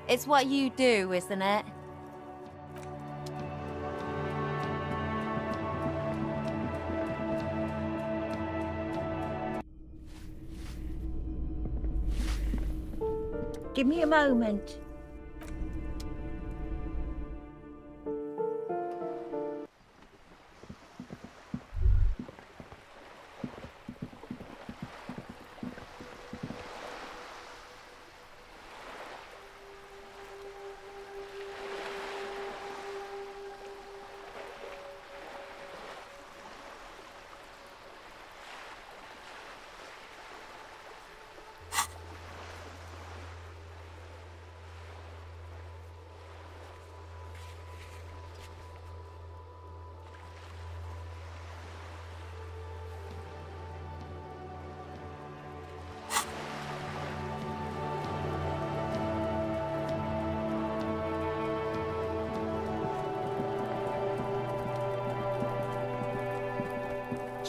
It's what you do, isn't it? Give me a moment.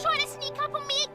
Trying to sneak up on me.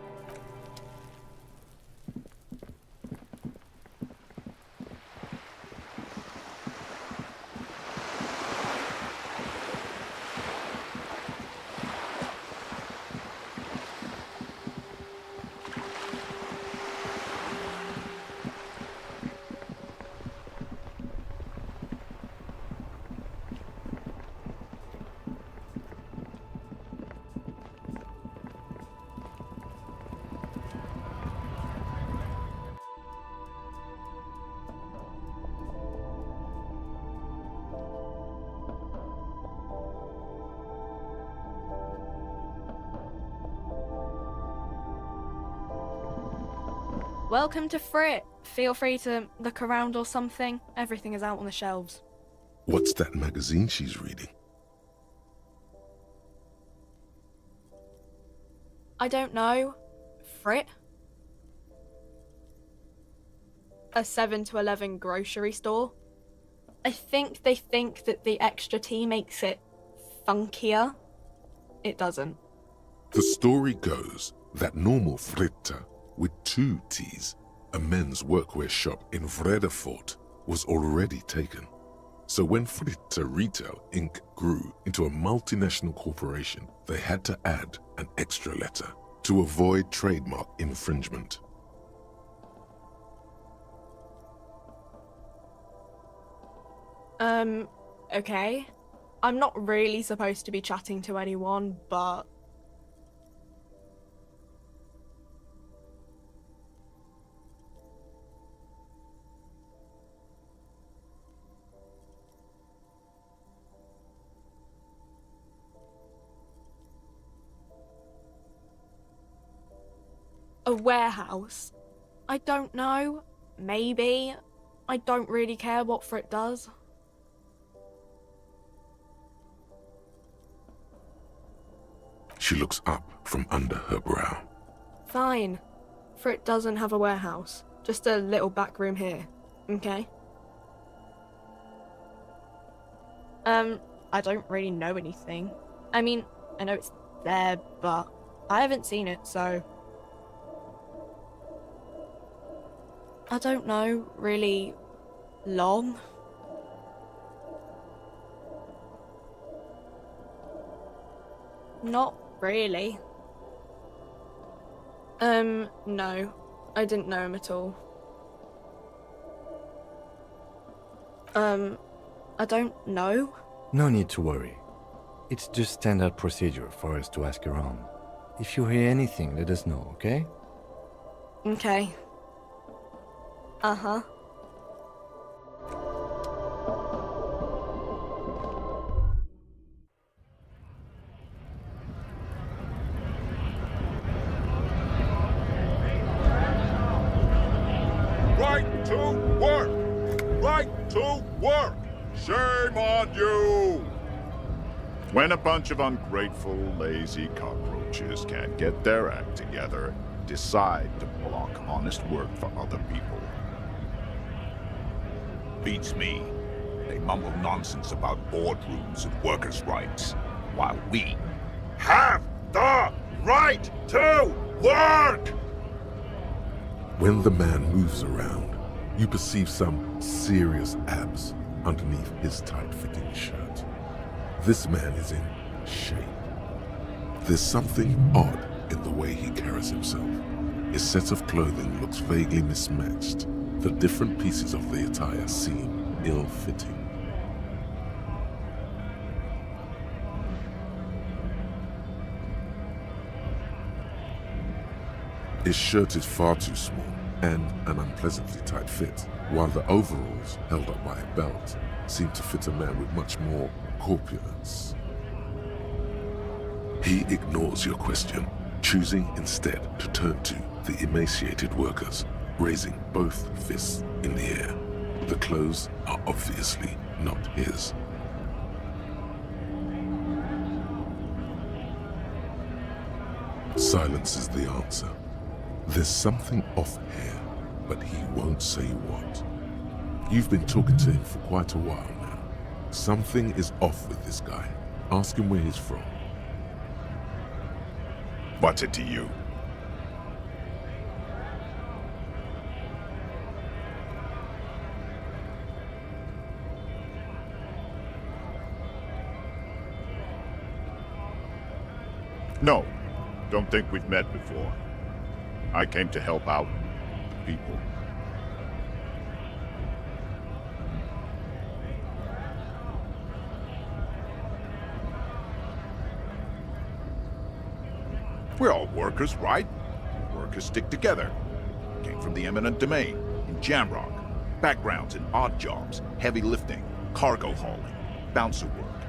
Welcome to Frit. Feel free to look around or something. Everything is out on the shelves. What's that magazine she's reading? I don't know. Frit? A 7 to 11 grocery store. I think they think that the extra T makes it funkier. It doesn't. The story goes that normal Fritta with 2 T's, a men's workwear shop in Vredefort, was already taken. So when Fritta Retail Inc. grew into a multinational corporation, they had to add an extra letter to avoid trademark infringement. Okay. I'm not really supposed to be chatting to anyone, but... A warehouse? I don't know. Maybe. I don't really care what Frit does. She looks up from under her brow. Fine. Frit doesn't have a warehouse. Just a little back room here. Okay? I don't really know anything. I mean, I know it's there, but I haven't seen it, so... I don't know, really long. Not really. No. I didn't know him at all. I don't know. No need to worry. It's just standard procedure for us to ask around. If you hear anything, let us know, okay? Okay. Uh-huh. Right to work! Right to work! Shame on you! When a bunch of ungrateful, lazy cockroaches can't get their act together, decide to block honest work for other people. Beats me. They mumble nonsense about boardrooms and workers' rights, while we have the right to work! When the man moves around, you perceive some serious abs underneath his tight-fitting shirt. This man is in shape. There's something odd in the way he carries himself. His set of clothing looks vaguely mismatched. The different pieces of the attire seem ill-fitting. His shirt is far too small and an unpleasantly tight fit, while the overalls, held up by a belt, seem to fit a man with much more corpulence. He ignores your question, choosing instead to turn to the emaciated workers, raising both fists in the air. The clothes are obviously not his. Silence is the answer. There's something off here, but he won't say what. You've been talking to him for quite a while now. Something is off with this guy. Ask him where he's from. What's it to you? No, don't think we've met before. I came to help out the people. We're all workers, right? Workers stick together. Came from the eminent domain, in Jamrock. Backgrounds in odd jobs, heavy lifting, cargo hauling, bouncer work.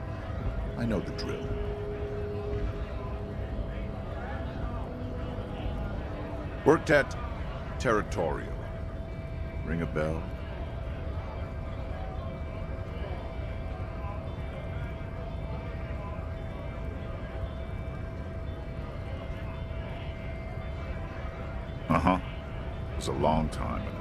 I know the drill. Worked at Territorial. Ring a bell? Uh-huh. It was a long time ago.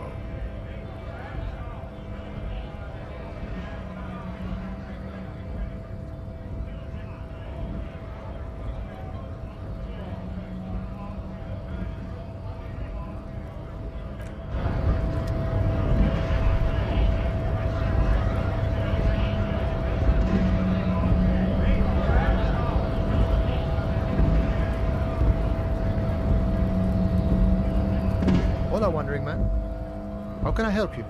Hola, wandering man. How can I help you?